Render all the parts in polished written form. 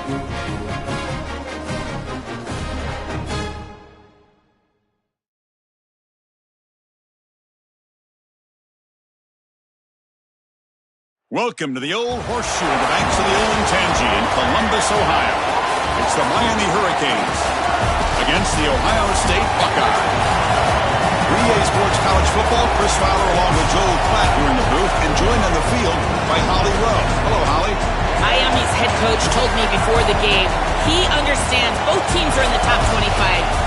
Welcome to the Old Horseshoe on the banks of the Olentangy in Columbus, Ohio. It's the Miami Hurricanes against the Ohio State Buckeye. 3A Sports College Football, Chris Fowler along with Joel Klatt here in the booth, and joined on the field by Holly Rowe. Hello, Holly. Miami's head coach told me before the game he understands both teams are in the top 25.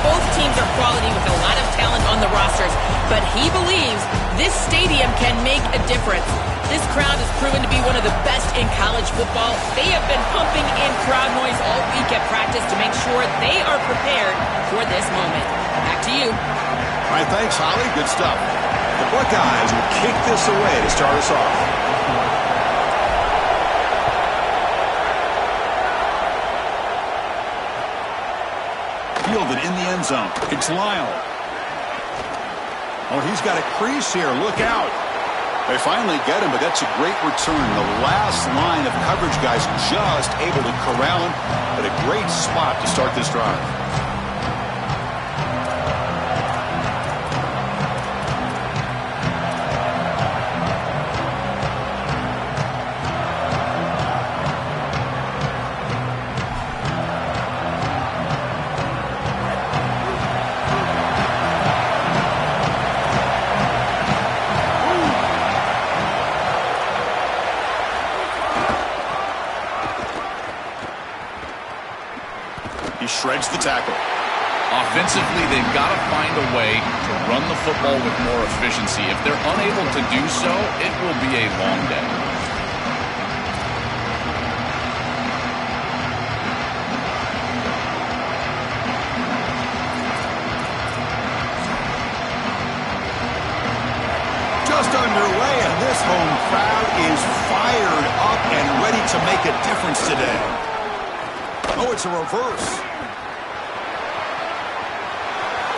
Both teams are quality with a lot of talent on the rosters, but he believes this stadium can make a difference. This crowd has proven to be one of the best in college football. They have been pumping in crowd noise all week at practice to make sure they are prepared for this moment. Back to you. All right, thanks, Holly. Good stuff. The Buckeyes will kick this away to start us off. Fielded in the end zone. It's Lyle. Oh, he's got a crease here. Look out. They finally get him, but that's a great return. The last line of coverage guys just able to corral him, but a great spot to start this drive. He shreds the tackle. Offensively, they've got to find a way to run the football with more efficiency. If they're unable to do so, it will be a long day. Just underway, and this home crowd is fired up and ready to make a difference today. Oh, it's a reverse.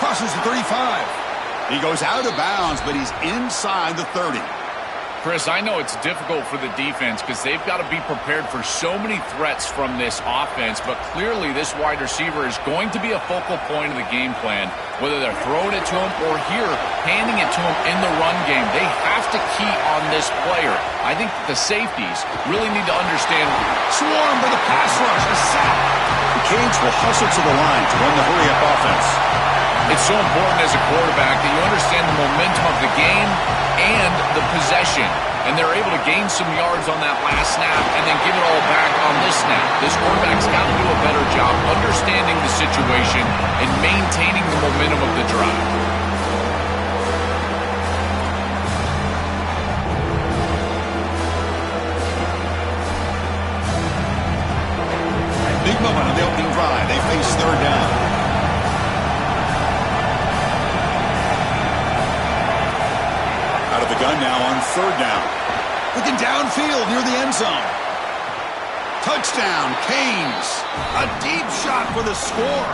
Crosses the 35. He goes out of bounds, but he's inside the 30. Chris, I know it's difficult for the defense because they've got to be prepared for so many threats from this offense, but clearly this wide receiver is going to be a focal point of the game plan, whether they're throwing it to him or here, handing it to him in the run game. They have to key on this player. I think the safeties really need to understand. Swarm for the pass rush, a sack. The Canes will hustle to the line to run the hurry-up offense. It's so important as a quarterback that you understand the momentum of the game and the possession. And they're able to gain some yards on that last snap and then give it all back on this snap. This quarterback's got to do a better job understanding the situation and maintaining the momentum of the drive. Big moment on the opening drive. They face third down. Out of the gun now on third down. Looking downfield near the end zone. Touchdown, Canes. A deep shot for the score.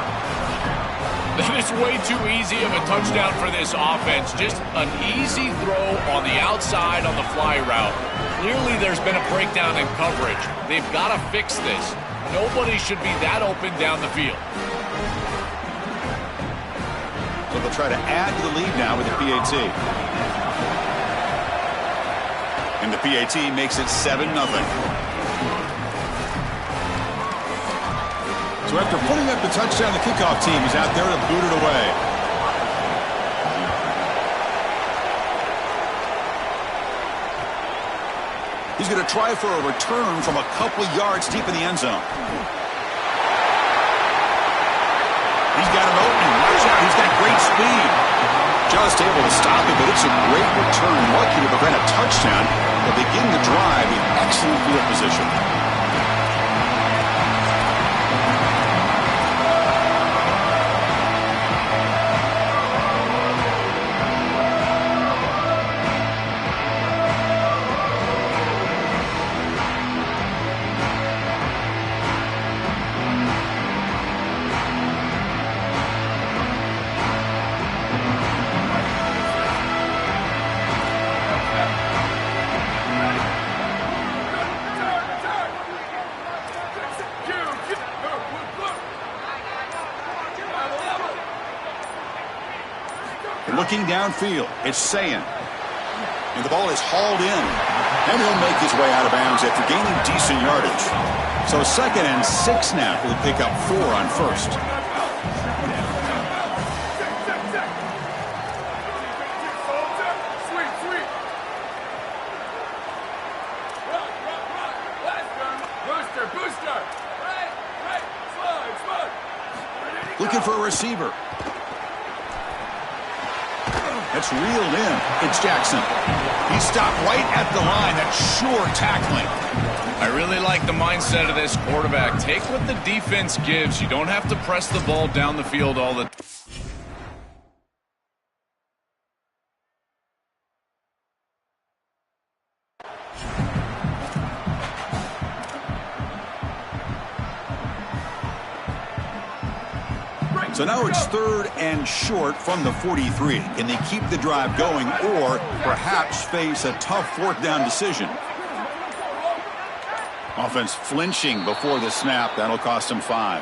That is way too easy of a touchdown for this offense. Just an easy throw on the outside on the fly route. Clearly there's been a breakdown in coverage. They've got to fix this. Nobody should be that open down the field. So they'll try to add to the lead now with the PAT. And the PAT makes it 7-0. So after putting up the touchdown, the kickoff team is out there to boot it away. He's going to try for a return from a couple yards deep in the end zone. He's got an opening. Watch out. He's got great speed. Just able to stop it, but it's a great return. Lucky to prevent a touchdown. They'll begin the drive in excellent field position. Looking downfield, it's Sayin. And the ball is hauled in. And he'll make his way out of bounds after gaining decent yardage. So 2nd and 6 now. He'll pick up 4 on first. Looking for a receiver. That's reeled in. It's Jackson. He stopped right at the line. That's sure tackling. I really like the mindset of this quarterback. Take what the defense gives. You don't have to press the ball down the field all the time. So now it's 3rd and short from the 43. Can they keep the drive going or perhaps face a tough 4th down decision? Offense flinching before the snap. That'll cost them 5.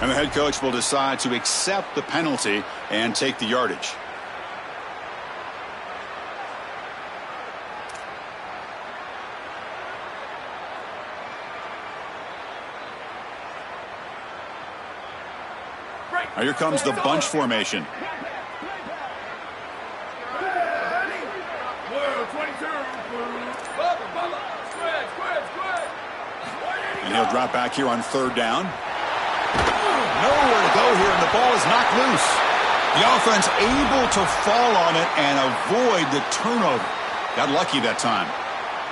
And the head coach will decide to accept the penalty and take the yardage. Now here comes the bunch formation. And he'll drop back here on 3rd down. Nowhere to go here, and the ball is knocked loose. The offense able to fall on it and avoid the turnover. Got lucky that time.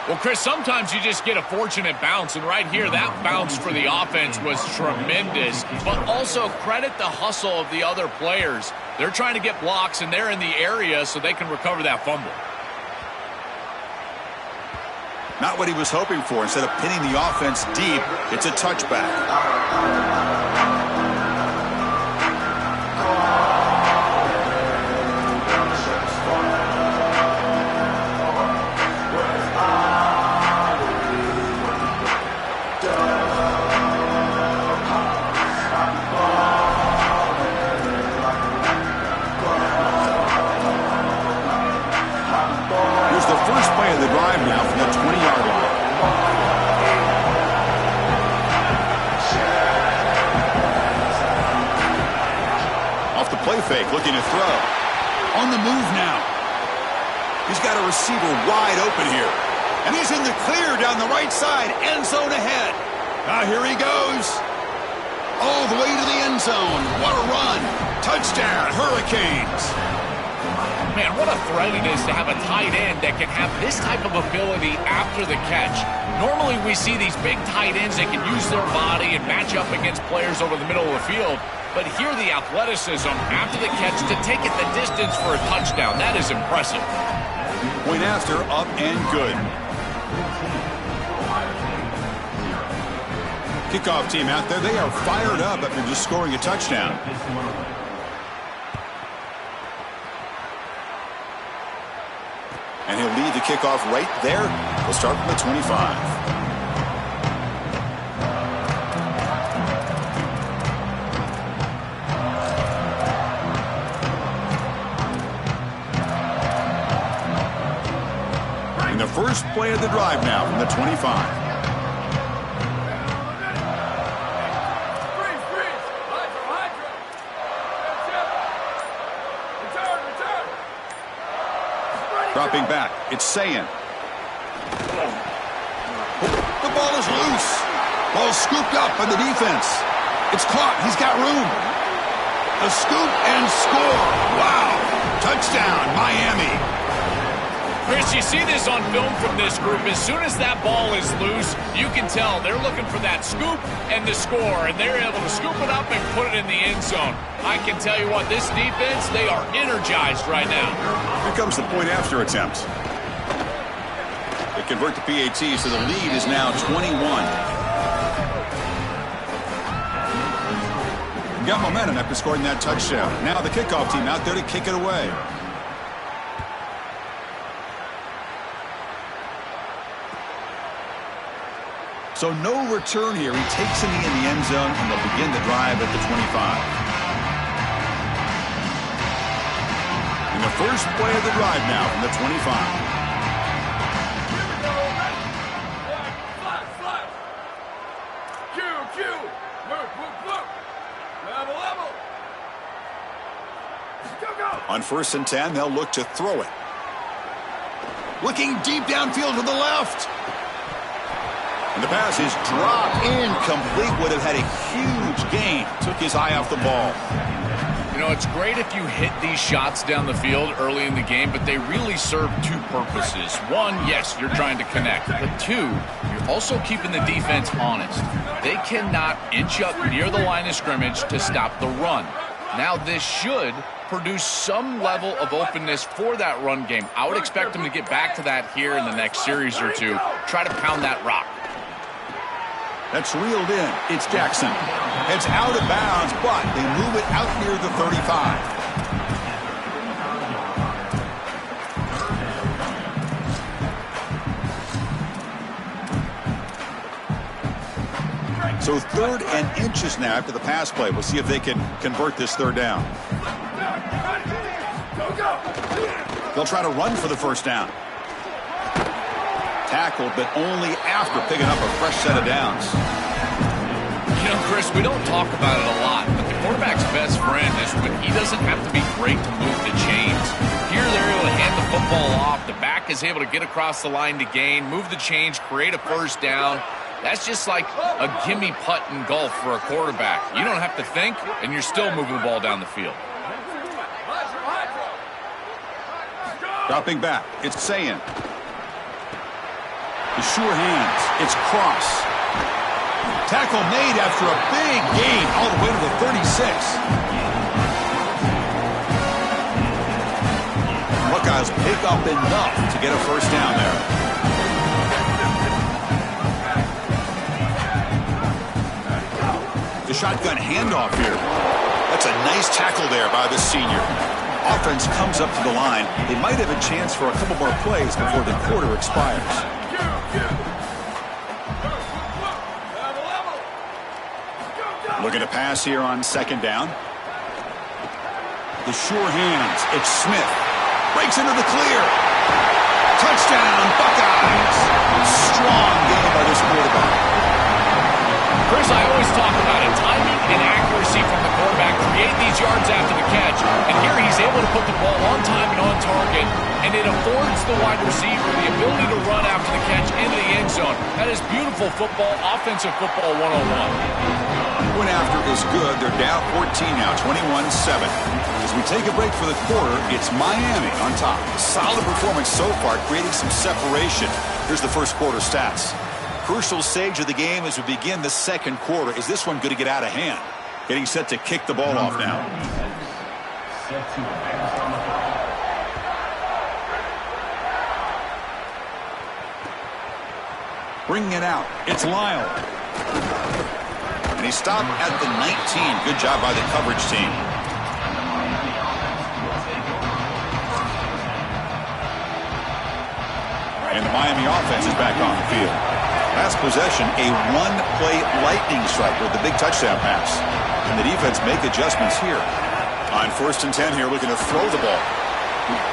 Well, Chris, sometimes you just get a fortunate bounce, and right here, that bounce for the offense was tremendous. But also credit the hustle of the other players. They're trying to get blocks, and they're in the area so they can recover that fumble. Not what he was hoping for. Instead of pinning the offense deep, it's a touchback. Here's the first play of the drive now from the 20-yard line. Off the play fake, looking to throw. On the move now. He's got a receiver wide open here. And he's in the clear down the right side. End zone ahead. Here he goes. All the way to the end zone. What a run. Touchdown, Hurricanes. Man, what a threat it is to have a tight end that can have this type of ability after the catch. Normally we see these big tight ends that can use their body and match up against players over the middle of the field. But here the athleticism after the catch to take it the distance for a touchdown. That is impressive. Point after, up and good. Kickoff team out there. They are fired up after just scoring a touchdown. And he'll lead the kickoff right there. We'll start from the 25. And the first play of the drive now from the 25. Dropping back, it's Sayin. The ball is loose. Ball scooped up by the defense. It's caught, he's got room. A scoop and score. Wow, touchdown, Miami. Chris, you see this on film from this group. As soon as that ball is loose, you can tell they're looking for that scoop and the score, and they're able to scoop it up and put it in the end zone. I can tell you what, this defense, they are energized right now. Here comes the point after attempt. They convert the PAT, so the lead is now 21. Got momentum after scoring that touchdown. Now the kickoff team out there to kick it away. So no return here. He takes a knee in the end zone, and they'll begin the drive at the 25. And the first play of the drive now from the 25. On 1st and 10, they'll look to throw it. Looking deep downfield to the left. And the pass is dropped incomplete. Would have had a huge gain. Took his eye off the ball. You know, it's great if you hit these shots down the field early in the game, but they really serve two purposes. One, yes, you're trying to connect. But two, you're also keeping the defense honest. They cannot inch up near the line of scrimmage to stop the run. Now, this should produce some level of openness for that run game. I would expect them to get back to that here in the next series or two. Try to pound that rock. That's reeled in. It's Jackson. It's out of bounds, but they move it out near the 35. So 3rd and inches now after the pass play. We'll see if they can convert this 3rd down. They'll try to run for the 1st down. Tackled, but only after picking up a fresh set of downs. You know, Chris, we don't talk about it a lot, but the quarterback's best friend is when he doesn't have to be great to move the chains. Here, they're able to hand the football off. The back is able to get across the line to gain, move the chains, create a 1st down. That's just like a gimme putt in golf for a quarterback. You don't have to think, and you're still moving the ball down the field. Dropping back, it's Sayin. The sure hands, it's Cross. Tackle made after a big gain all the way to the 36. Buckeyes pick up enough to get a 1st down there. The shotgun handoff here. That's a nice tackle there by the senior. Offense comes up to the line. They might have a chance for a couple more plays before the quarter expires. Looking to pass here on 2nd down. The sure hands. It's Smith. Breaks into the clear. Touchdown, Buckeyes. Strong game by this quarterback. Chris, I always talk about it. Timing and accuracy from the quarterback create these yards after the catch. And here he's able to put the ball on time and on target. And it affords the wide receiver the ability to run after the catch into the end zone. That is beautiful football, offensive football 101. Point after is good. They're down 14 now, 21-7. As we take a break for the quarter, it's Miami on top. Solid performance so far, creating some separation. Here's the first quarter stats. Crucial stage of the game as we begin the 2nd quarter. Is this one going to get out of hand? Getting set to kick the ball off now. Bringing it out. It's Lyle. And he stopped at the 19. Good job by the coverage team. And the Miami offense is back on the field. Last possession, a one-play lightning strike with the big touchdown pass. And the defense make adjustments here. On 1st and 10 here, looking to throw the ball.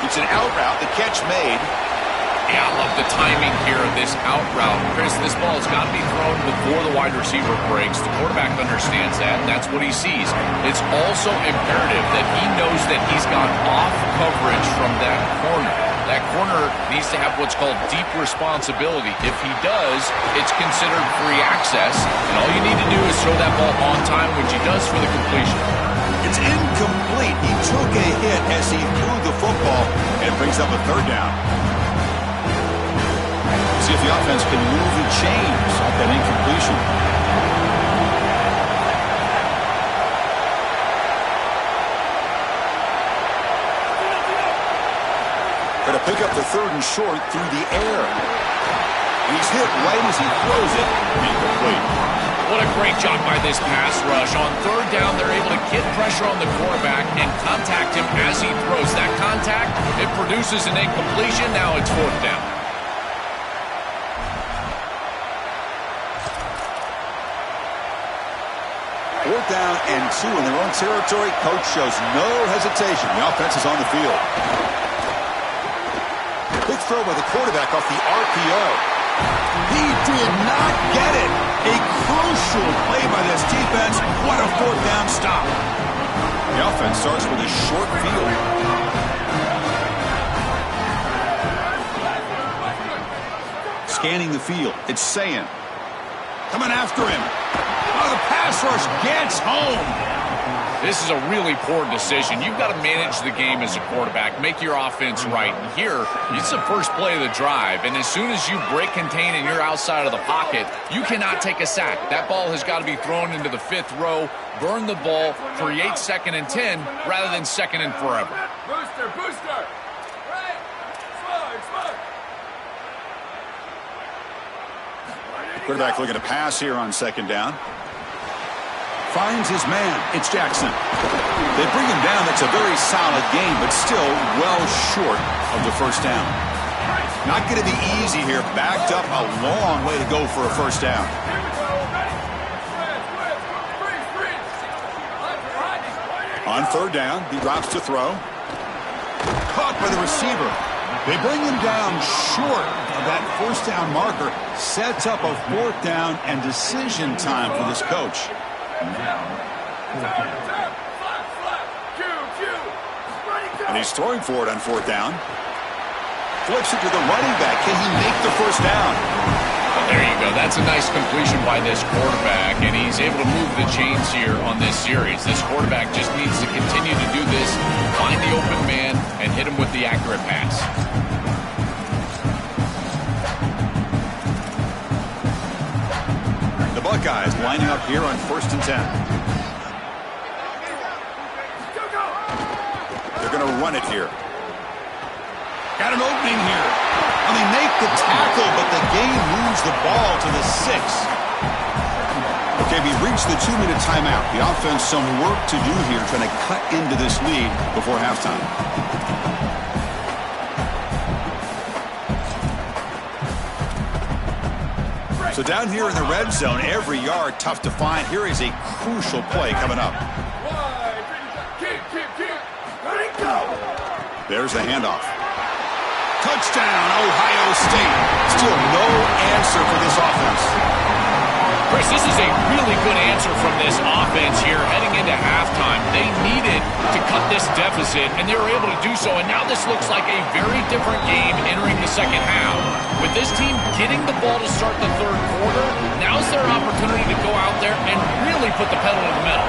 It's an out route, the catch made. Yeah, I love the timing here of this out route. Chris, this ball has got to be thrown before the wide receiver breaks. The quarterback understands that, and that's what he sees. It's also imperative that he knows that he's got off coverage from that corner. That corner needs to have what's called deep responsibility. If he does, it's considered free access, and all you need to do is throw that ball on time, which he does for the completion. It's incomplete. He took a hit as he threw the football, and it brings up a 3rd down. See if the offense can move the chains off that incompletion. Going to pick up the 3rd and short through the air. And he's hit right as he throws it. Incomplete. What a great job by this pass rush. On 3rd down, they're able to get pressure on the quarterback and contact him as he throws. That contact, it produces an incompletion. Now it's 4th down. 4th down and 2 in their own territory. Coach shows no hesitation. The offense is on the field. Big throw by the quarterback off the RPO. He did not get it. A crucial play by this defense. What a 4th down stop. The offense starts with a short field. Scanning the field. It's Sayin. Coming after him. Oh, the pass rush gets home. This is a really poor decision. You've got to manage the game as a quarterback, make your offense right. And here, it's the first play of the drive, and as soon as you break contain and you're outside of the pocket, you cannot take a sack. That ball has got to be thrown into the 5th row, burn the ball, create 2nd and 10 rather than 2nd and forever. Booster, booster. Right. Smart. Quarterback looking to pass here on 2nd down. Finds his man. It's Jackson. They bring him down. That's a very solid game, but still well short of the 1st down. Not going to be easy here. Backed up a long way to go for a 1st down. On 3rd down, he drops to throw. Caught by the receiver. They bring him down short of that 1st down marker. Sets up a 4th down and decision time for this coach. And he's throwing for it on 4th down. Flips it to the running back. Can he make the 1st down? There you go. That's a nice completion by this quarterback, and he's able to move the chains here on this series. This quarterback just needs to continue to do this, find the open man, and hit him with the accurate pass. Buckeyes lining up here on 1st and 10. They're going to run it here. Got an opening here. And they make the tackle, but the game moves the ball to the 6. Okay, we reached the 2-minute timeout. The offense some work to do here, trying to cut into this lead before halftime. So down here in the red zone, every yard tough to find. Here is a crucial play coming up. There's the handoff. Touchdown, Ohio State. Still no answer for this offense. Chris, this is a really good answer from this offense here heading into halftime. They needed to cut this deficit, and they were able to do so. And now this looks like a very different game entering the 2nd half. With this team getting the ball to start the 3rd quarter, now's their opportunity to go out there and really put the pedal to the metal.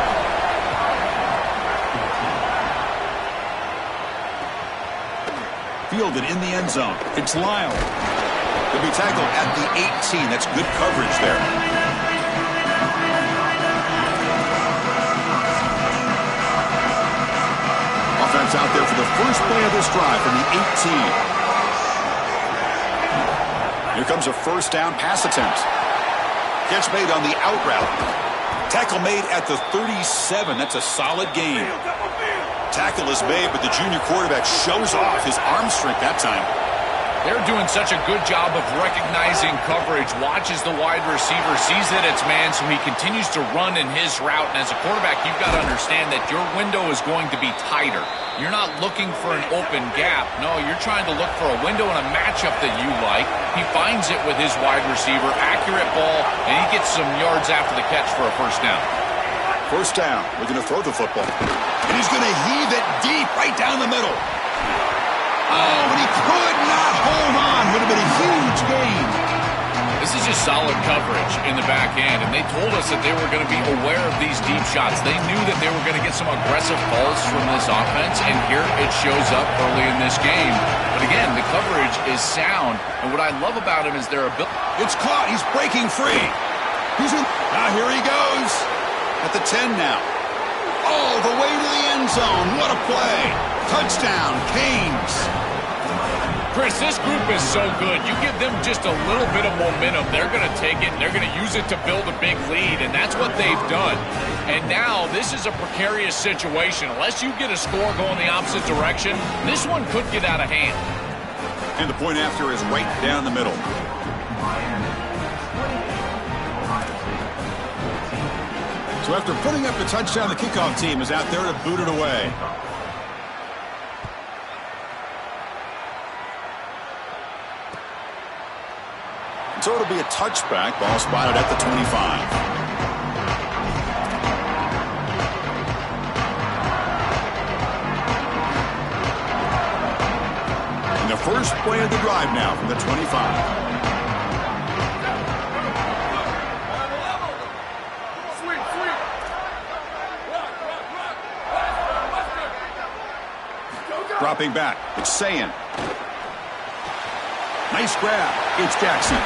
Fielded in the end zone. It's Lyle. He'll be tackled at the 18. That's good coverage there. Offense out there for the first play of this drive from the 18. Here comes a 1st down pass attempt. Catch made on the out route. Tackle made at the 37. That's a solid gain. Tackle is made, but the junior quarterback shows off his arm strength that time. They're doing such a good job of recognizing coverage. Watches the wide receiver, sees that it's man, so he continues to run in his route. And as a quarterback, you've got to understand that your window is going to be tighter. You're not looking for an open gap. No, you're trying to look for a window and a matchup that you like. He finds it with his wide receiver, accurate ball, and he gets some yards after the catch for a 1st down. 1st down, looking to throw the football. And he's going to heave it deep right down the middle. Oh, but he could not hold on. Would have been a huge gain. This is just solid coverage in the back end, and they told us that they were going to be aware of these deep shots. They knew that they were going to get some aggressive balls from this offense, and here it shows up early in this game. But again, the coverage is sound, and what I love about him is their ability. It's caught. He's breaking free. Now here he goes. At the 10 now. All the way to the end zone. What a play. Touchdown, Canes. Chris, this group is so good. You give them just a little bit of momentum, they're going to take it, and they're going to use it to build a big lead, and that's what they've done. And now this is a precarious situation. Unless you get a score going the opposite direction, this one could get out of hand. And the point after is right down the middle. So So after putting up the touchdown, the kickoff team is out there to boot it away. So it'll be a touchback. Ball spotted at the 25. The first play of the drive now from the 25. Dropping back, it's Sayin. Nice grab, it's Jackson.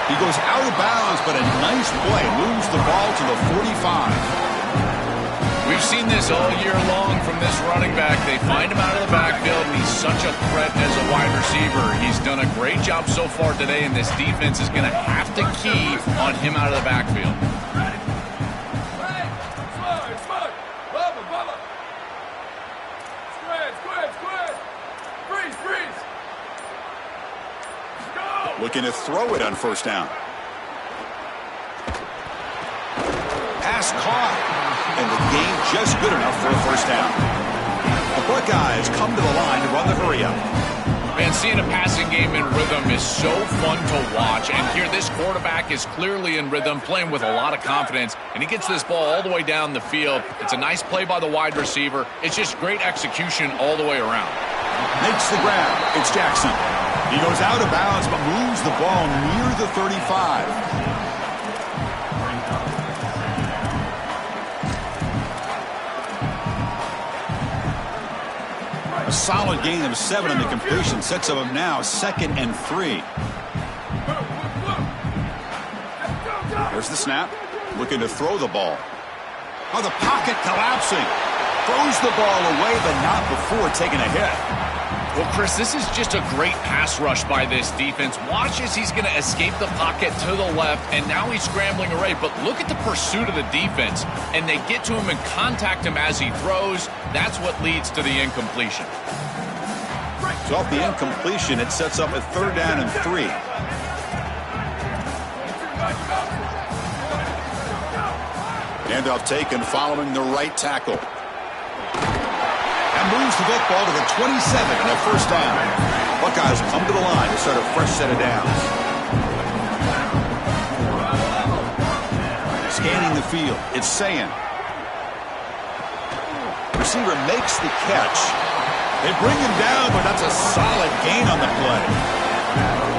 He goes out of bounds, but a nice play moves the ball to the 45. We've seen this all year long from this running back. They find him out of the backfield, and he's such a threat as a wide receiver. He's done a great job so far today, and this defense is going to have to key on him out of the backfield. Looking to throw it on first down. Pass caught. And the game just good enough for a first down. The Buckeyes come to the line to run the hurry-up. Man, seeing a passing game in rhythm is so fun to watch. And here, this quarterback is clearly in rhythm, playing with a lot of confidence. And he gets this ball all the way down the field. It's a nice play by the wide receiver. It's just great execution all the way around. Makes the grab. It's Jackson. He goes out of bounds, but moves the ball near the 35. A solid gain of 7 on the completion sets him up now 2nd and 3. There's the snap. Looking to throw the ball. Oh, the pocket collapsing. Throws the ball away, but not before taking a hit. Well, Chris, this is just a great pass rush by this defense. Watch as he's going to escape the pocket to the left, and now he's scrambling away. But look at the pursuit of the defense, and they get to him and contact him as he throws. That's what leads to the incompletion. So off the incompletion, it sets up a 3rd down and 3. Handoff taken following the right tackle. And moves the football to the 27 and a first down. Buckeyes come to the line to start a fresh set of downs. Scanning the field, it's Sayin. Receiver makes the catch. They bring him down, but that's a solid gain on the play.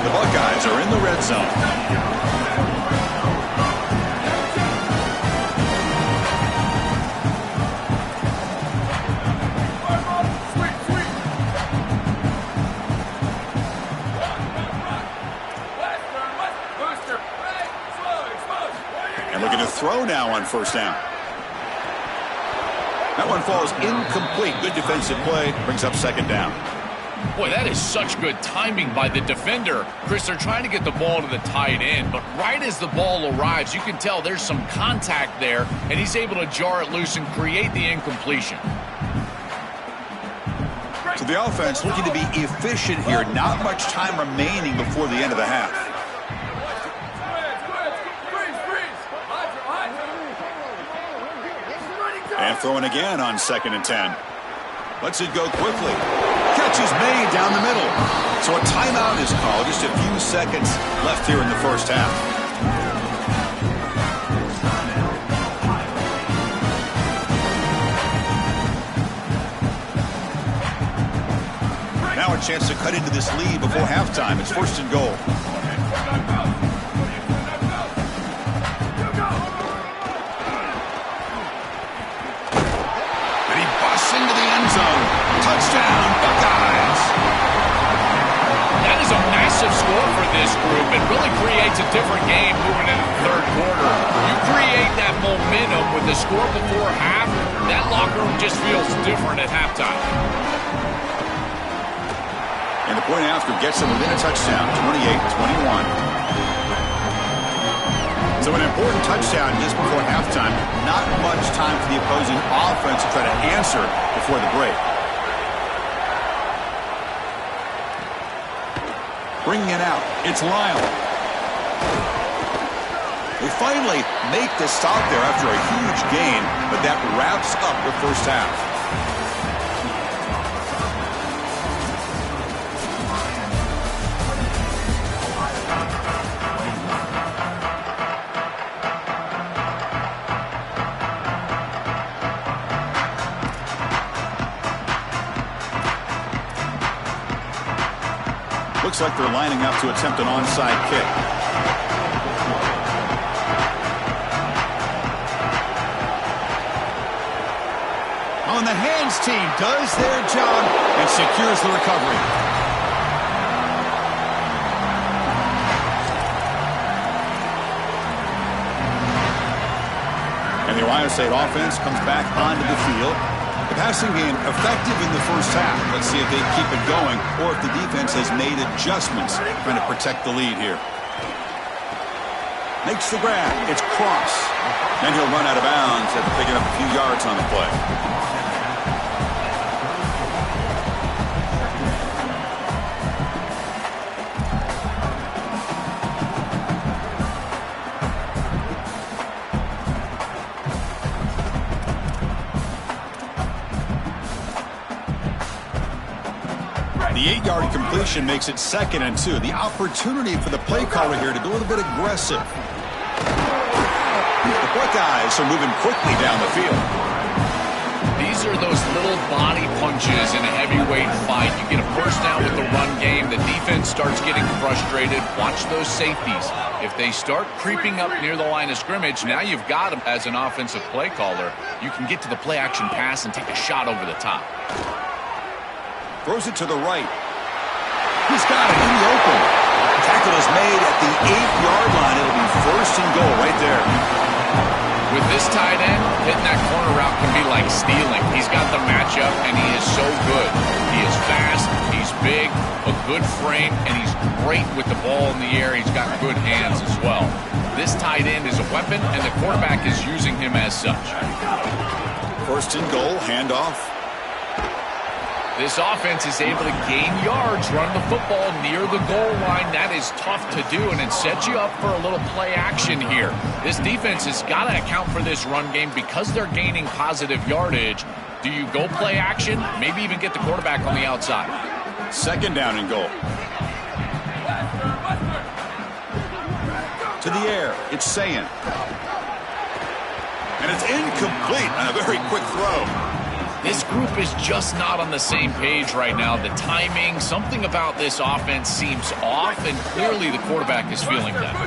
The Buckeyes are in the red zone. Looking to throw now on first down. That one falls incomplete. Good defensive play. Brings up 2nd down. Boy, that is such good timing by the defender. Chris, they're trying to get the ball to the tight end, but right as the ball arrives, you can tell there's some contact there, and he's able to jar it loose and create the incompletion. So the offense looking to be efficient here. Not much time remaining before the end of the half. And throwing again on 2nd and 10. Lets it go quickly. Catch is made down the middle. So a timeout is called. Just a few seconds left here in the first half. Now a chance to cut into this lead before halftime. It's 1st and goal. Into the end zone. Touchdown, Buckeyes. That is a massive score for this group. It really creates a different game moving into the 3rd quarter. You create that momentum with the score before half, that locker room just feels different at halftime. And the point after gets them within a touchdown, 28-21. So an important touchdown just before halftime. Not much time for the opposing offense to try to answer before the break. Bringing it out, it's Lyle. They finally make the stop there after a huge gain, but that wraps up the first half. Looks like they're lining up to attempt an onside kick. On the hands team does their job and secures the recovery. And the Ohio State offense comes back onto the field. The passing game effective in the first half. Let's see if they keep it going or if the defense has made adjustments trying to protect the lead here. Makes the grab. It's Cross. And he'll run out of bounds after picking up a few yards on the play. The 8-yard completion makes it 2nd and 2. The opportunity for the play caller here to go a little bit aggressive. The Buckeyes are moving quickly down the field. These are those little body punches in a heavyweight fight. You get a first down with the run game. The defense starts getting frustrated. Watch those safeties. If they start creeping up near the line of scrimmage, now you've got them as an offensive play caller. You can get to the play action pass and take a shot over the top. Throws it to the right. He's got it in the open. Tackle is made at the 8-yard line. It'll be 1st and goal right there. With this tight end, hitting that corner route can be like stealing. He's got the matchup, and he is so good. He is fast, he's big, a good frame, and he's great with the ball in the air. He's got good hands as well. This tight end is a weapon, and the quarterback is using him as such. 1st and goal, handoff. This offense is able to gain yards, run the football near the goal line. That is tough to do, and it sets you up for a little play action here. This defense has got to account for this run game because they're gaining positive yardage. Do you go play action? Maybe even get the quarterback on the outside. 2nd down and goal. To the air, it's Sayin. And it's incomplete on a very quick throw. This group is just not on the same page right now. The timing, something about this offense seems off, and clearly the quarterback is feeling that.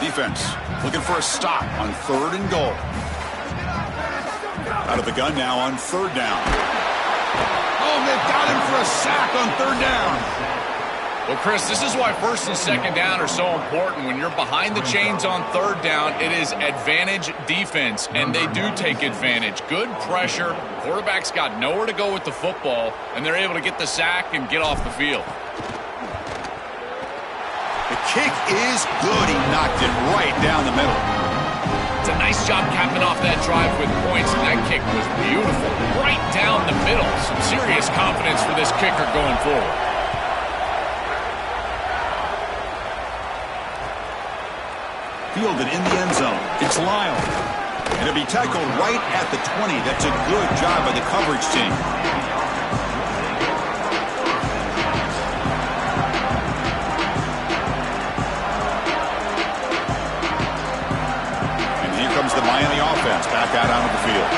Defense looking for a stop on 3rd and goal. Out of the gun now on 3rd down. Oh, they've got him for a sack on 3rd down. Well, Chris, this is why 1st and 2nd down are so important. When you're behind the chains on 3rd down, it is advantage defense, and they do take advantage. Good pressure. Quarterback's got nowhere to go with the football, and they're able to get the sack and get off the field. The kick is good. He knocked it right down the middle. It's a nice job capping off that drive with points, and that kick was beautiful. Right down the middle. Some serious confidence for this kicker going forward. Fielded in the end zone. It's Lyle. And it'll be tackled right at the 20. That's a good job by the coverage team. And here comes the Miami offense back out onto the field.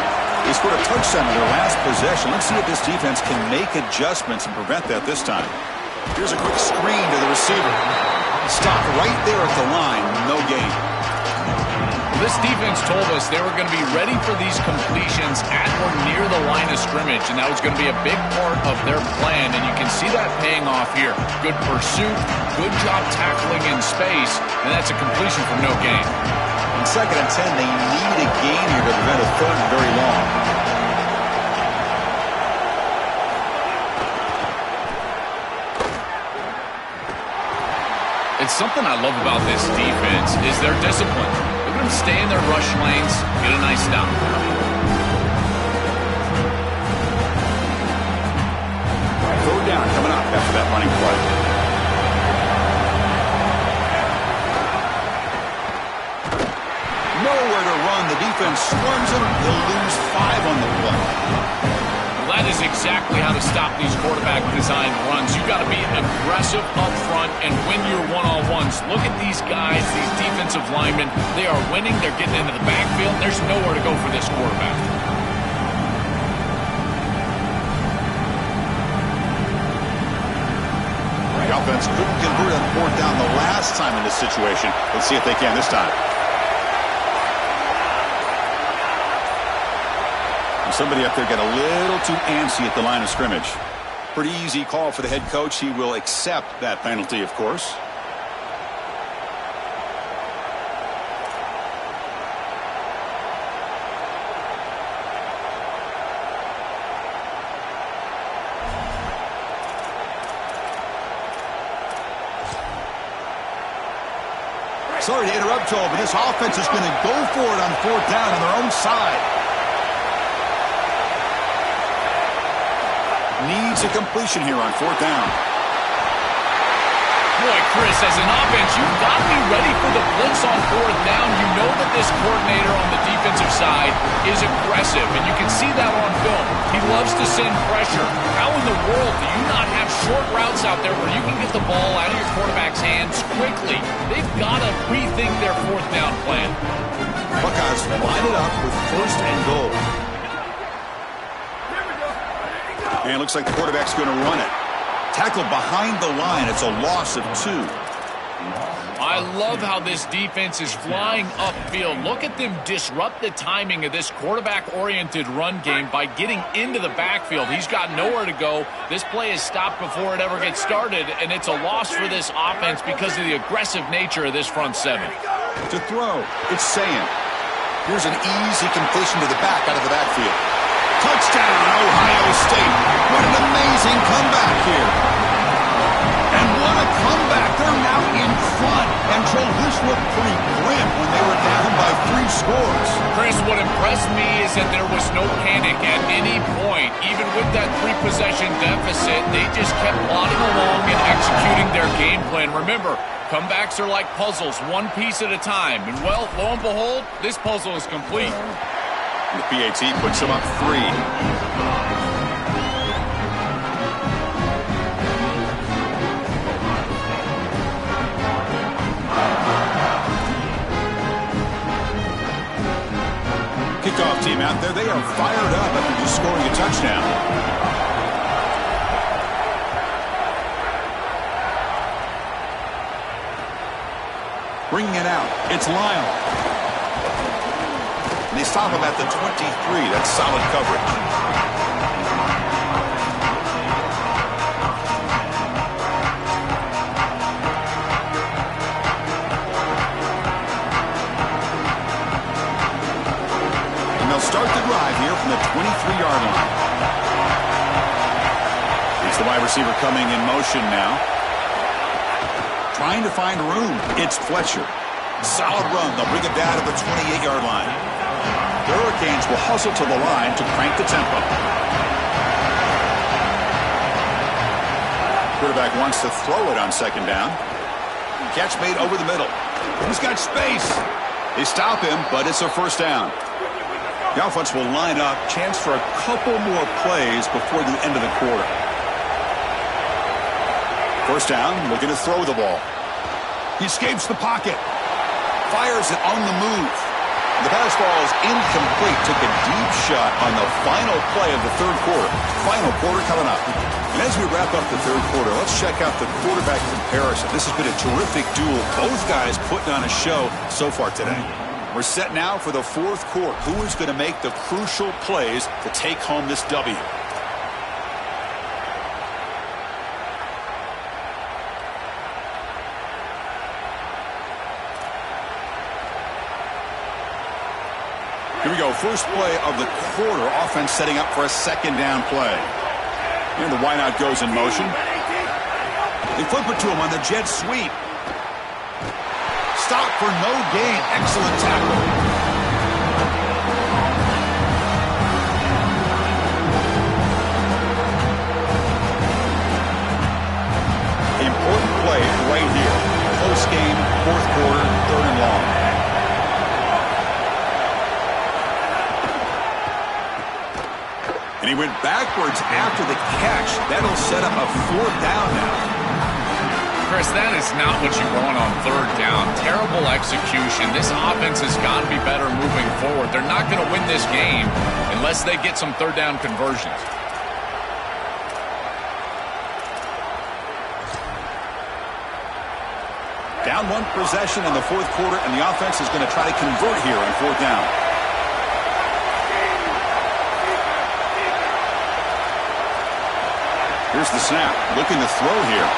They scored a touchdown on their last possession. Let's see if this defense can make adjustments and prevent that this time. Here's a quick screen to the receiver. Stopped right there at the line. No gain. This defense told us they were going to be ready for these completions at or near the line of scrimmage, and that was going to be a big part of their plan, and you can see that paying off here. Good pursuit, good job tackling in space, and that's a completion for no gain. On 2nd and 10, they need a gain here to prevent a 3rd and very long. It's something I love about this defense is their discipline. They're going to stay in their rush lanes, get a nice stop. 3rd down coming up after that running play. swarms him. He'll lose 5 on the play. Well, that is exactly how to stop these quarterback design runs. You've got to be aggressive up front and win your one-on-ones. Look at these guys, these defensive linemen. They are winning. They're getting into the backfield. There's nowhere to go for this quarterback. The offense couldn't convert on 4th down the last time in this situation. Let's see if they can this time. Somebody up there got a little too antsy at the line of scrimmage. Pretty easy call for the head coach. He will accept that penalty, of course. Sorry to interrupt, Joel, but this offense is going to go for it on 4th down on their own side. Needs a completion here on 4th down. Boy, Chris, as an offense, you've got to be ready for the blitz on 4th down. You know that this coordinator on the defensive side is aggressive, and you can see that on film. He loves to send pressure. How in the world do you not have short routes out there where you can get the ball out of your quarterback's hands quickly? They've got to rethink their 4th down plan. Buckeyes line it up with 1st and goal. And it looks like the quarterback's going to run it. Tackle behind the line. It's a loss of 2. I love how this defense is flying upfield. Look at them disrupt the timing of this quarterback-oriented run game by getting into the backfield. He's got nowhere to go. This play is stopped before it ever gets started, and it's a loss for this offense because of the aggressive nature of this front 7. To throw, it's saying. Here's an easy completion to the back out of the backfield. Touchdown, Ohio State. What an amazing comeback here. And what a comeback. They're now in front. And Joel, this looked pretty grim when they were down by 3 scores. Chris, what impressed me is that there was no panic at any point. Even with that 3-possession deficit, they just kept plodding along and executing their game plan. Remember, comebacks are like puzzles, one piece at a time. And, well, lo and behold, this puzzle is complete. The PAT puts them up 3. Kickoff team out there. They are fired up after just scoring a touchdown. Bringing it out. It's Lyle. And they stop him at the 23. That's solid coverage. And they'll start the drive here from the 23-yard line. It's the wide receiver coming in motion now. Trying to find room. It's Fletcher. Solid run. They'll bring it down to the 28-yard line. The Hurricanes will hustle to the line to crank the tempo. Quarterback wants to throw it on 2nd down. Catch made over the middle. He's got space. They stop him, but it's a 1st down. The offense will line up. Chance for a couple more plays before the end of the quarter. 1st down, looking to throw the ball. He escapes the pocket. Fires it on the move. The pass ball is incomplete. Took a deep shot on the final play of the 3rd quarter. Final quarter coming up. And as we wrap up the 3rd quarter, let's check out the quarterback comparison. This has been a terrific duel. Both guys putting on a show so far today. We're set now for the 4th quarter. Who is going to make the crucial plays to take home this W? Here we go. First play of the quarter. Offense setting up for a 2nd down play. And the wideout goes in motion. They flip it to him on the jet sweep. Stop for no gain. Excellent tackle. Important play right here. Close game, 4th quarter, 3rd and long. And he went backwards after the catch. That'll set up a 4th down now. Chris, that is not what you want on 3rd down. Terrible execution. This offense has got to be better moving forward. They're not going to win this game unless they get some 3rd down conversions. Down 1 possession in the 4th quarter, and the offense is going to try to convert here on 4th down. Here's the snap. Looking to throw here.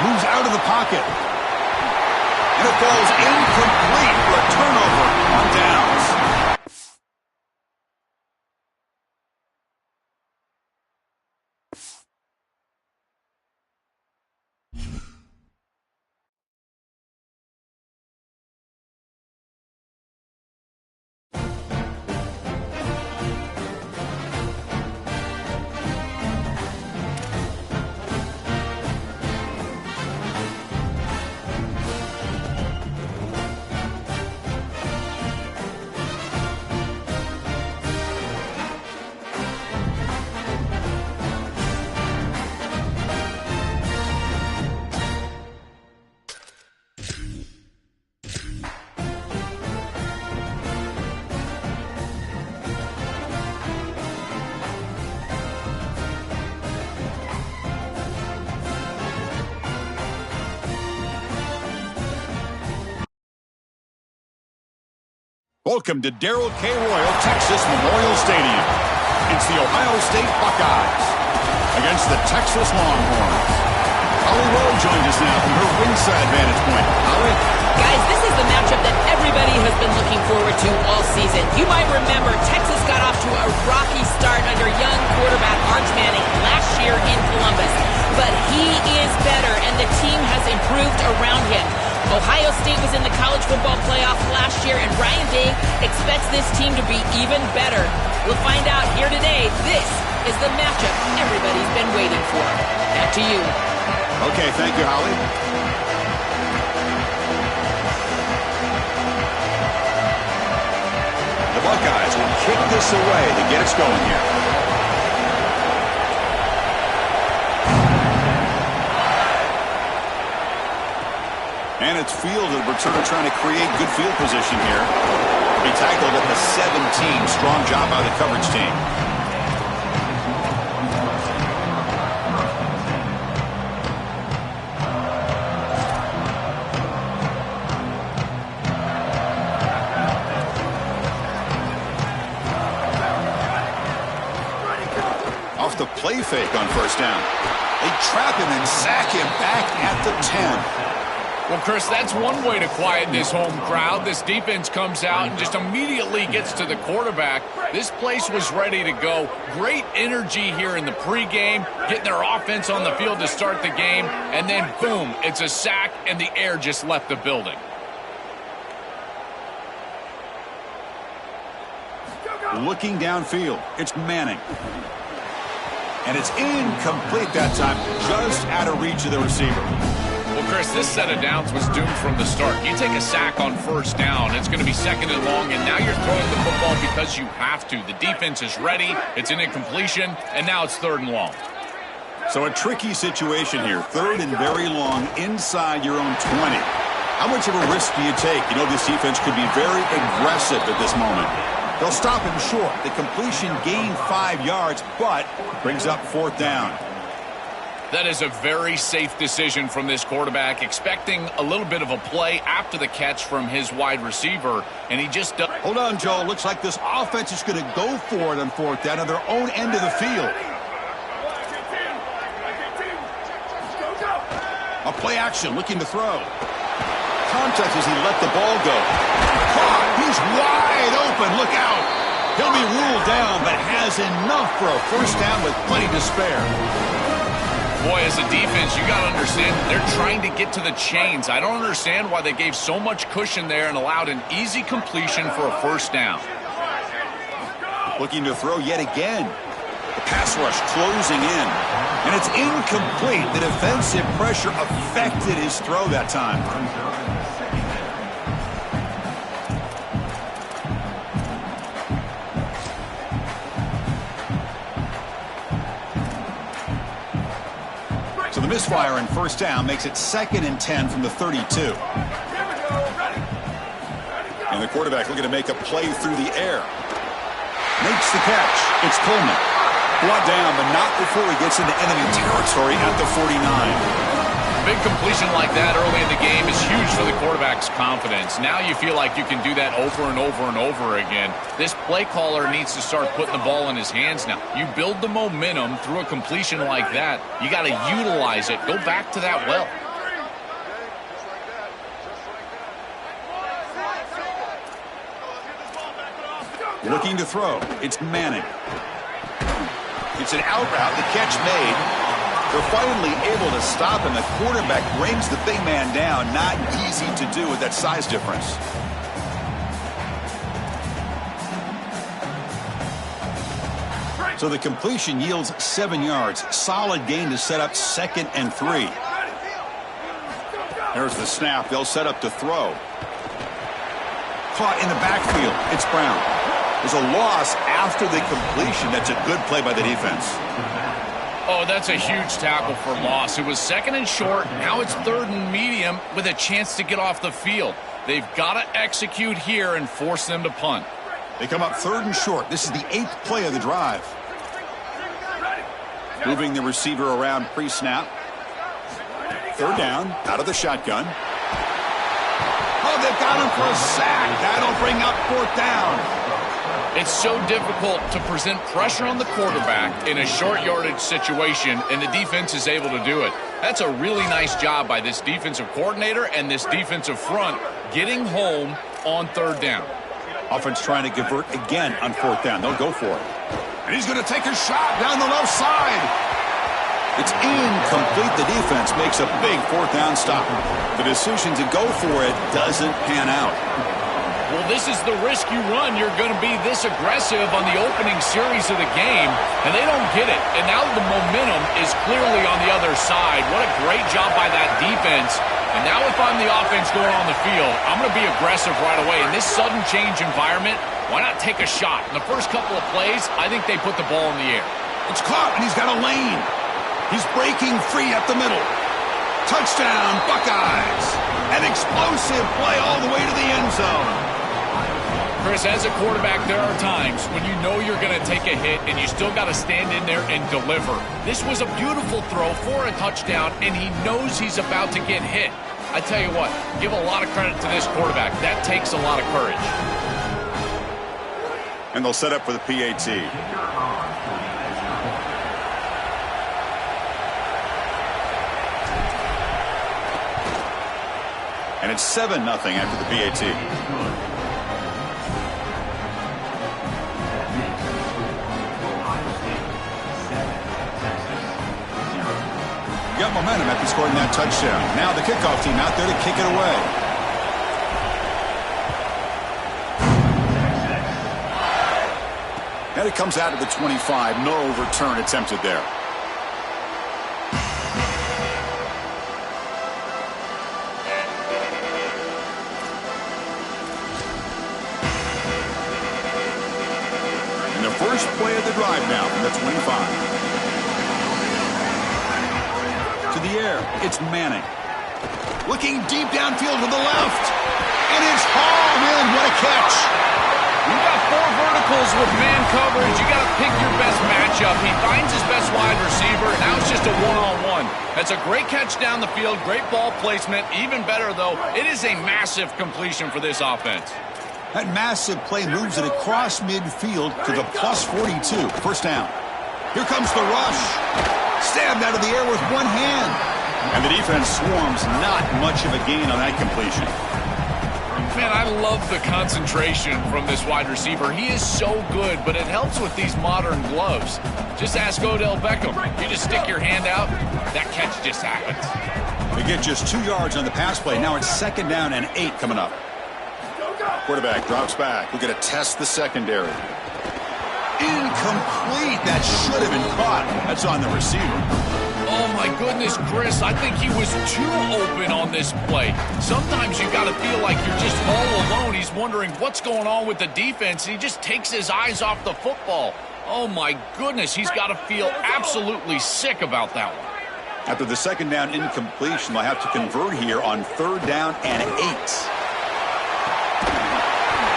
Moves out of the pocket. And it falls incomplete for a turnover on downs. Welcome to Darrell K. Royal, Texas Memorial Stadium. It's the Ohio State Buckeyes against the Texas Longhorns. Holly Rowe joins us now from her ringside vantage point. Holly? Guys, this is the matchup that everybody has been looking forward to all season. You might remember Texas got off to a rocky start under young quarterback Arch Manning last year in Columbus. But he is better, and the team has improved around him. Ohio State was in the college football playoff last year, and Ryan Day expects this team to be even better. We'll find out here today. This is the matchup everybody's been waiting for. Back to you. Okay, thank you, Holly. The Buckeyes will kick this away to get us going here. And it's fielded. Return trying to create good field position here. He tackled at the 17. Strong job by the coverage team. Off the play fake on 1st down. They trap him and sack him back at the 10. Well, Chris, that's one way to quiet this home crowd. This defense comes out and just immediately gets to the quarterback. This place was ready to go. Great energy here in the pregame, getting their offense on the field to start the game, and then, boom, it's a sack, and the air just left the building. Looking downfield, it's Manning. And it's incomplete that time, just out of reach of the receiver. Well, Chris, this set of downs was doomed from the start. You take a sack on 1st down, it's going to be 2nd and long, and now you're throwing the football because you have to. The defense is ready, it's an incompletion, and now it's 3rd and long. So a tricky situation here. 3rd and very long inside your own 20. How much of a risk do you take? You know, this defense could be very aggressive at this moment. They'll stop him short. The completion gained 5 yards, but brings up 4th down. That is a very safe decision from this quarterback, expecting a little bit of a play after the catch from his wide receiver, and he just does. Hold on, Joe. Looks like this offense is going to go for it on 4th down on their own end of the field. A play action, looking to throw. Contact as he let the ball go. Caught. He's wide open. Look out. He'll be ruled down, but has enough for a 1st down with plenty to spare. Boy, as a defense, you got to understand, they're trying to get to the chains. I don't understand why they gave so much cushion there and allowed an easy completion for a 1st down. Looking to throw yet again. The pass rush closing in. And it's incomplete. The defensive pressure affected his throw that time. the misfire in first down makes it 2nd and 10 from the 32. And the quarterback looking to make a play through the air. Makes the catch. It's Coleman. Brought down, but not before he gets into enemy territory at the 49. Big completion like that early in the game is huge for the quarterback's confidence. Now you feel like you can do that over and over and over again. This play caller needs to start putting the ball in his hands now. You build the momentum through a completion like that. You got to utilize it. Go back to that well. Looking to throw. It's Manning. It's an out route. The catch made. They're finally able to stop him. The quarterback brings the big man down. Not easy to do with that size difference. So the completion yields 7 yards. Solid gain to set up 2nd and 3. There's the snap. They'll set up to throw. Caught in the backfield. It's Brown. There's a loss after the completion. That's a good play by the defense. Oh, that's a huge tackle for loss. It was 2nd and short. Now it's 3rd and medium with a chance to get off the field. They've got to execute here and force them to punt. They come up 3rd and short. This is the 8th play of the drive. Moving the receiver around pre-snap. 3rd down, out of the shotgun. Oh, they've got him for a sack. That'll bring up 4th down. It's so difficult to present pressure on the quarterback in a short yardage situation, and the defense is able to do it. That's a really nice job by this defensive coordinator and this defensive front getting home on 3rd down. Offense trying to convert again on 4th down. They'll go for it. And he's going to take a shot down the left side. It's incomplete. The defense makes a big 4th down stop. The decision to go for it doesn't pan out. Well, this is the risk you run. You're going to be this aggressive on the opening series of the game, and they don't get it. And now the momentum is clearly on the other side. What a great job by that defense. And now if I'm the offense going on the field, I'm going to be aggressive right away. In this sudden change environment, why not take a shot? In the first couple of plays, I think they put the ball in the air. It's caught, and he's got a lane. He's breaking free up the middle. Touchdown, Buckeyes. An explosive play all the way to the end zone. Chris, as a quarterback, there are times when you know you're going to take a hit and you still got to stand in there and deliver. This was a beautiful throw for a touchdown, and he knows he's about to get hit. I tell you what, give a lot of credit to this quarterback. That takes a lot of courage. And they'll set up for the PAT. And it's 7-0 after the PAT. Got momentum after scoring that touchdown. Now the kickoff team out there to kick it away. And it comes out of the 25. No return attempted there. And the first play of the drive now from the 25. To the air, it's Manning. Looking deep downfield to the left. And it's hauled in. What a catch. You got 4 verticals with man coverage. You got to pick your best matchup. He finds his best wide receiver. Now it's just a one-on-one. That's a great catch down the field. Great ball placement. Even better, though, it is a massive completion for this offense. That massive play moves it across midfield to the plus 42. First down. Here comes the rush. Stabbed out of the air with one hand. And the defense swarms. Not much of a gain on that completion. Man, I love the concentration from this wide receiver. He is so good, but it helps with these modern gloves. Just ask Odell Beckham. You just stick your hand out, that catch just happens. They get just 2 yards on the pass play. Now it's 2nd down and 8 coming up. Quarterback drops back. We're going to test the secondary. Incomplete. That should have been caught. That's on the receiver. Oh, my goodness, Chris. I think he was too open on this play. Sometimes you got to feel like you're just all alone. He's wondering what's going on with the defense, and he just takes his eyes off the football. Oh, my goodness. He's got to feel absolutely sick about that one. After the second down incompletion, they'll have to convert here on 3rd down and 8.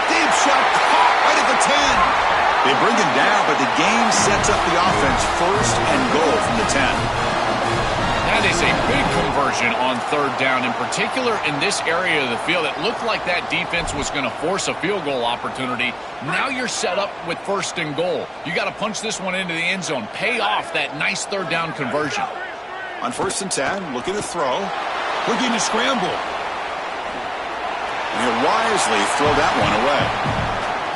Deep shot caught right at the 10. They bring him down, but the game sets up the offense 1st and goal from the 10. That is a big conversion on 3rd down, in particular in this area of the field. It looked like that defense was going to force a field goal opportunity. Now you're set up with 1st and goal. You got to punch this one into the end zone. Pay off that nice 3rd down conversion. On 1st and 10, looking to throw. Looking to scramble. And he'll wisely throw that one away.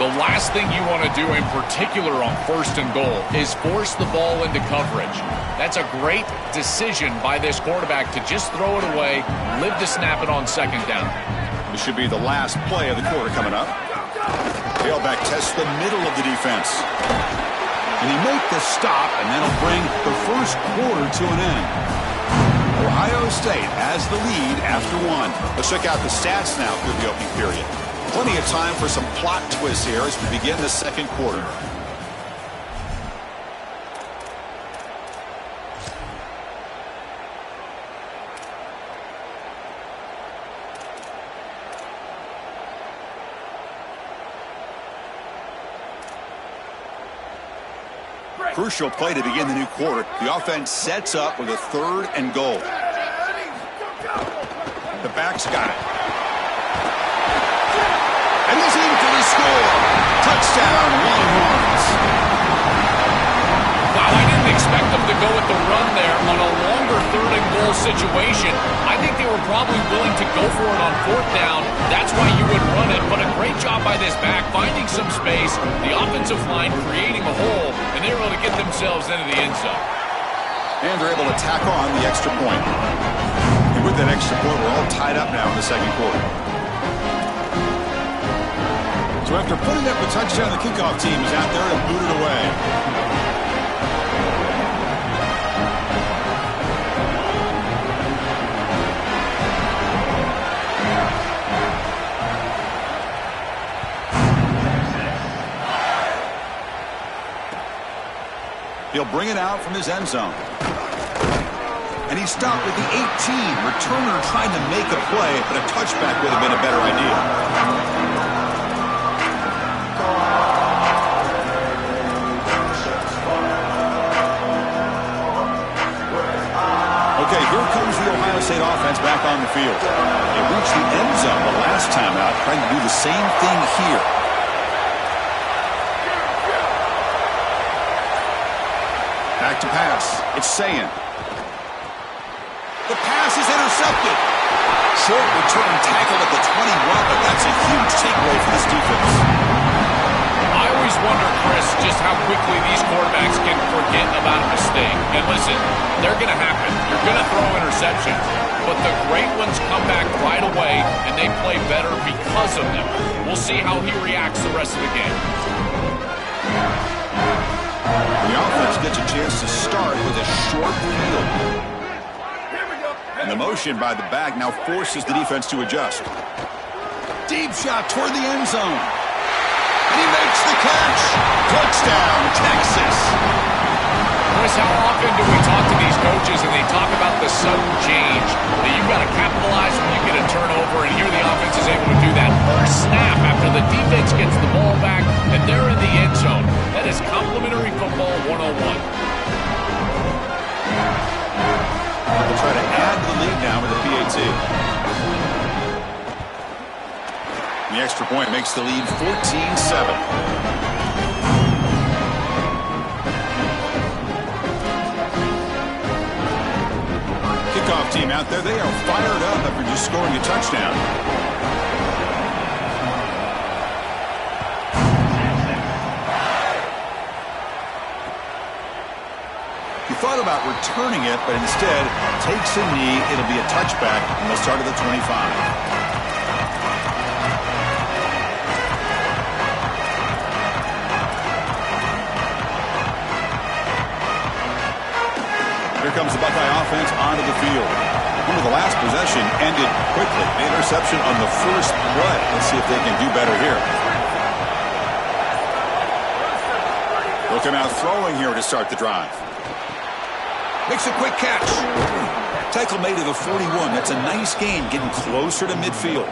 The last thing you want to do in particular on 1st and goal is force the ball into coverage. That's a great decision by this quarterback to just throw it away, live to snap it on 2nd down. This should be the last play of the quarter coming up. Tailback tests the middle of the defense. And he makes the stop, and that'll bring the 1st quarter to an end. Ohio State has the lead after 1. Let's check out the stats now through the opening period. Plenty of time for some plot twists here as we begin the 2nd quarter. Crucial play to begin the new quarter. The offense sets up with a 3rd and goal. The back's got it. And he's in for the score. Touchdown, Longhorns. Wow, I didn't expect them to go with the run there on a longer 3rd and goal situation. I think they were probably willing to go for it on 4th down. That's why you would run it, but a great job by this back, finding some space, the offensive line creating a hole, and they were able to get themselves into the end zone. And they're able to tack on the extra point. And with that extra point, we're all tied up now in the 2nd quarter. So after putting up a touchdown, the kickoff team is out there to boot it away. He'll bring it out from his end zone. And he stopped at the 18. Returner trying to make a play, but a touchback would have been a better idea. Okay, here comes the Ohio State offense back on the field. They reached the end zone the last time out, trying to do the same thing here. Back to pass. It's Sayin. The pass is intercepted. Short return tackle at the 21, but that's a huge takeaway for this defense. I always wonder, Chris, just how quickly these quarterbacks can forget about a mistake. And listen, they're going to happen. You're going to throw interceptions. But the great ones come back right away, and they play better because of them. We'll see how he reacts the rest of the game. The offense gets a chance to start with a short field. And the motion by the back now forces the defense to adjust. Deep shot toward the end zone. And he makes the catch. Touchdown, Texas. Chris, how often do we talk to these coaches and they talk about the sudden change, that you've got to capitalize when you get a turnover, and here the offense is able to do that first snap after the defense gets the ball back, and they're in the end zone. That is complimentary football 101. They'll try to add to the lead now with the PAT. The extra point makes the lead 14-7. Kickoff team out there, they are fired up after just scoring a touchdown. He thought about returning it, but instead takes a knee. It'll be a touchback, and they'll start at the 25. Here comes the Buckeye offense onto the field. Remember, the last possession ended quickly. The interception on the first play. Let's see if they can do better here. They'll come out throwing here to start the drive. Makes a quick catch. Tackle made to the 41. That's a nice gain, getting closer to midfield.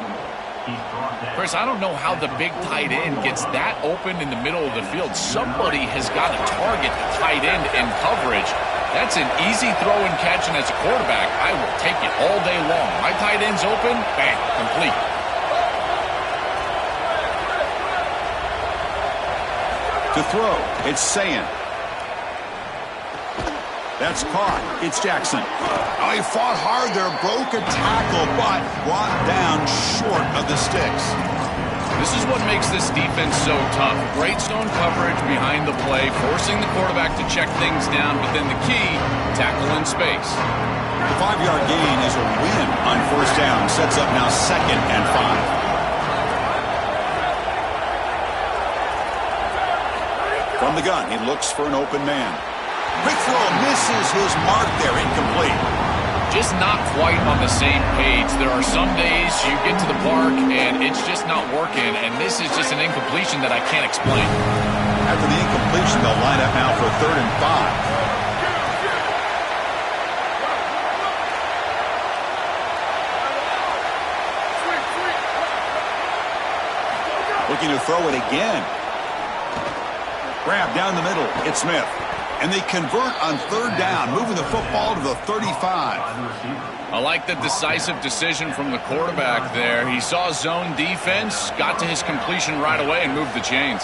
Chris, I don't know how the big tight end gets that open in the middle of the field. Somebody has got to target the tight end in coverage. That's an easy throw and catch, and as a quarterback, I will take it all day long. My tight end's open, bang, complete. To throw, it's Sayin. That's caught. It's Jackson. Oh, he fought hard there, broke a tackle, but brought down short of the sticks. This is what makes this defense so tough. Great zone coverage behind the play, forcing the quarterback to check things down, but then the key, tackle in space. The 5-yard gain is a win on first down. Sets up now 2nd and 5. From the gun, he looks for an open man. Quick throw, misses his mark there, incomplete. Just not quite on the same page. There are some days you get to the park and it's just not working, and this is just an incompletion that I can't explain. After the incompletion, they'll line up now for 3rd and 5. Looking to throw it again. Grab down the middle. It's Smith. And they convert on 3rd down, moving the football to the 35. I like the decisive decision from the quarterback there. He saw zone defense, got to his completion right away, and moved the chains.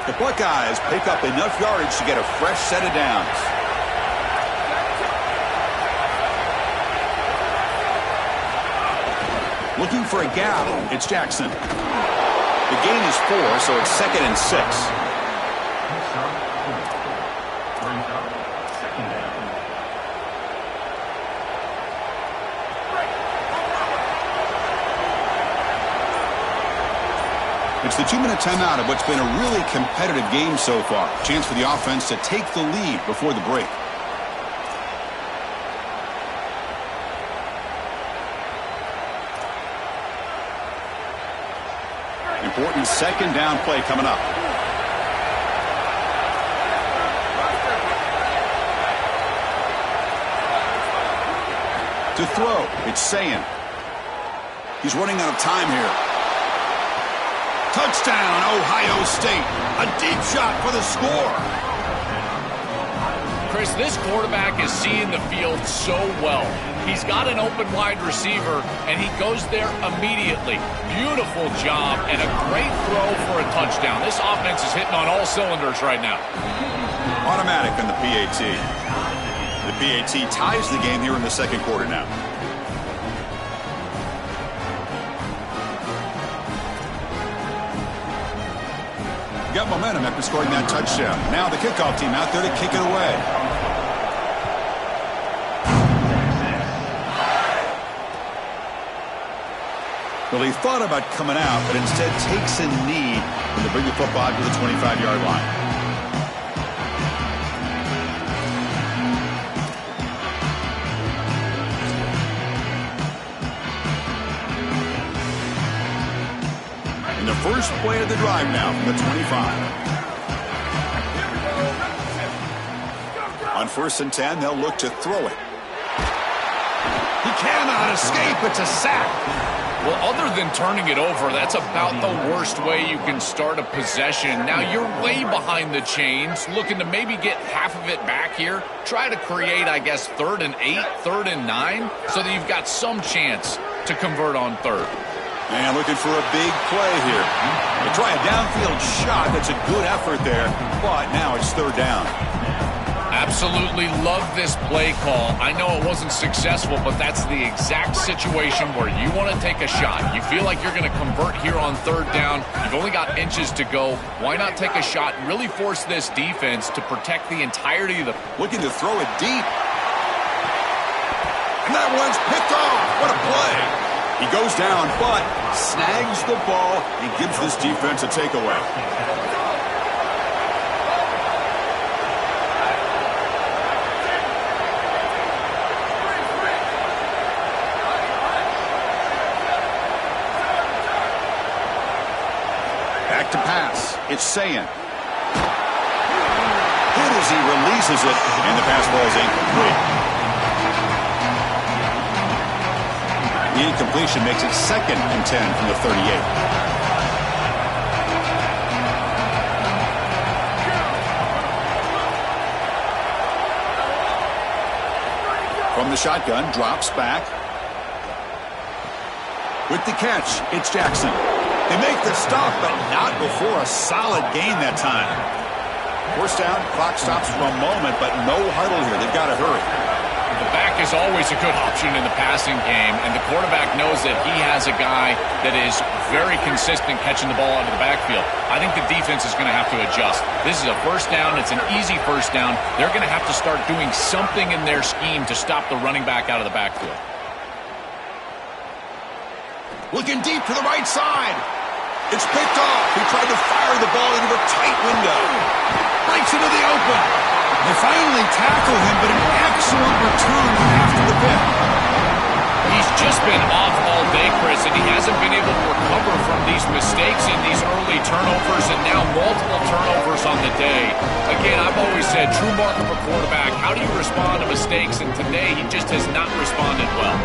The Buckeyes pick up enough yardage to get a fresh set of downs. Looking for a gap. It's Jackson. The gain is 4, so it's 2nd and 6. It's the 2-minute timeout of what's been a really competitive game so far. Chance for the offense to take the lead before the break. Important 2nd down play coming up. To throw, it's Sayin. He's running out of time here. Touchdown, Ohio State. A deep shot for the score. Chris, this quarterback is seeing the field so well. He's got an open wide receiver, and he goes there immediately. Beautiful job and a great throw for a touchdown. This offense is hitting on all cylinders right now. Automatic on the PAT. The PAT ties the game here in the 2nd quarter now. Got momentum after scoring that touchdown. Now the kickoff team out there to kick it away. Well, he thought about coming out, but instead takes a knee when they bring the football to the 25-yard line. And the first play of the drive now from the 25. On 1st and 10, they'll look to throw it. He cannot escape. It's a sack. Well, other than turning it over, that's about the worst way you can start a possession. Now, you're way behind the chains, looking to maybe get half of it back here. Try to create, I guess, 3rd and 8, 3rd and 9, so that you've got some chance to convert on 3rd. And looking for a big play here. They try a downfield shot. That's a good effort there, but now it's 3rd down. Absolutely love this play call. I know it wasn't successful, but that's the exact situation where you want to take a shot. You feel like you're going to convert here on 3rd down. You've only got inches to go. Why not take a shot and really force this defense to protect the entirety of the... Looking to throw it deep. And that one's picked off. What a play. He goes down, but snags the ball and gives this defense a takeaway. Back to pass. It's Sayin. Hit as he releases it, and the pass ball is incomplete. The incompletion makes it 2nd and 10 from the 38. From the shotgun, drops back. With the catch, it's Jackson. They make the stop, but not before a solid gain that time. First down, clock stops for a moment, but no huddle here. They've got to hurry. The back is always a good option in the passing game, and the quarterback knows that he has a guy that is very consistent catching the ball out of the backfield. I think the defense is going to have to adjust. This is a first down. It's an easy first down. They're going to have to start doing something in their scheme to stop the running back out of the backfield. Looking deep to the right side. It's picked off. He tried to fire the ball into a tight window. Breaks into the open. They finally tackle him, but an excellent return after the pick. He's just been off all day, Chris, and he hasn't been able to recover from these mistakes and these early turnovers, and now multiple turnovers on the day. Again, I've always said, true mark of a quarterback, how do you respond to mistakes? And today, he just has not responded well.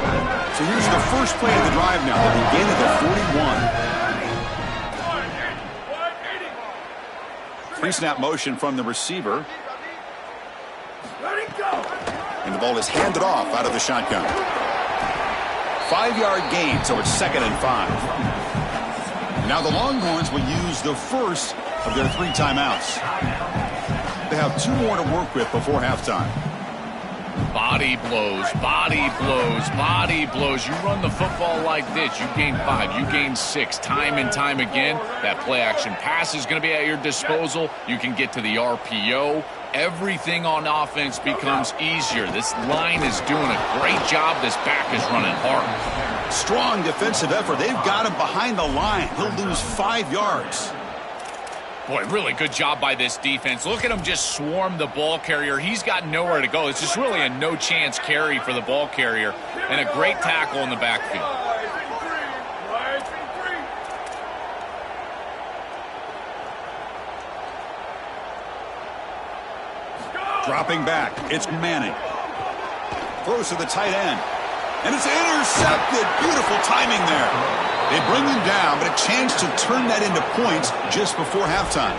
So here's the first play of the drive now. They begin at the 41. Pre-snap motion from the receiver. And the ball is handed off out of the shotgun. 5-yard gain, so it's 2nd and 5. Now the Longhorns will use the first of their 3 timeouts. They have 2 more to work with before halftime. Body blows, body blows, body blows. You run the football like this, you gain 5, you gain 6, time and time again. That play-action pass is going to be at your disposal. You can get to the RPO. Everything on offense becomes easier. This line is doing a great job. This back is running hard. Strong defensive effort. They've got him behind the line. He'll lose 5 yards. Boy, really good job by this defense. Look at him just swarm the ball carrier. He's got nowhere to go. It's just really a no-chance carry for the ball carrier, and a great tackle in the backfield. Dropping back, it's Manning. Throws to the tight end. And it's intercepted. Beautiful timing there. They bring him down, but a chance to turn that into points just before halftime.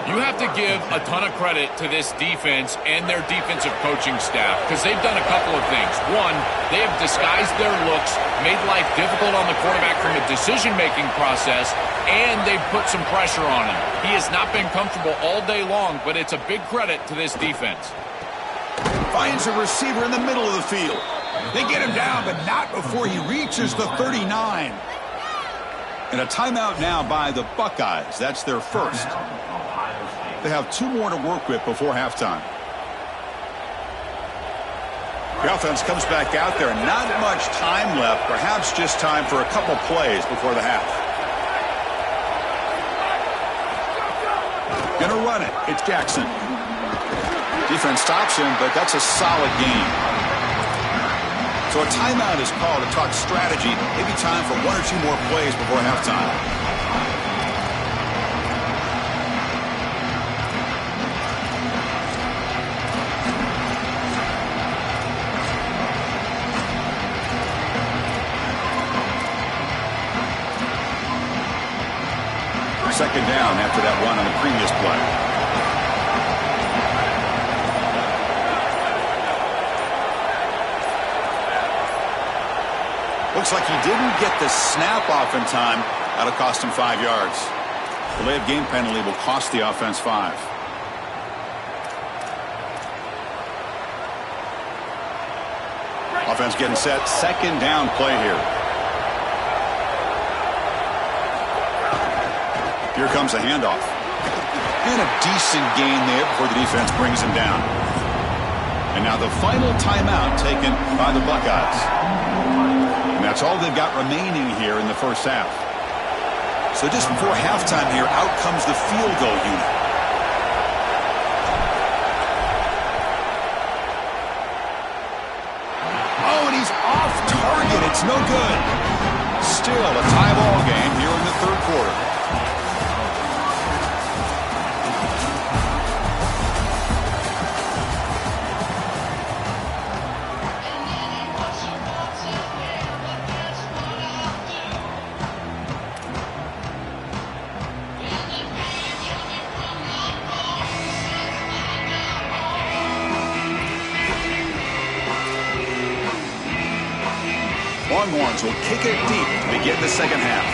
You have to give a ton of credit to this defense and their defensive coaching staff, because they've done a couple of things. One, they have disguised their looks, made life difficult on the quarterback from a decision-making process, and they've put some pressure on him. He has not been comfortable all day long, but it's a big credit to this defense. Finds a receiver in the middle of the field. They get him down, but not before he reaches the 39. And a timeout now by the Buckeyes. That's their first. They have 2 more to work with before halftime. The offense comes back out there. Not much time left. Perhaps just time for a couple plays before the half. Gonna run it. It's Jackson. Defense stops him, but that's a solid game. So a timeout is called to talk strategy. Maybe time for 1 or 2 more plays before halftime. Second down after that run on the previous play. Looks like he didn't get the snap off in time. That'll cost him 5 yards. Delay of game penalty will cost the offense 5. Offense getting set. Second down play here. Here comes a handoff. And a decent gain there before the defense brings him down. And now the final timeout taken by the Buckeyes. And that's all they've got remaining here in the first half. So just before halftime here, out comes the field goal unit. Oh, and he's off target. It's no good. Still a tie ball game here in the third quarter. Longhorns will kick it deep to begin the second half.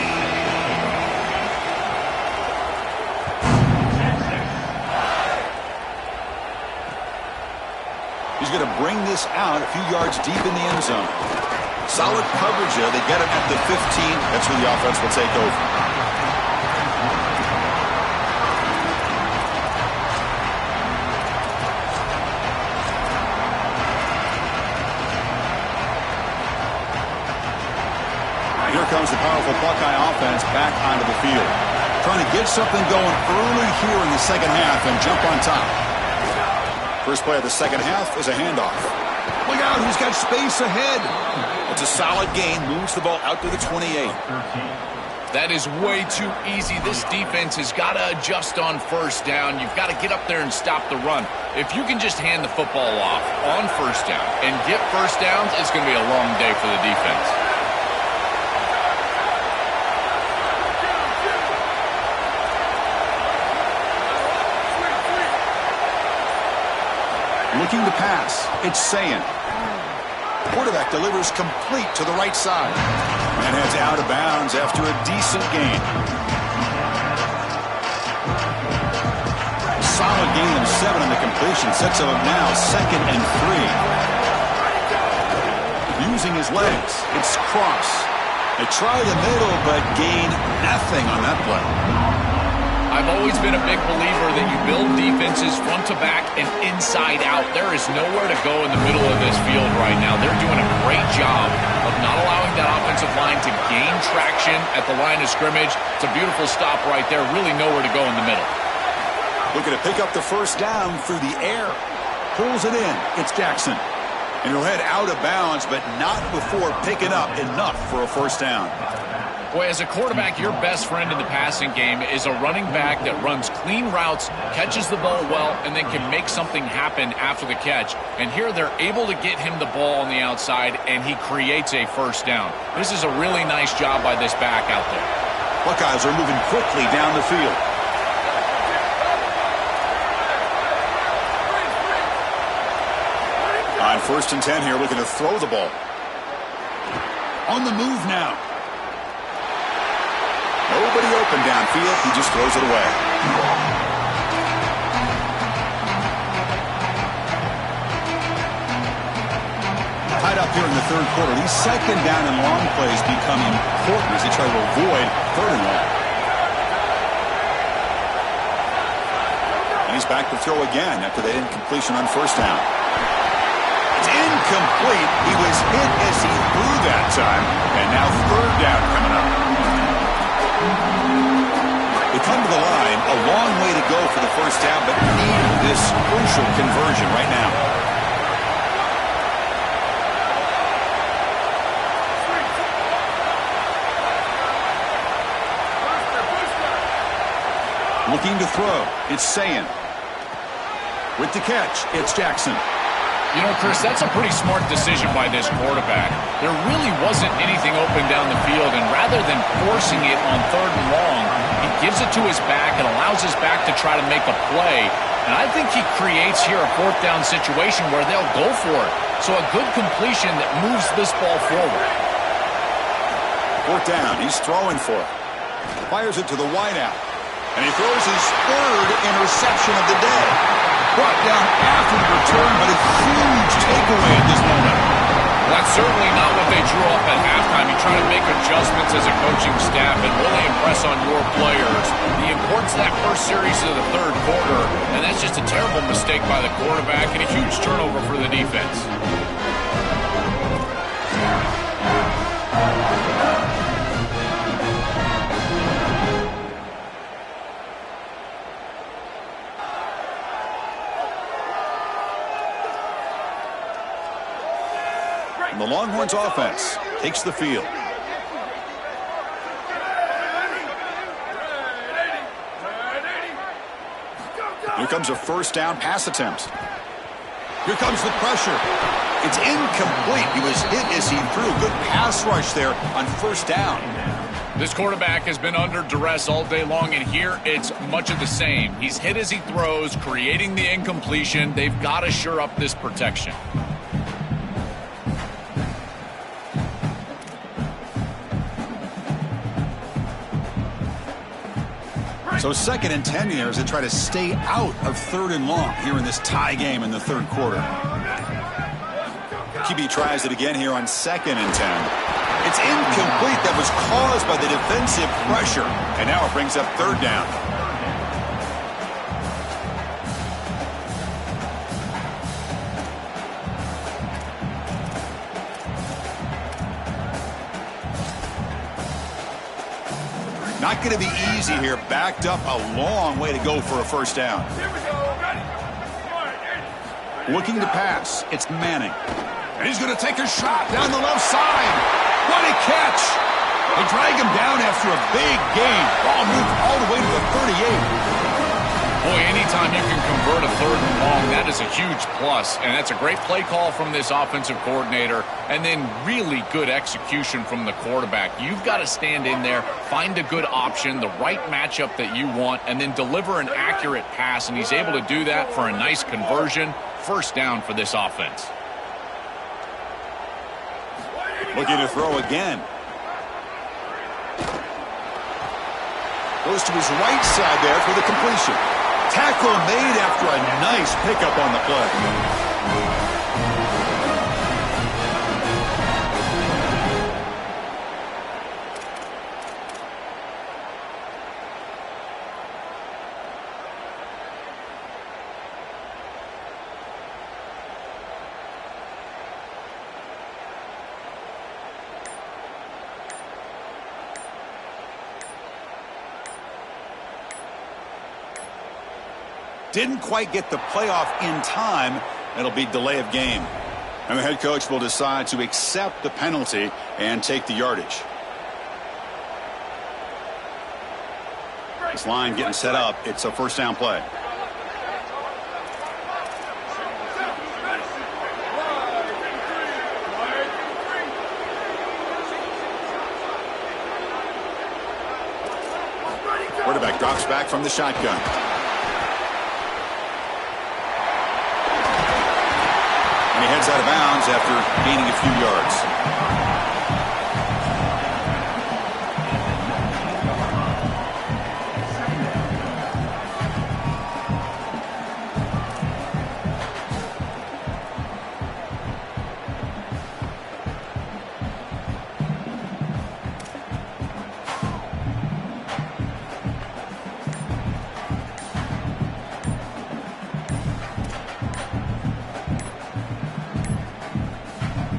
He's going to bring this out a few yards deep in the end zone. Solid coverage there. They get him at the 15. That's where the offense will take over. Here comes the powerful Buckeye offense back onto the field. Trying to get something going early here in the second half and jump on top. First play of the second half is a handoff. Look out, he's got space ahead. It's a solid gain, moves the ball out to the 28. That is way too easy. This defense has got to adjust on first down. You've got to get up there and stop the run. If you can just hand the football off on first down and get first downs, it's going to be a long day for the defense. Looking to pass. It's Sayin. Quarterback delivers complete to the right side. And heads out of bounds after a decent gain. Solid gain of 7 on the completion. Sets him up now 2nd and 3. Using his legs. It's Cross. They try the middle, but gain nothing on that play. I've always been a big believer that you build defenses front to back and inside out. There is nowhere to go in the middle of this field right now. They're doing a great job of not allowing that offensive line to gain traction at the line of scrimmage. It's a beautiful stop right there. Really nowhere to go in the middle. Looking to pick up the first down through the air. Pulls it in. It's Jackson. And he'll head out of bounds, but not before picking up enough for a first down. Boy, as a quarterback, your best friend in the passing game is a running back that runs clean routes, catches the ball well, and then can make something happen after the catch. And here they're able to get him the ball on the outside, and he creates a first down. This is a really nice job by this back out there. Buckeyes are moving quickly down the field. On 1st and 10 here, looking to throw the ball. On the move now. Nobody open downfield. He just throws it away. Tied up here in the 3rd quarter. These 2nd down and long plays become important as they try to avoid 3rd and long. And he's back to throw again after that incompletion on first down. It's incomplete. He was hit as he threw that time. And now 3rd down coming up. They come to the line, a long way to go for the first down, but need this crucial conversion right now. Looking to throw, it's Sayin. With the catch, it's Jackson. You know, Chris, that's a pretty smart decision by this quarterback. There really wasn't anything open down the field, and rather than forcing it on 3rd and long, he gives it to his back and allows his back to try to make a play. And I think he creates here a 4th down situation where they'll go for it. So a good completion that moves this ball forward. 4th down, he's throwing for it. Fires it to the wideout. And he throws his 3rd interception of the day. Brought down after the return, but a huge takeaway at this moment. That's certainly not what they drew up at halftime. You try to make adjustments as a coaching staff and really impress on your players. The importance of that first series of the 3rd quarter, and that's just a terrible mistake by the quarterback and a huge turnover for the defense. The Longhorns offense takes the field. Here comes a first down pass attempt. Here comes the pressure. It's incomplete. He was hit as he threw. Good pass rush there on first down. This quarterback has been under duress all day long, and here it's much of the same. He's hit as he throws, creating the incompletion. They've got to shore up this protection. So 2nd and 10 here as they try to stay out of 3rd and long here in this tie game in the 3rd quarter. QB tries it again here on 2nd and 10. It's incomplete. That was caused by the defensive pressure. And now it brings up 3rd down. Not going to be easy here. Backed up a long way to go for a 1st down. Looking to pass. It's Manning. And he's going to take a shot down the left side. What a catch. They drag him down after a big gain. Ball moved all the way to the 38. Boy, anytime you can convert a 3rd and long, that is a huge plus. And that's a great play call from this offensive coordinator. And then really good execution from the quarterback. You've got to stand in there, find a good option, the right matchup that you want, and then deliver an accurate pass. And he's able to do that for a nice conversion. 1st down for this offense. Looking to throw again. Goes to his right side there for the completion. Tackle made after a nice pickup on the play. Didn't quite get the playoff in time. It'll be delay of game. And the head coach will decide to accept the penalty and take the yardage. This line getting set up. It's a 1st down play. Quarterback drops back from the shotgun. He heads out of bounds after gaining a few yards.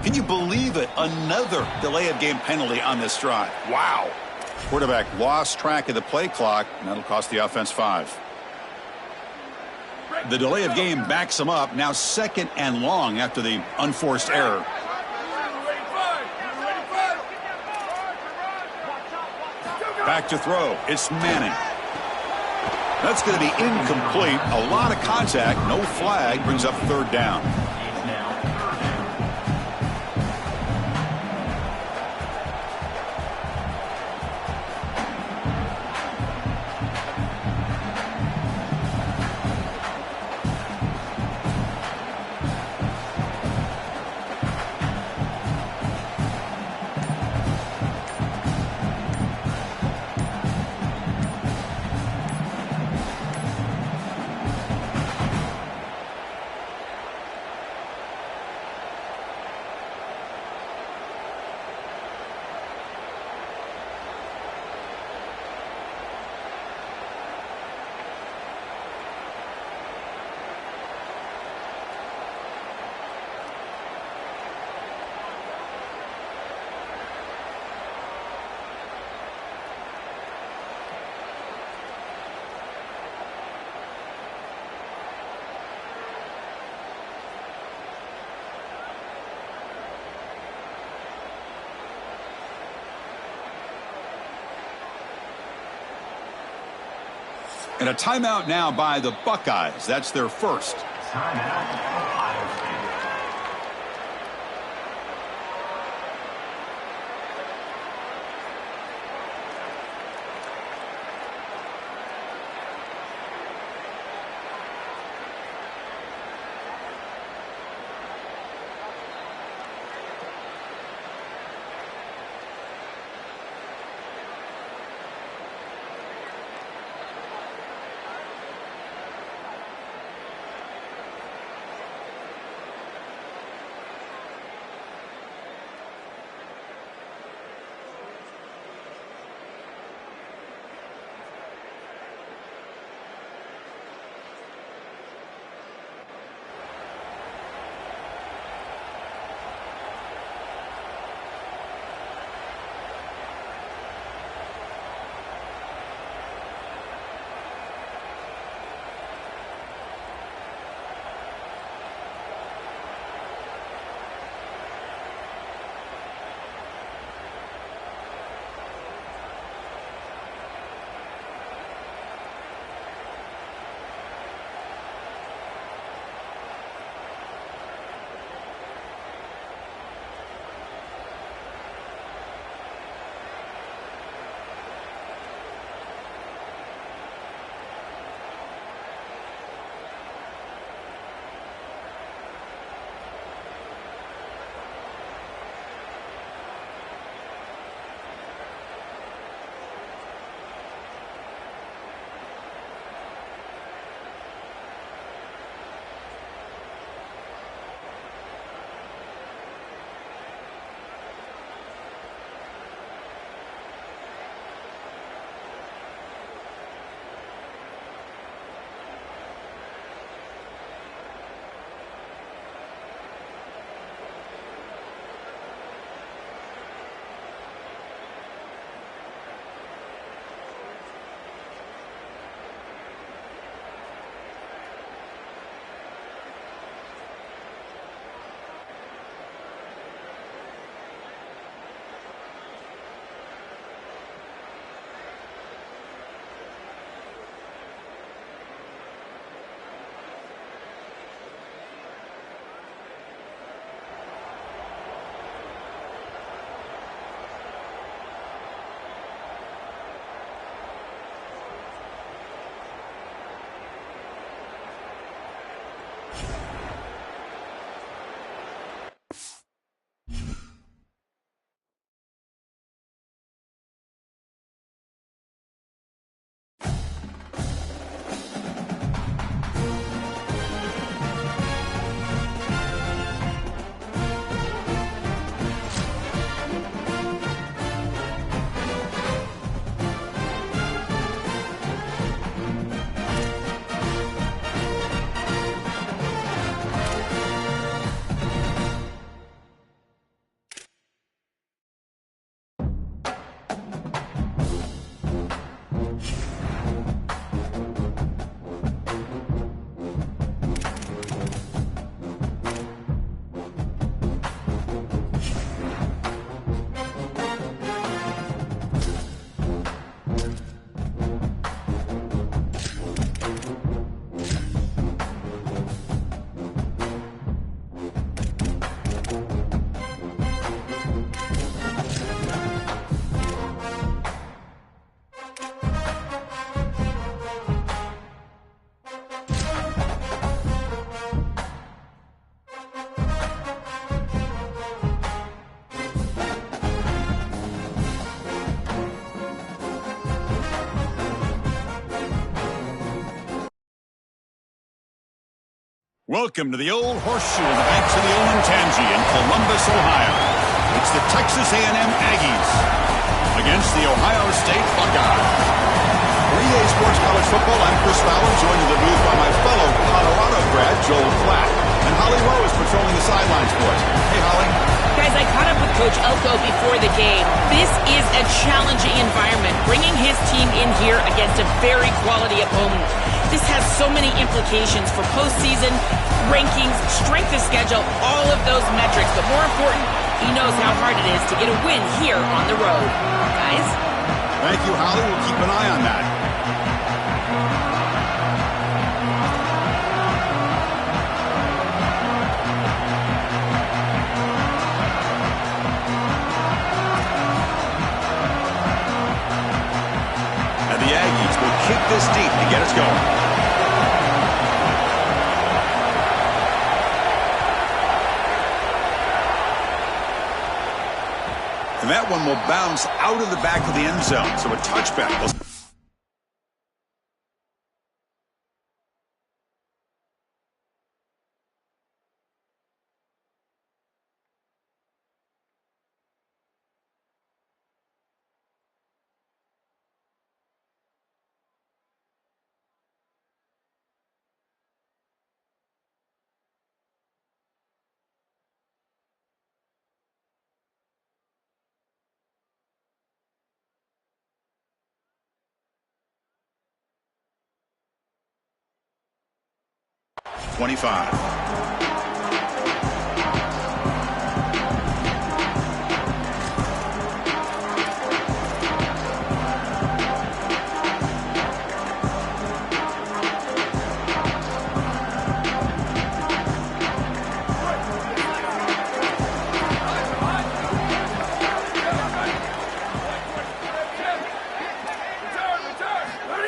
Can you believe it? Another delay of game penalty on this drive. Wow. Quarterback lost track of the play clock, and that'll cost the offense 5. The delay of game backs them up. Now 2nd and long after the unforced error. Back to throw. It's Manning. That's going to be incomplete. A lot of contact. No flag. Brings up 3rd down. And a timeout now by the Buckeyes. That's their first. Welcome to the Old Horseshoe on the banks of the Olentangy in Columbus, Ohio. It's the Texas A&M Aggies against the Ohio State Buckeyes. For EA Sports College Football, I'm Chris Fowler, joined in the booth by my fellow Colorado grad, Joel Klatt. And Holly Rowe is patrolling the sidelines for us. Hey, Holly. Guys, I caught up with Coach Elko before the game. This is a challenging environment, bringing his team in here against a very quality opponent. This has so many implications for postseason, rankings, strength of schedule, all of those metrics. But more important, he knows how hard it is to get a win here on the road. Guys? Thank you, Holly. We'll keep an eye on that. And the Aggies will kick this deep to get us going. And that one will bounce out of the back of the end zone. So a touchback.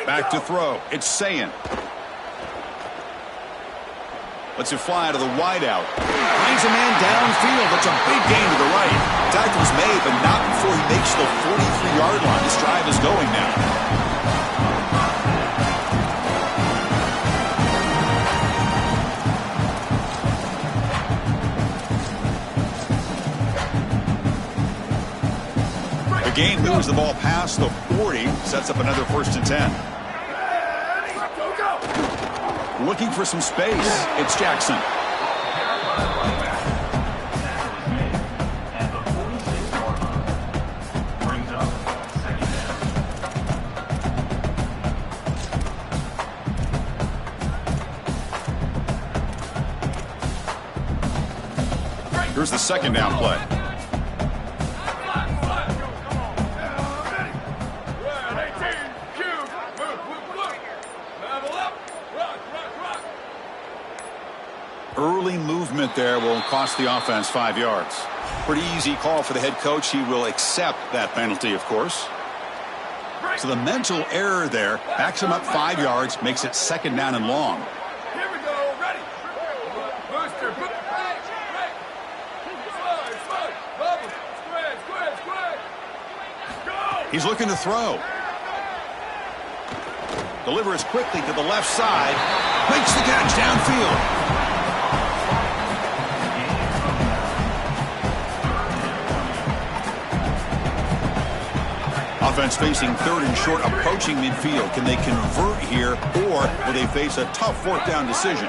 Back to throw. It's Sayin. Lets it fly to the wideout. Finds a man downfield. That's a big gain to the right. Tackle's made, but not before he makes the 43-yard line. This drive is going now. The gain moves the ball past the 40. Sets up another 1st and 10. Looking for some space. It's Jackson. Here's the 2nd down play. Early movement there will cost the offense 5 yards. Pretty easy call for the head coach. He will accept that penalty, of course. So the mental error there backs him up 5 yards, makes it 2nd down and long. Here we go, ready. He's looking to throw. Delivers quickly to the left side. Makes the catch downfield. Offense facing third and short, approaching midfield. Can they convert here, or will they face a tough fourth down decision?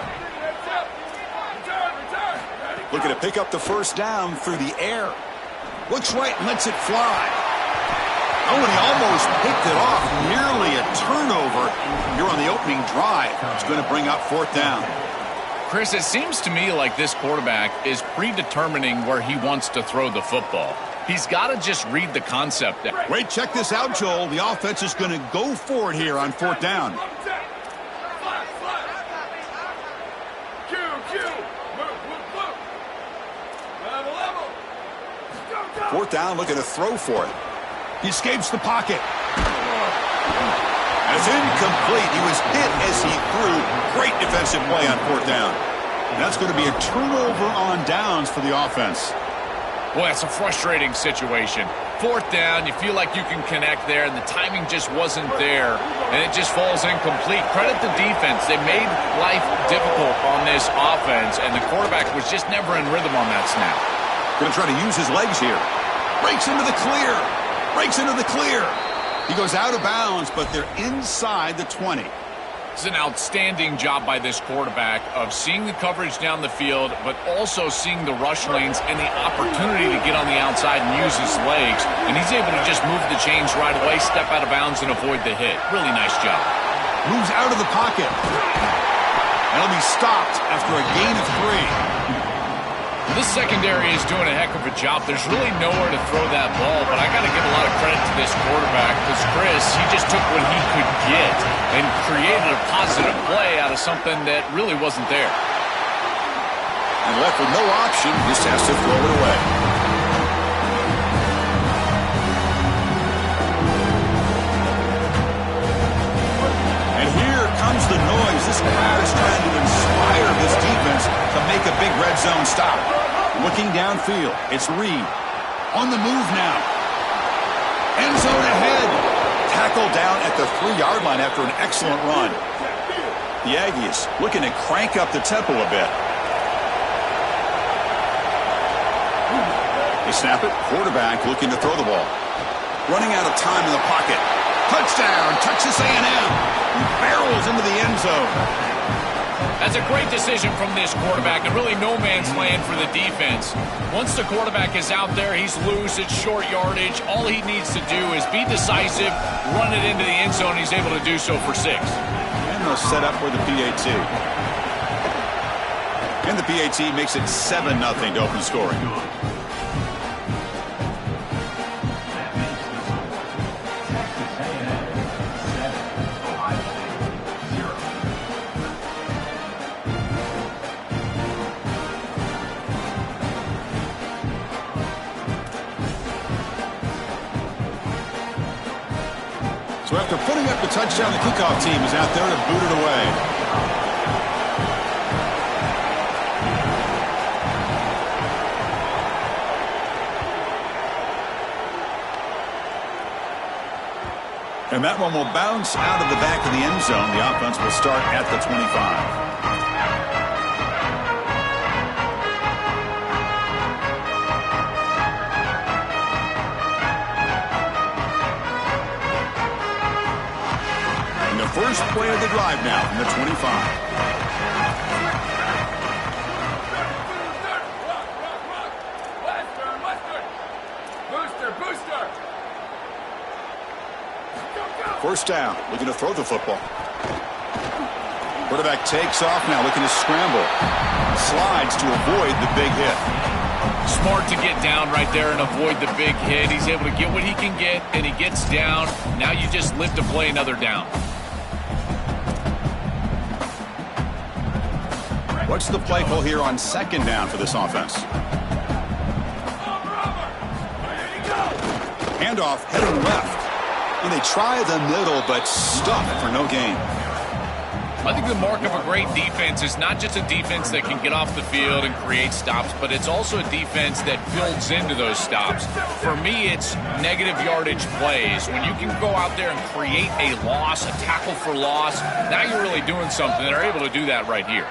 Looking to pick up the first down through the air. Looks right and lets it fly. Oh, and he almost picked it off. Nearly a turnover here on the opening drive. It's going to bring up fourth down. Chris, it seems to me like this quarterback is predetermining where he wants to throw the football. He's got to just read the concept. Wait, check this out, Joel. The offense is going to go for it here on fourth down. Fourth down, looking to throw for it. He escapes the pocket. It's incomplete. He was hit as he threw. Great defensive play on fourth down. And that's going to be a turnover on downs for the offense. Boy, it's a frustrating situation. Fourth down, you feel like you can connect there, and the timing just wasn't there, and it just falls incomplete. Credit the defense. They made life difficult on this offense, and the quarterback was just never in rhythm on that snap. Going to try to use his legs here. Breaks into the clear. Breaks into the clear. He goes out of bounds, but they're inside the 20. It's an outstanding job by this quarterback of seeing the coverage down the field, but also seeing the rush lanes and the opportunity to get on the outside and use his legs. And he's able to just move the chains right away, step out of bounds, and avoid the hit. Really nice job. Moves out of the pocket. And he'll be stopped after a gain of 3. This secondary is doing a heck of a job. There's really nowhere to throw that ball, but I got to give a lot of credit to this quarterback because, Chris, he just took what he could get and created a positive play out of something that really wasn't there. And left with no option, just has to throw it away. And here comes the noise. This crowd is trying to inspire this defense to make a big red zone stop. Looking downfield, it's Reed. On the move now. End zone ahead. Tackled down at the 3-yard line after an excellent run. The Aggies looking to crank up the tempo a bit. They snap it. Quarterback looking to throw the ball. Running out of time in the pocket. Touchdown, Texas A&M. Barrels into the end zone. That's a great decision from this quarterback, and really no man's land for the defense. Once the quarterback is out there, he's loose, it's short yardage. All he needs to do is be decisive, run it into the end zone. He's able to do so for 6. And they'll set up for the PAT. And the PAT makes it 7-0 to open scoring. So after putting up the touchdown, the kickoff team is out there to boot it away. And that one will bounce out of the back of the end zone. The offense will start at the 25. First play of the drive now from the 25. Booster. First down, looking to throw the football. Quarterback takes off now, looking to scramble. Slides to avoid the big hit. Smart to get down right there and avoid the big hit. He's able to get what he can get, and he gets down. Now you just live to play another down. What's the play call here on second down for this offense? Handoff heading left. And they try the middle, but stuck for no gain. I think the mark of a great defense is not just a defense that can get off the field and create stops, but it's also a defense that builds into those stops. For me, it's negative yardage plays. When you can go out there and create a loss, a tackle for loss, now you're really doing something. They're able to do that right here.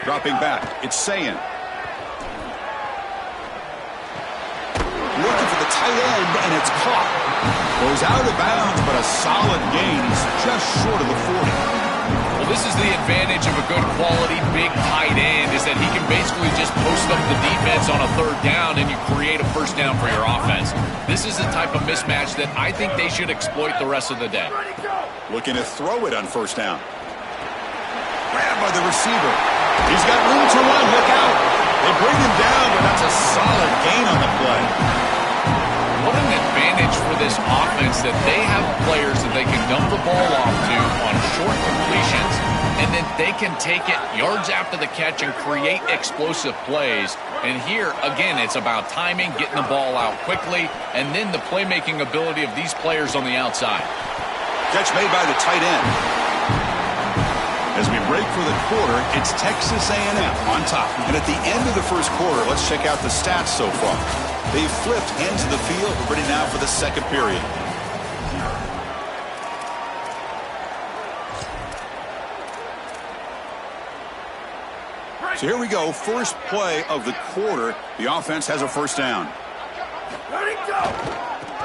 Dropping back, it's Sayin. Looking for the tight end, and it's caught. Goes out of bounds, but a solid gain. He's just short of the 40. Well, this is the advantage of a good quality big tight end, is that he can basically just post up the defense on a third down, and you create a first down for your offense. This is the type of mismatch that I think they should exploit the rest of the day. Looking to throw it on first down. Grabbed by the receiver. He's got room to run. Look out. They bring him down, but that's a solid gain on the play. What an advantage for this offense that they have players that they can dump the ball off to on short completions, and then they can take it yards after the catch and create explosive plays. And here, again, it's about timing, getting the ball out quickly, and then the playmaking ability of these players on the outside. Catch made by the tight end. As we break for the quarter, it's Texas A&M on top. And at the end of the first quarter, let's check out the stats so far. They've flipped ends of the field. We're ready now for the second period. So here we go. First play of the quarter. The offense has a first down.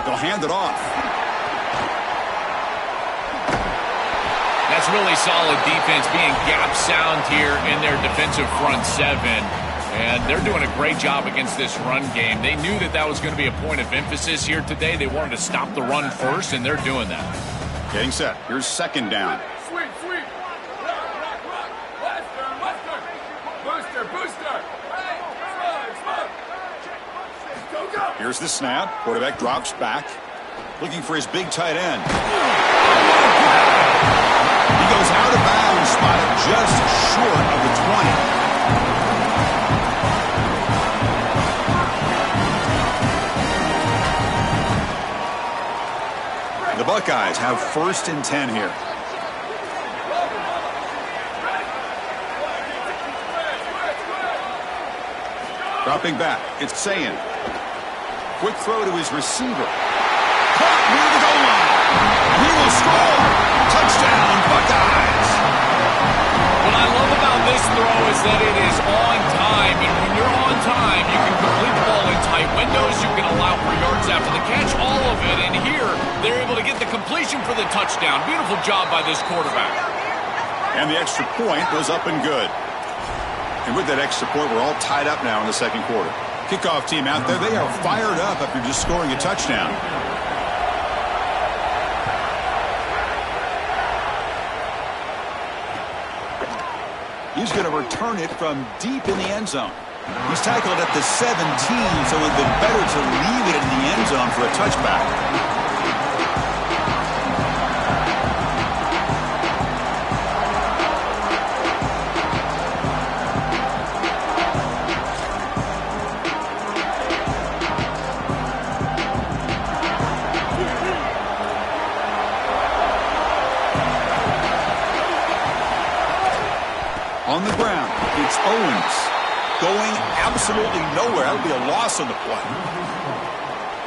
They'll hand it off. That's really solid defense, being gap sound here in their defensive front seven. And they're doing a great job against this run game. They knew that that was going to be a point of emphasis here today. They wanted to stop the run first, and they're doing that. Getting set. Here's second down. Sweep. Rock. Western. Booster. Hey, smoke. Go. Here's the snap. Quarterback drops back. Looking for his big tight end. He goes out of bounds, spotted just short of the 20. The Buckeyes have first and 10 here. Dropping back, it's Sayin. Quick throw to his receiver. Caught near the goal line. He will score. Touchdown, Buckeyes. What I love about this throw is that it is on time, and when you're on time, you can complete the ball in tight windows. You can allow for yards after the catch, all of it. And here, they're able to get the completion for the touchdown. Beautiful job by this quarterback. And the extra point was up and good. And with that extra point, we're all tied up now in the second quarter. Kickoff team out there, they are fired up after just scoring a touchdown. He's going to return it from deep in the end zone. He's tackled at the 17, so it would have been better to leave it in the end zone for a touchback. On the ground, it's Owens going absolutely nowhere. That would be a loss on the play.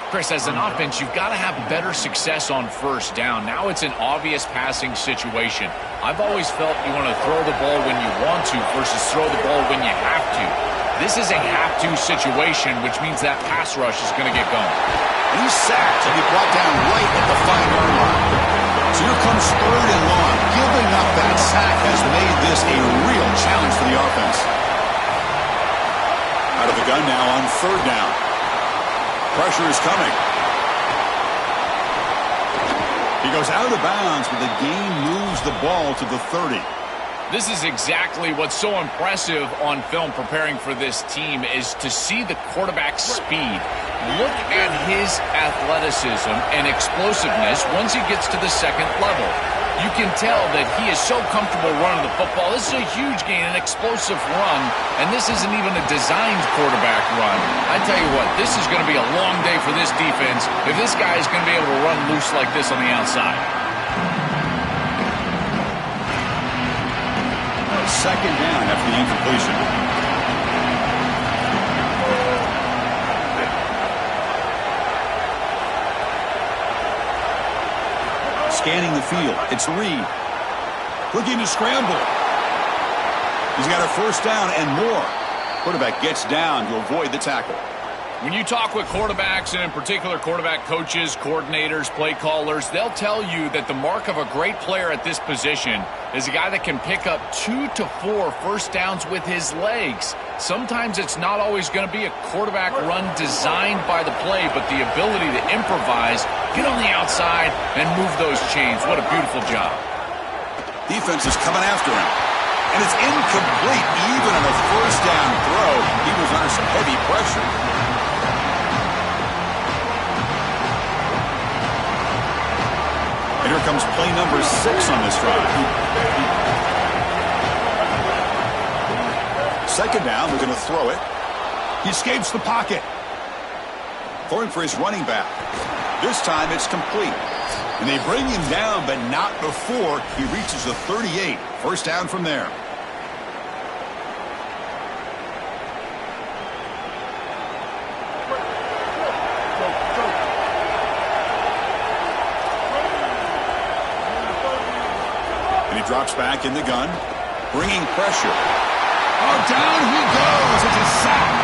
Chris, as an offense, you've got to have better success on first down. Now it's an obvious passing situation. I've always felt you want to throw the ball when you want to versus throw the ball when you have to. This is a have-to situation, which means that pass rush is going to get going. He's sacked and he brought down right at the 5-yard line. So here comes third and long. Giving up that sack has made this a real challenge for the offense. Out of the gun now on third down. Pressure is coming. He goes out of bounds, but the gain moves the ball to the 30. This is exactly what's so impressive on film preparing for this team is to see the quarterback's speed. Look at his athleticism and explosiveness once he gets to the second level. You can tell that he is so comfortable running the football. This is a huge gain, an explosive run, and this isn't even a designed quarterback run. I tell you what, this is going to be a long day for this defense if this guy is going to be able to run loose like this on the outside. second down after the incompletion. Scanning the field. It's Reed. Looking to scramble. He's got a first down and more. Quarterback gets down to avoid the tackle. When you talk with quarterbacks, and in particular quarterback coaches, coordinators, play callers, they'll tell you that the mark of a great player at this position is a guy that can pick up 2 to 4 first downs with his legs. Sometimes it's not always going to be a quarterback run designed by the play, but the ability to improvise, get on the outside, and move those chains. What a beautiful job. Defense is coming after him. And it's incomplete even on a first down throw. He was under some heavy pressure. And here comes play number 6 on this drive. Second down, they're going to throw it. He escapes the pocket. Throwing for his running back. This time it's complete. And they bring him down, but not before he reaches the 38. First down from there. And he drops back in the gun, bringing pressure. Oh, down he goes. It's a sack.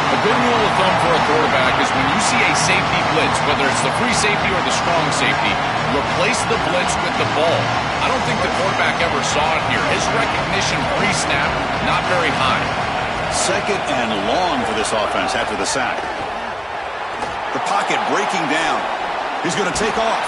A good rule of thumb for a quarterback is when you see a safety blitz, whether it's the free safety or the strong safety, replace the blitz with the ball. I don't think the quarterback ever saw it here. His recognition pre-snap, not very high. Second and long for this offense after the sack. The pocket breaking down. He's going to take off.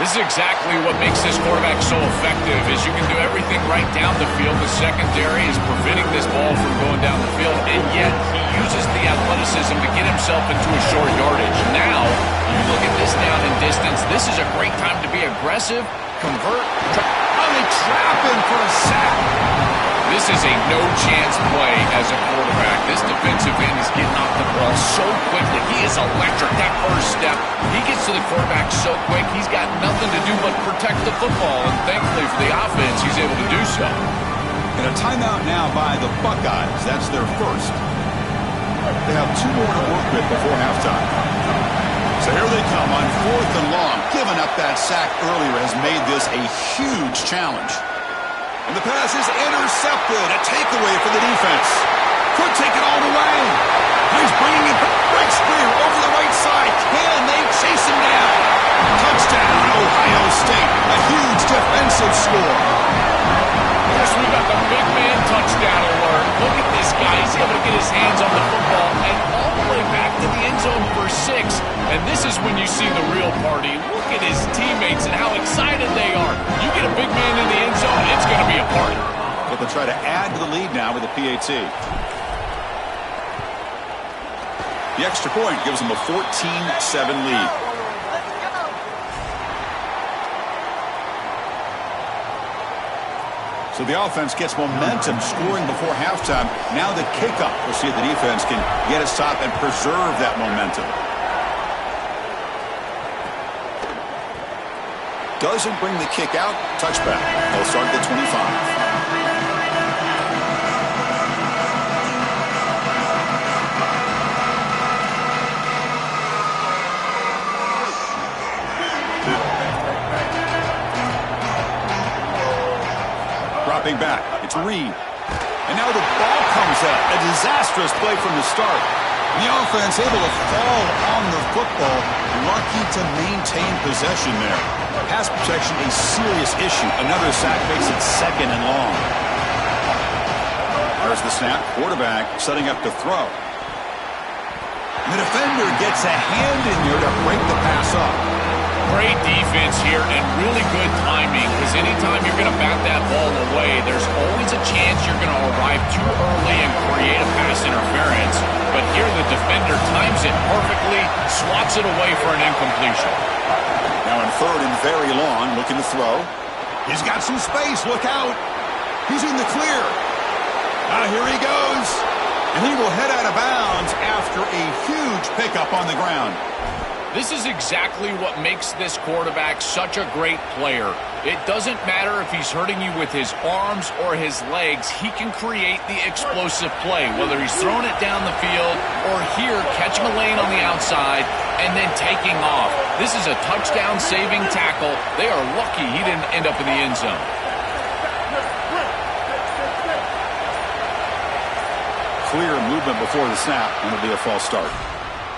This is exactly what makes this quarterback so effective, is you can do everything right down the field. The secondary is preventing this ball from going down the field, and yet he uses the athleticism to get himself into a short yardage. Now, you look at this down and distance, this is a great time to be aggressive, convert, they trap him for a sack. This is a no-chance play as a quarterback. This defensive end is getting off the ball so quickly. He is electric. That first step, he gets to the quarterback so quick, he's got nothing to do but protect the football. And thankfully for the offense, he's able to do so. And a timeout now by the Buckeyes. That's their first. They have 2 more to work with before halftime. So here they come on 4th and long. Giving up that sack earlier has made this a huge challenge. And the pass is intercepted. A takeaway for the defense. Could take it all the way. He's bringing it. Breaks clear over the right side. Can they chase him down? Touchdown, Ohio State. A huge defensive score. Yes, we got the big man touchdown alert. Look at this guy. He's able to get his hands on the football and all the way back to the end zone for 6. And this is when you see the real party. Look at his teammates and how excited they are. You get a big man in the end zone, it's going to be a party. But they'll try to add to the lead now with a PAT. The extra point gives them a 14-7 lead. So the offense gets momentum, scoring before halftime. Now the kickoff. We'll see if the defense can get a stop and preserve that momentum. Doesn't bring the kick out. Touchback. They'll start at the 25. Dropping back. It's Reed. And now the ball comes up. A disastrous play from the start. The offense able to fall on the football. Lucky to maintain possession there. Pass protection a serious issue. Another sack makes it 2nd and long. There's the snap. Quarterback setting up to throw. The defender gets a hand in there to break the pass up. Great defense here and really good timing, because anytime you're going to bat that ball away, there's always a chance you're going to arrive too early and create a pass interference. But here the defender times it perfectly, swats it away for an incompletion. Now in 3rd and very long, looking to throw. He's got some space. Look out. He's in the clear. Now here he goes. And he will head out of bounds after a huge pickup on the ground. This is exactly what makes this quarterback such a great player. It doesn't matter if he's hurting you with his arms or his legs. He can create the explosive play, whether he's throwing it down the field or here catching a lane on the outside and then taking off. This is a touchdown-saving tackle. They are lucky he didn't end up in the end zone. Clear movement before the snap, and it'll be a false start.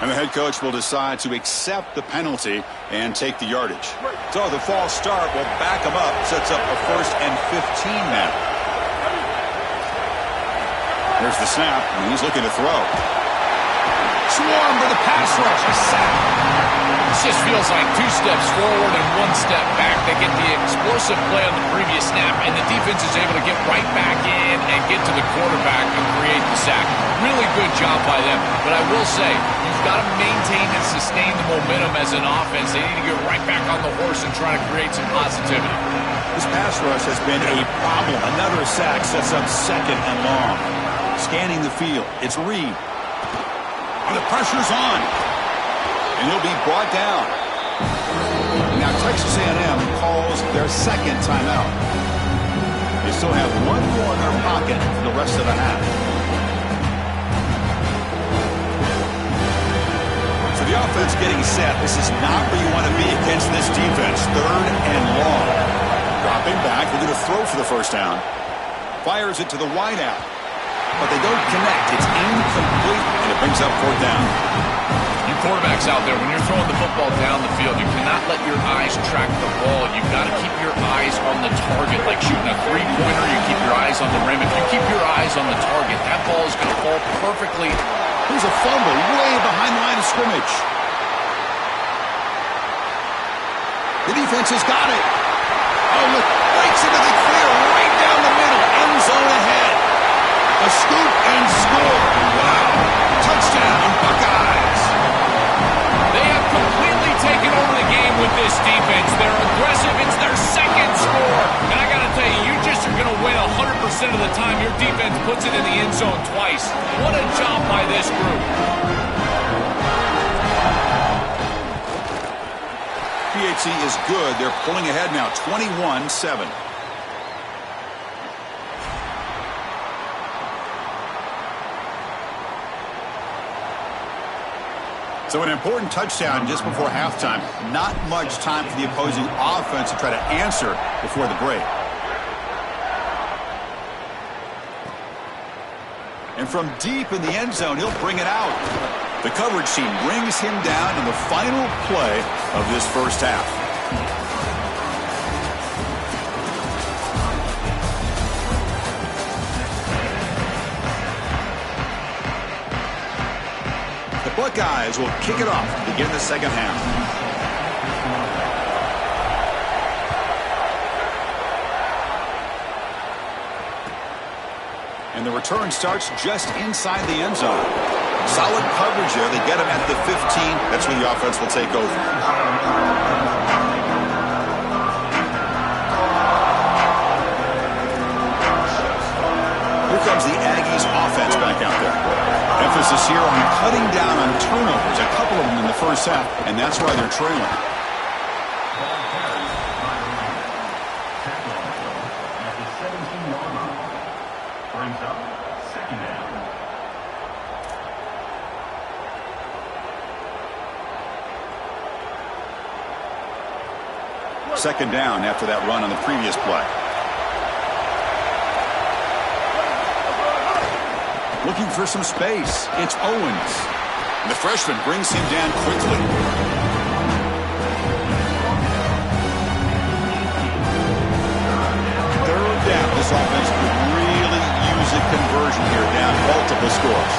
And the head coach will decide to accept the penalty and take the yardage. So the false start will back him up, sets up a 1st and 15 now. There's the snap, and he's looking to throw. Swarm for the pass rush, a sack. This just feels like 2 steps forward and 1 step back. They get the explosive play on the previous snap, and the defense is able to get right back in and get to the quarterback and create the sack. Really good job by them. But I will say, you've got to maintain and sustain the momentum as an offense. They need to get right back on the horse and try to create some positivity. This pass rush has been a problem. Another sack sets up 2nd and long. Scanning the field, it's Reed. And the pressure's on. And he'll be brought down. Now Texas A&M calls their 2nd timeout. They still have 1 more in their pocket for the rest of the half. So the offense getting set. This is not where you want to be against this defense. 3rd and long. Dropping back. We're going to throw for the 1st down. Fires it to the wideout. But they don't connect. It's incomplete, and it brings up 4th down. You quarterbacks out there, when you're throwing the football down the field, you cannot let your eyes track the ball. You've got to keep your eyes on the target. Like shooting a 3-pointer, you keep your eyes on the rim. If you keep your eyes on the target, that ball is going to fall perfectly. Here's a fumble way behind the line of scrimmage. The defense has got it. Oh, look, breaks into the clear right down the middle. End zone ahead. A scoop and score. Wow. Touchdown, Buckeyes. They have completely taken over the game with this defense. They're aggressive. It's their 2nd score. And I got to tell you, you just are going to win 100% of the time your defense puts it in the end zone twice. What a job by this group. PHC is good. They're pulling ahead now, 21-7. So an important touchdown just before halftime. Not much time for the opposing offense to try to answer before the break. And from deep in the end zone, he'll bring it out. The coverage team brings him down in the final play of this 1st half. Buckeyes will kick it off to begin the 2nd half. And the return starts just inside the end zone. Solid coverage there. They get him at the 15. That's when the offense will take over. Here comes the Aggies offense back out there. Emphasis here on cutting down on turnovers, a couple of them in the 1st half, and that's why they're trailing. Brings up 2nd down. Second down after that run on the previous play. Looking for some space. It's Owens. And the freshman brings him down quickly. Third down. This offense could really use a conversion here, down multiple scores.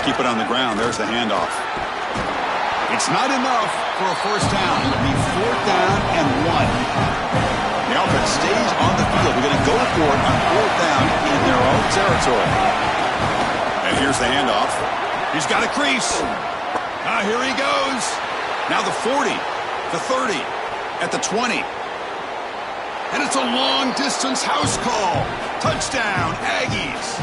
Keep it on the ground. There's the handoff. It's not enough for a 1st down. It'll be 4th down and 1. The offense stays on the field. They're going to go for it on 4th down in their own territory. And here's the handoff. He's got a crease. Here he goes. Now the 40, the 30, at the 20. And it's a long-distance house call. Touchdown, Aggies.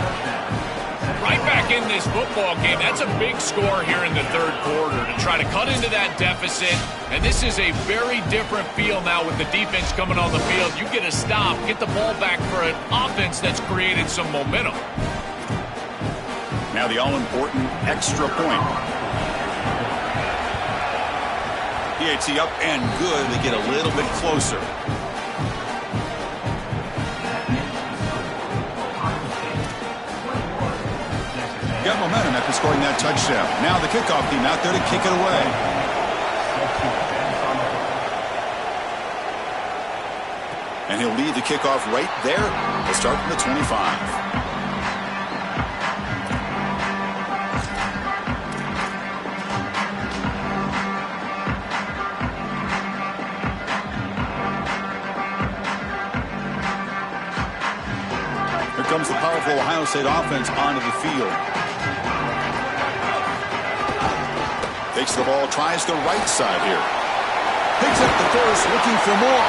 Right back in this football game. That's a big score here in the third quarter to try to cut into that deficit. And this is a very different feel now with the defense coming on the field. You get a stop, get the ball back for an offense that's created some momentum. Now the all-important extra point. PAT up and good. They get a little bit closer. Got momentum after scoring that touchdown. Now the kickoff team out there to kick it away. And he'll lead the kickoff right there. They'll start from the 25. Comes the powerful Ohio State offense onto the field. Takes the ball, tries the right side here. Picks up the first, looking for more.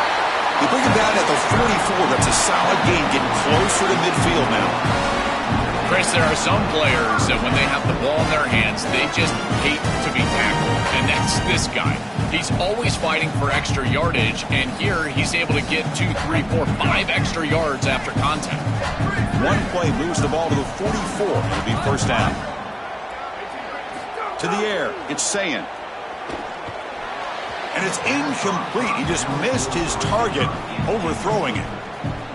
They bring him down at the 44. That's a solid gain, getting closer to midfield now. Chris, there are some players that when they have the ball in their hands, they just hate to be tackled. And that's this guy. He's always fighting for extra yardage, and here he's able to get 2, 3, 4, 5 extra yards after contact. One play moves the ball to the 44. It'll be first down. To the air, it's Sayin. And it's incomplete. He just missed his target, overthrowing it.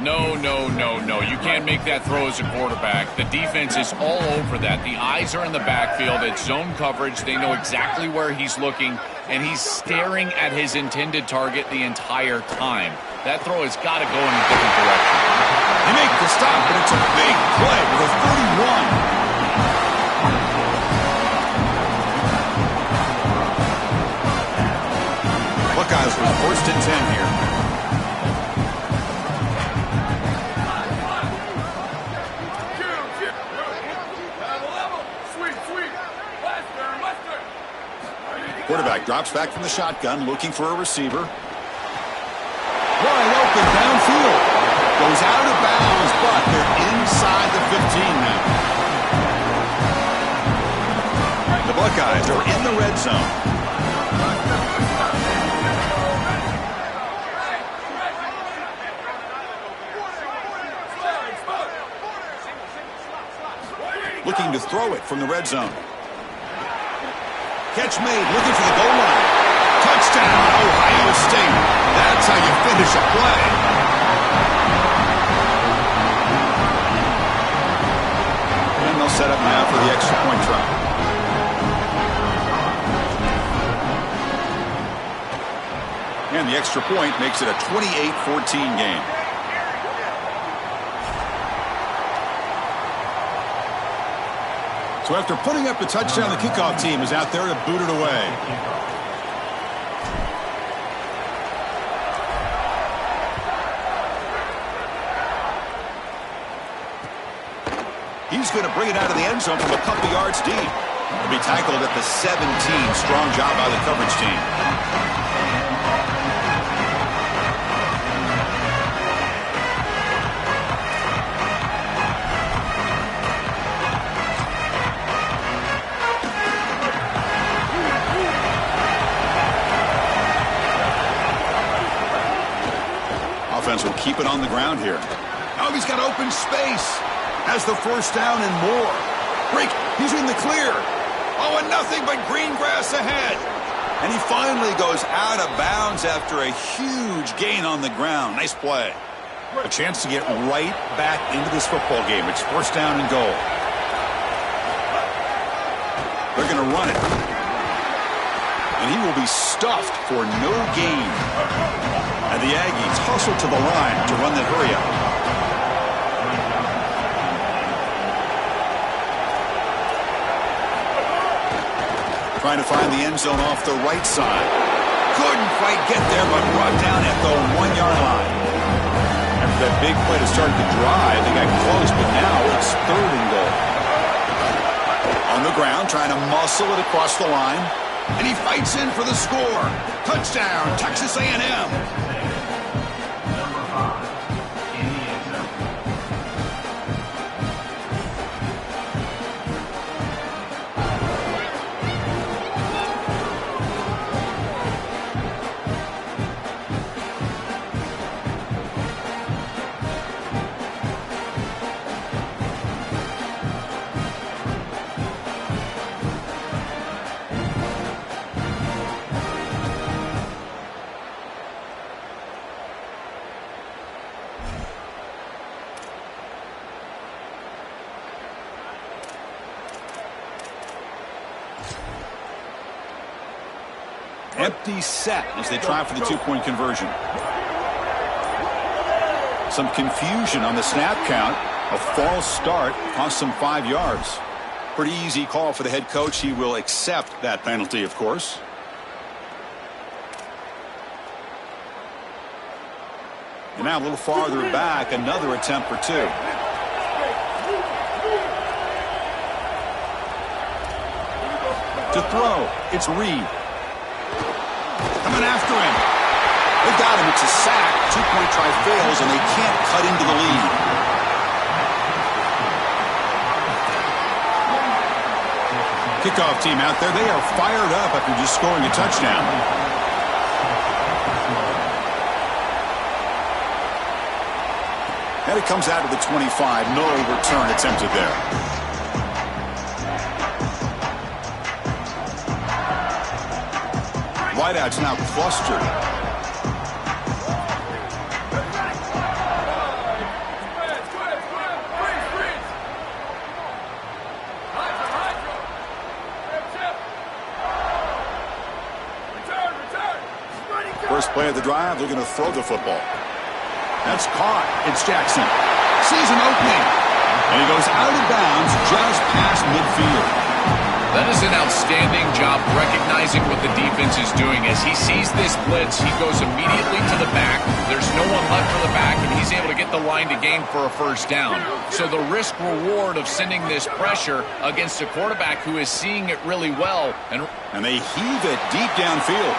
No. You can't make that throw as a quarterback. The defense is all over that. The eyes are in the backfield. It's zone coverage. They know exactly where he's looking, and he's staring at his intended target the entire time. That throw has got to go in a different direction. They make the stop, but it's a big play with a 31. Buckeyes with first and 10 here. Quarterback drops back from the shotgun, looking for a receiver. Wide open downfield. Goes out of bounds, but they're inside the 15 now. The Buckeyes are in the red zone. Looking to throw it from the red zone. Catch made, looking for the goal line. Touchdown, Ohio State. That's how you finish a play. And they'll set up now for the extra point try. And the extra point makes it a 28-14 game. So after putting up a touchdown, the kickoff team is out there to boot it away. He's going to bring it out of the end zone from a couple yards deep. He'll be tackled at the 17. Strong job by the coverage team. Offense will keep it on the ground here. Oh, he's got open space. Has the first down and more. Break. He's in the clear. Oh, and nothing but green grass ahead. And he finally goes out of bounds after a huge gain on the ground. Nice play. A chance to get right back into this football game. It's first down and goal. They're going to run it. And he will be stuffed for no gain. And the Aggies hustle to the line to run that hurry up. Trying to find the end zone off the right side. Couldn't quite get there, but brought down at the 1-yard line. After that big play to start the drive, they got close, but now it's third and goal. On the ground, trying to muscle it across the line. And he fights in for the score. Touchdown, Texas A&M. Empty set as they try for the two-point conversion. Some confusion on the snap count. A false start cost them 5 yards. Pretty easy call for the head coach. He will accept that penalty, of course. And now a little farther back, another attempt for 2. To throw, it's Reed. Coming after him. They got him. It's a sack. Two-point try fails, and they can't cut into the lead. Kickoff team out there. They are fired up after just scoring a touchdown. And it comes out to the 25. No return attempted there. Wideouts now clustered. First play of the drive, they're going to throw the football. That's caught. It's Jackson. Sees an opening. And he goes out of bounds just past midfield. That is an outstanding job recognizing what the defense is doing. As he sees this blitz, he goes immediately to the back. There's no one left for the back, and he's able to get the line to gain for a first down. So the risk-reward of sending this pressure against a quarterback who is seeing it really well. And they heave it deep downfield.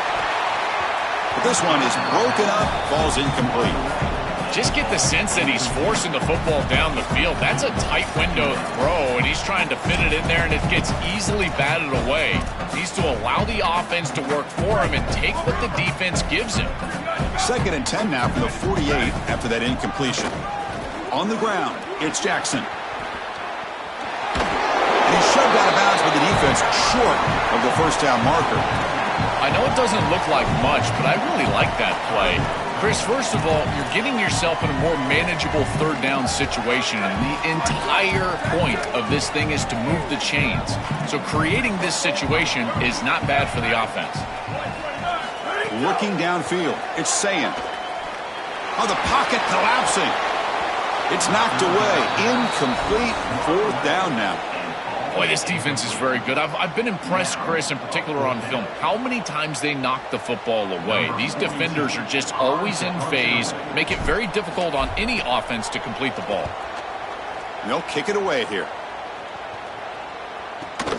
But this one is broken up, falls incomplete. Just get the sense that he's forcing the football down the field. That's a tight window throw, and he's trying to fit it in there, and it gets easily batted away. He needs to allow the offense to work for him and take what the defense gives him. 2nd and 10 now from the 48 after that incompletion. On the ground, it's Jackson. And he's shoved out of bounds by the defense short of the first down marker. I know it doesn't look like much, but I really like that play. Chris, first of all, you're getting yourself in a more manageable third down situation, and the entire point of this thing is to move the chains. So creating this situation is not bad for the offense. Looking downfield, it's Sayin. Oh, the pocket collapsing. It's knocked away. Incomplete. 4th down now. Boy, this defense is very good. I've been impressed, Chris, in particular on film, how many times they knock the football away. These defenders are just always in phase, make it very difficult on any offense to complete the ball. And they'll kick it away here.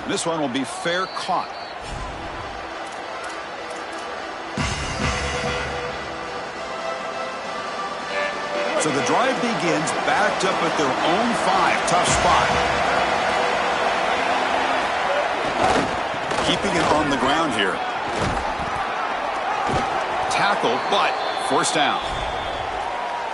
This one will be fair caught. So the drive begins backed up at their own 5. Tough spot. Keeping it on the ground here. Tackle, but first down.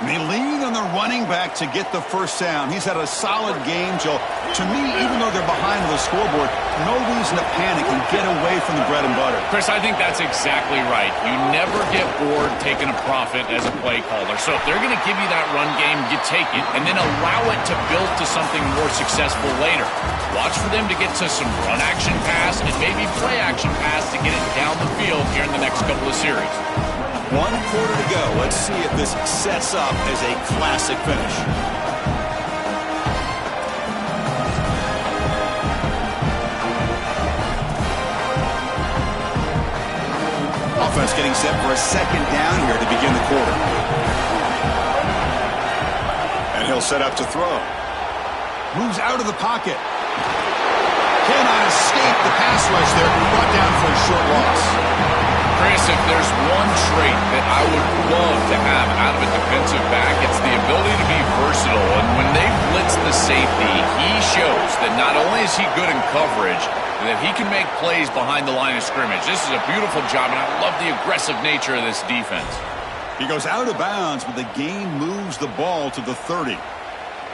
And they lean on the running back to get the first down. He's had a solid game, Joe. To me, even though they're behind the scoreboard, no reason to panic and get away from the bread and butter. Chris, I think that's exactly right. You never get bored taking a profit as a play caller. So if they're going to give you that run game, you take it, and then allow it to build to something more successful later. Watch for them to get to some run action pass and maybe play action pass to get it down the field here in the next couple of series. 1 quarter to go. Let's see if this sets up as a classic finish. Offense getting set for a 2nd down here to begin the quarter. And he'll set up to throw. Moves out of the pocket. Cannot escape the pass rush there. Brought down for a short loss. Chris, if there's one trait that I would love to have out of a defensive back, it's the ability to be versatile. And when they blitz the safety, he shows that not only is he good in coverage, but that he can make plays behind the line of scrimmage. This is a beautiful job, and I love the aggressive nature of this defense. He goes out of bounds, but the game moves the ball to the 30.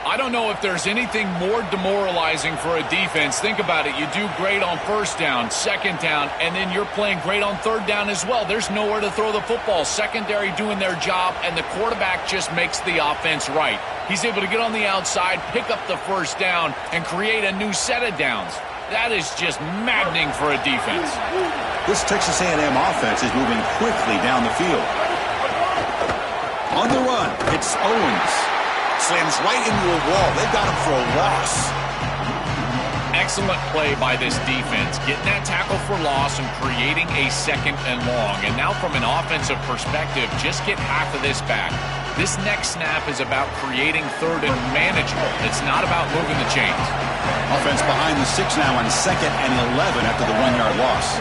I don't know if there's anything more demoralizing for a defense. Think about it. You do great on first down, second down, and then you're playing great on third down as well. There's nowhere to throw the football. Secondary doing their job, and the quarterback just makes the offense right. He's able to get on the outside, pick up the first down, and create a new set of downs. That is just maddening for a defense. This Texas A&M offense is moving quickly down the field. On the run, it's Owens. Slams right into a wall. They've got him for a loss. Excellent play by this defense, getting that tackle for loss and creating a 2nd and long. And now from an offensive perspective, just get half of this back. This next snap is about creating 3rd and manageable. It's not about moving the chains. Offense behind the 6 now on 2nd and 11 after the 1-yard loss.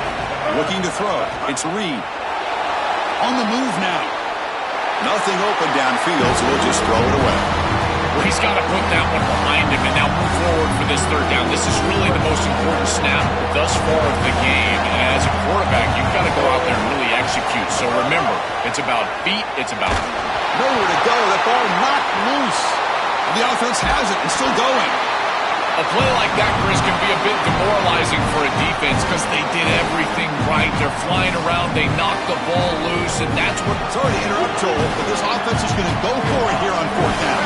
Looking to throw. It's Reed. On the move now. Nothing open downfield, so we'll just throw it away. Well, he's got to put that one behind him and now move forward for this 3rd down. This is really the most important snap thus far of the game. And as a quarterback, you've got to go out there and really execute. So remember, it's about feet, it's about nowhere to go. The ball knocked loose. The offense has it and still going. A play like that, Chris, can be a bit demoralizing for a defense because they did everything right. They're flying around. They knocked the ball loose, and that's what... Sorry to interrupt, Joel, but this offense is going to go for it here on 4th down.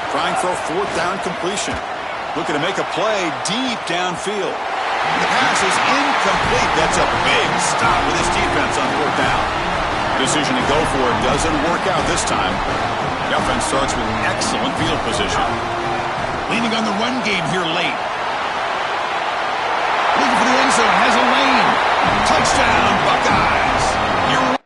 Trying for a 4th down completion. Looking to make a play deep downfield. The pass is incomplete. That's a big stop with his defense on 4th down. Decision to go for it doesn't work out this time. The offense starts with excellent field position. Leaning on the run game here late. Looking for the end zone. Has a lane. Touchdown, Buckeyes. You're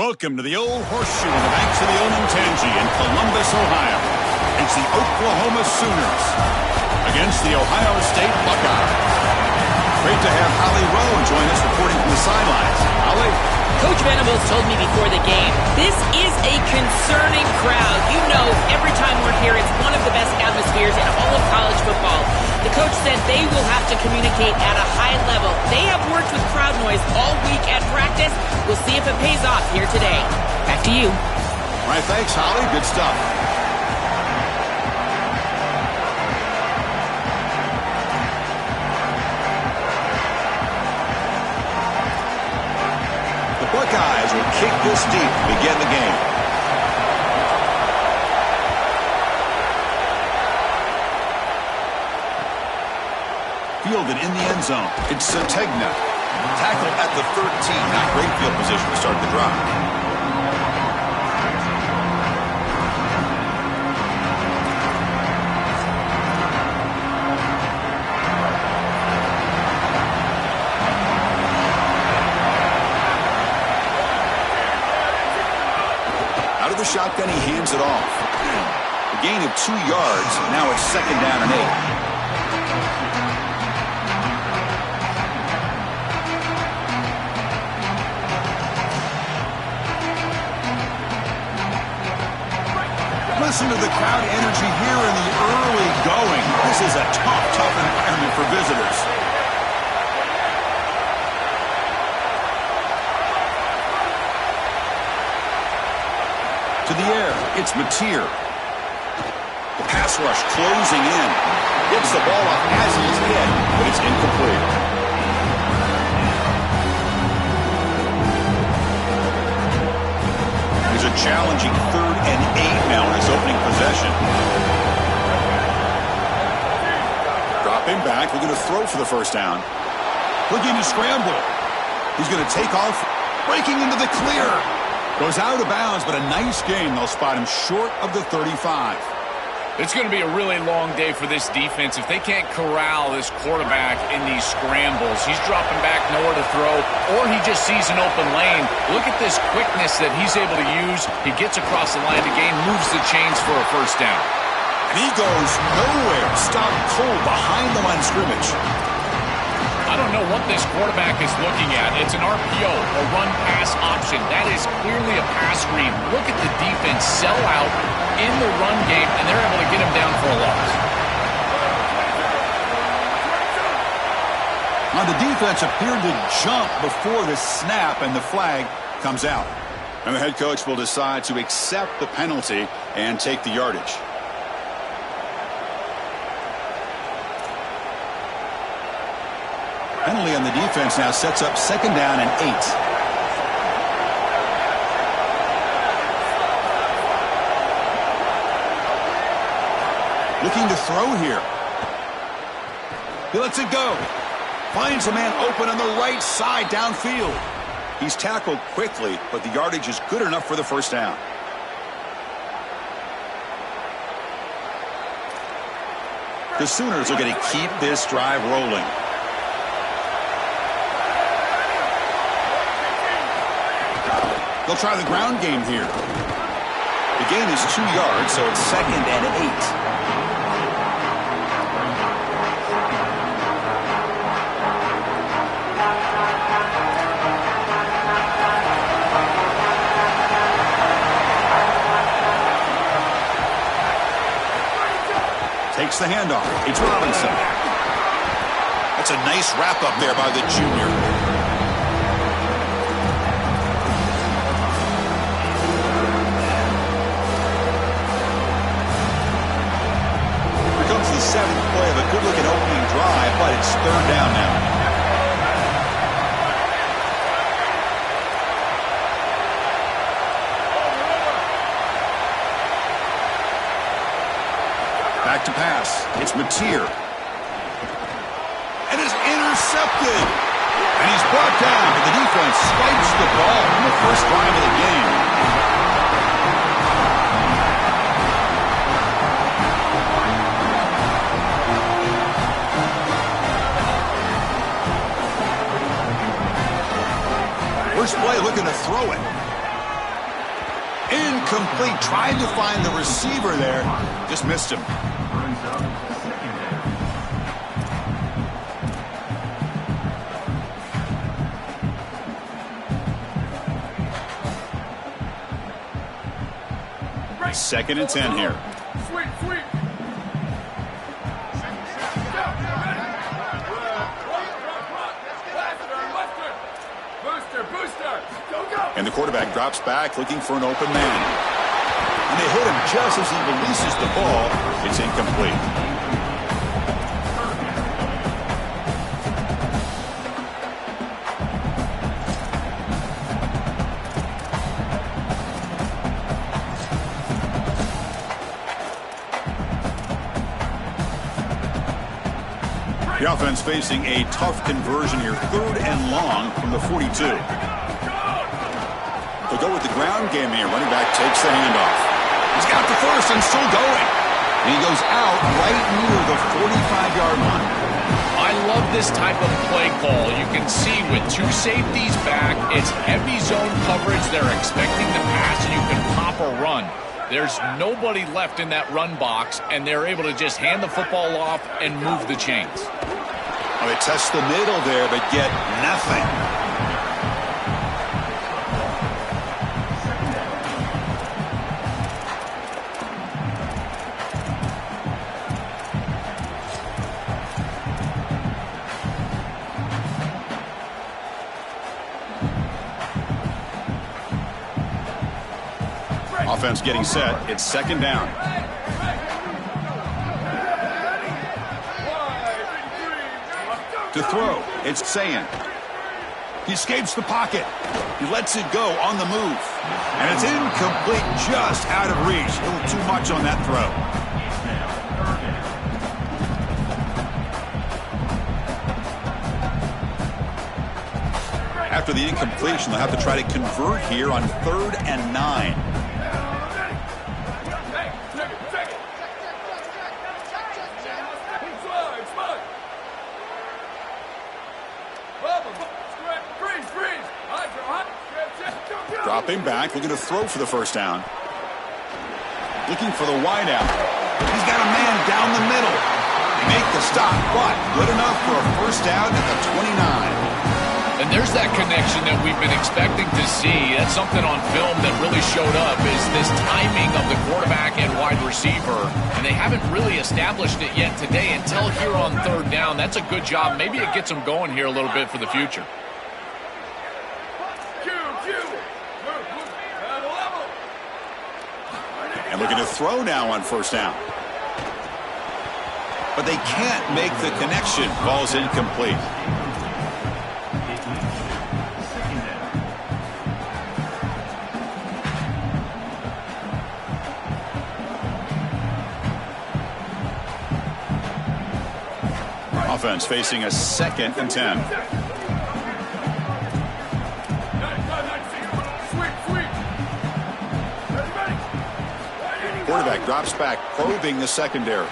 Welcome to the Old Horseshoe on the banks of the Olentangy in Columbus, Ohio. It's the Oklahoma Sooners against the Ohio State Buckeyes. Great to have Holly Rowe join us reporting from the sidelines. Holly? Coach Venables told me before the game, this is a concerning crowd. You know, every time we're here, it's one of the best atmospheres in all of college football. The coach said they will have to communicate at a high level. They have worked with crowd noise all week at practice. We'll see if it pays off here today. Back to you. All right, thanks, Holly. Good stuff. Buckeyes will kick this deep to begin the game. Fielded in the end zone. It's Sategna. Tackled at the 13. Not great field position to start the drive. Out of the shotgun, he hands it off. A gain of 2 yards. Now it's 2nd down and 8. Listen to the crowd energy here in the early going. This is a tough environment for visitors. To the air, it's Mateer. The pass rush closing in. Gets the ball off as he's hit, but it's incomplete. A challenging 3rd and 8 now in his opening possession. Dropping back, looking to throw for the first down. Looking to scramble. He's going to take off, breaking into the clear. Goes out of bounds, but a nice game. They'll spot him short of the 35. It's going to be a really long day for this defense if they can't corral this quarterback in these scrambles. He's dropping back, nowhere to throw, or he just sees an open lane. Look at this quickness that he's able to use. He gets across the line to gain, moves the chains for a first down. And he goes nowhere. Stopped cold behind the line of scrimmage. I don't know what this quarterback is looking at. It's an RPO, a run-pass option. That is clearly a pass read. Look at the defense sell out in the run game, and they're able to get him down for a loss. Now the defense appeared to jump before the snap, and the flag comes out. And the head coach will decide to accept the penalty and take the yardage. Penalty on the defense now sets up 2nd down and 8. Looking to throw here. He lets it go. Finds a man open on the right side downfield. He's tackled quickly, but the yardage is good enough for the first down. The Sooners are going to keep this drive rolling. They'll try the ground game here. The gain is 2 yards, so it's 2nd and 8. Takes the handoff. It's Robinson. That's a nice wrap-up there by the junior. The 7th play of a good-looking opening drive, but it's 3rd down now. Back to pass. It's Mateer. And is intercepted. And he's brought down, but the defense swipes the ball on the first drive of the game. First play looking to throw it. Incomplete. Tried to find the receiver there. Just missed him. Second and 10 here. Sweep. Booster. Go. And the quarterback drops back looking for an open man. And they hit him just as he releases the ball. It's incomplete. The offense facing a tough conversion here. 3rd and long from the 42. They'll go with the ground game here. Running back takes the handoff. He's got the first and still going. And he goes out right near the 45-yard line. I love this type of play call. You can see with 2 safeties back, it's heavy zone coverage. They're expecting the pass, and you can pop a run. There's nobody left in that run box, and they're able to just hand the football off and move the chains. Oh, they test the middle there, but get nothing. Offense getting set. It's 2nd down. To throw, it's Sayin. He escapes the pocket. He lets it go on the move. And it's incomplete, just out of reach. A little too much on that throw. After the incompletion, they'll have to try to convert here on 3rd and 9. Dropping back, looking to throw for the 1st down. Looking for the wideout. He's got a man down the middle. They make the stop, but good enough for a 1st down at the 29. And there's that connection that we've been expecting to see. That's something on film that really showed up, is this timing of the quarterback and wide receiver. And they haven't really established it yet today until here on 3rd down. That's a good job. Maybe it gets them going here a little bit for the future. And looking to throw now on 1st down. But they can't make the connection. Ball's incomplete. Offense facing a 2nd and 10. Quarterback drops back, probing the secondary.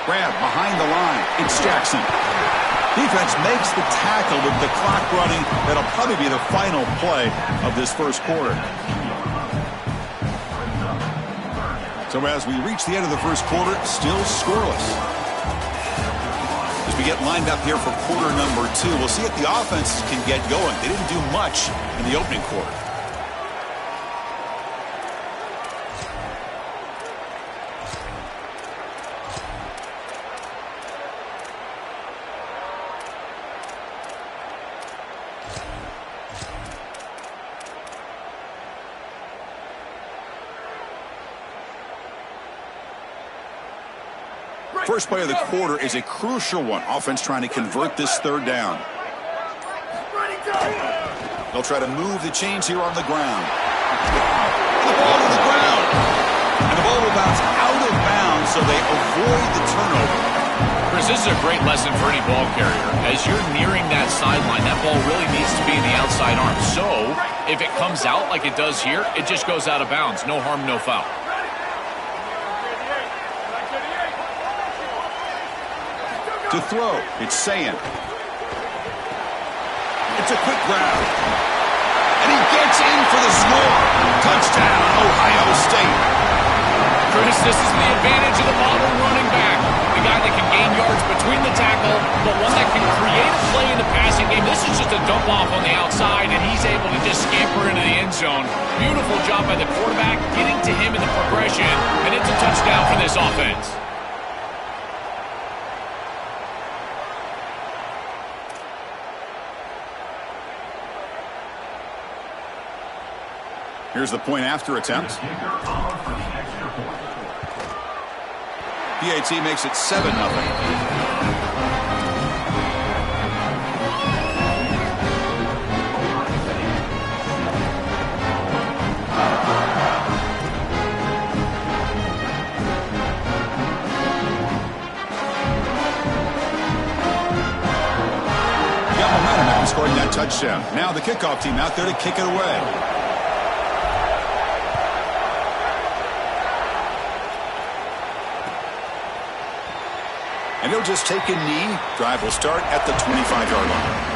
Grab behind the line. It's Jackson. Defense makes the tackle with the clock running. That'll probably be the final play of this 1st quarter. So as we reach the end of the 1st quarter, still scoreless. As we get lined up here for quarter number 2, we'll see if the offense can get going. They didn't do much in the opening quarter. First play of the quarter is a crucial one. Offense trying to convert this 3rd down. They'll try to move the chains here on the ground. The ball to the ground. And the ball will bounce out of bounds, so they avoid the turnover. Chris, this is a great lesson for any ball carrier. As you're nearing that sideline, that ball really needs to be in the outside arm. So if it comes out like it does here, it just goes out of bounds. No harm, no foul. To throw, it's Sayin. It's a quick grab. And he gets in for the score. Touchdown, Ohio State. Chris, this is the advantage of the modern running back. The guy that can gain yards between the tackle, but one that can create a play in the passing game. This is just a dump off on the outside, and he's able to just scamper into the end zone. Beautiful job by the quarterback, getting to him in the progression, and it's a touchdown for this offense. Here's the point after attempt. PAT makes it 7-0. touchdown. Now the kickoff team out there to kick it away. And he'll just take a knee. Drive will start at the 25-yard line.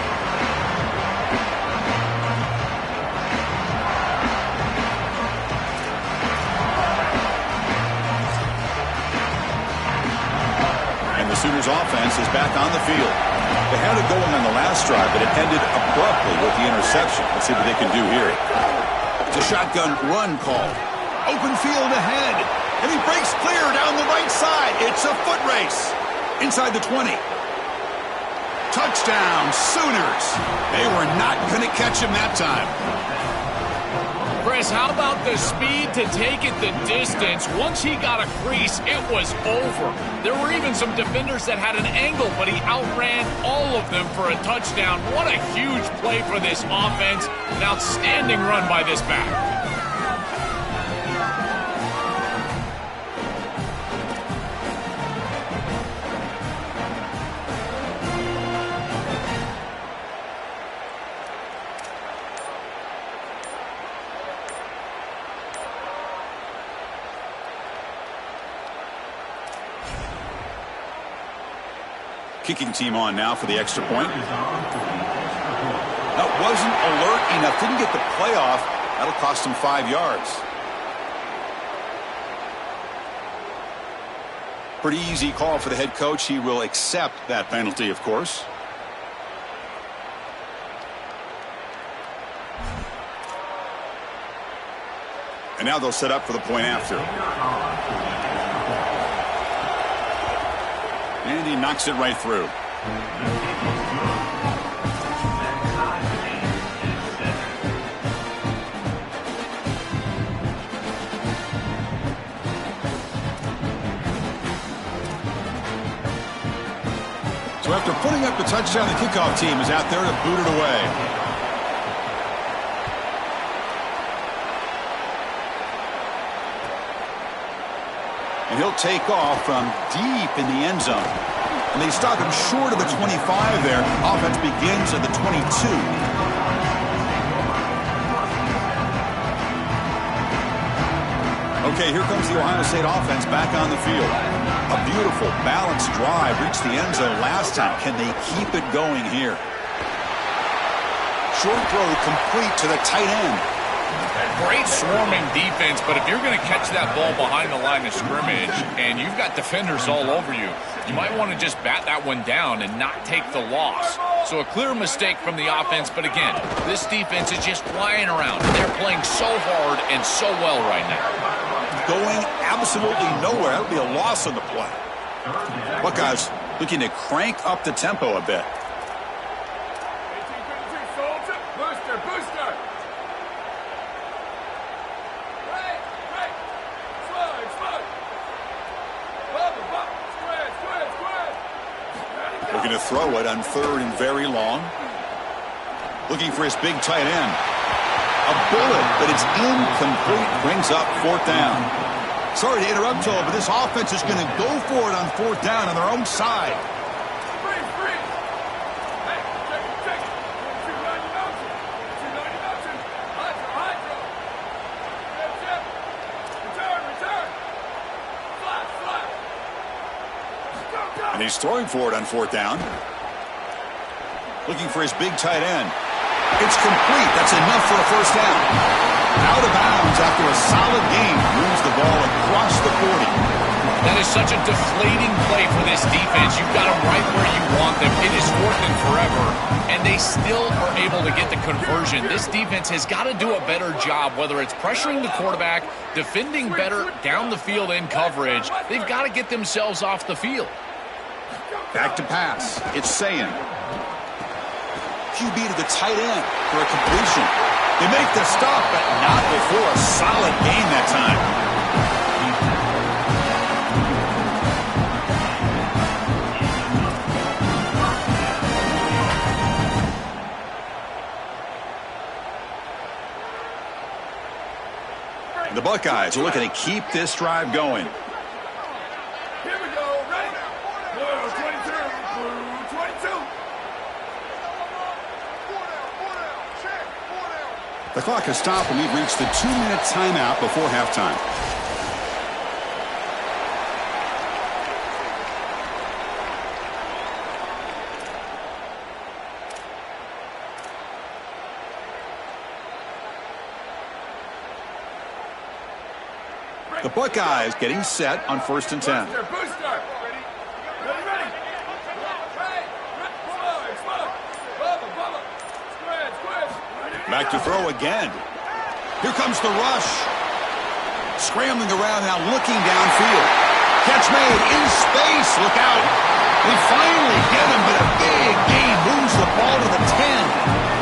The Sooners offense is back on the field. They had it going on the last drive, but it ended abruptly with the interception. Let's see what they can do here. It's a shotgun run call. Open field ahead. And he breaks clear down the right side. It's a foot race. Inside the 20. Touchdown, Sooners. They were not going to catch him that time. Chris, how about the speed to take it the distance? Once he got a crease, it was over. There were even some defenders that had an angle, but he outran all of them for a touchdown. What a huge play for this offense. An outstanding run by this back. Kicking team on now for the extra point. That wasn't alert enough. Didn't get the play off. That'll cost him 5 yards. Pretty easy call for the head coach. He will accept that penalty, of course. And now they'll set up for the point after. And he knocks it right through. So after putting up the touchdown, the kickoff team is out there to boot it away. And he'll take off from deep in the end zone. And they stop him short of the 25 there. Offense begins at the 22. Okay, here comes the Ohio State offense back on the field. A beautiful, balanced drive. Reached the end zone last time. Can they keep it going here? Short throw complete to the tight end. Great swarming defense, but if you're going to catch that ball behind the line of scrimmage and you've got defenders all over you, you might want to just bat that one down and not take the loss. So a clear mistake from the offense, but again, this defense is just flying around. They're playing so hard and so well right now. Going absolutely nowhere. That'll be a loss on the play. Buckeyes looking to crank up the tempo a bit. Looking to throw it on third and very long. Looking for his big tight end. A bullet, but it's incomplete. Brings up fourth down. Sorry to interrupt, Joel, but this offense is going to go for it on fourth down on their own side. And he's throwing for it on fourth down. Looking for his big tight end. It's complete. That's enough for a first down. Out of bounds after a solid game. Moves the ball across the 40. That is such a deflating play for this defense. You've got them right where you want them. It is fourth and forever, and they still are able to get the conversion. This defense has got to do a better job, whether it's pressuring the quarterback, defending better down the field in coverage. They've got to get themselves off the field. Back to pass. It's Sayin. QB to the tight end for a completion. They make the stop, but not before a solid game that time. The Buckeyes are looking to keep this drive going. Here we go. Ready? Blue 22. Blue 22. The clock has stopped, and we've reached the 2-minute timeout before halftime. The Buckeyes getting set on 1st and 10. Booster, booster. Ready? Ready? Back to throw again. Here comes the rush. Scrambling around now, looking downfield. Catch made in space. Look out. They finally get him, but a big gain moves the ball to the 10.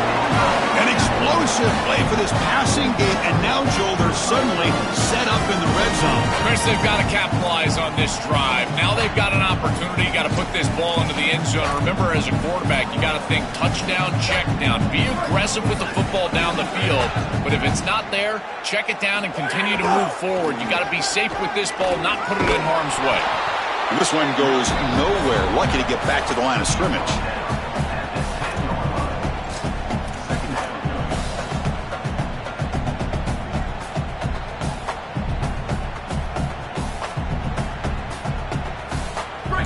An explosive play for this passing game, and now, Joel, they're suddenly set up in the red zone. Chris, they've got to capitalize on this drive. Now they've got an opportunity. You got to put this ball into the end zone. Remember, as a quarterback, you got to think touchdown, check down. Be aggressive with the football down the field. But if it's not there, check it down and continue to move forward. You got to be safe with this ball, not put it in harm's way. And this one goes nowhere. Lucky to get back to the line of scrimmage.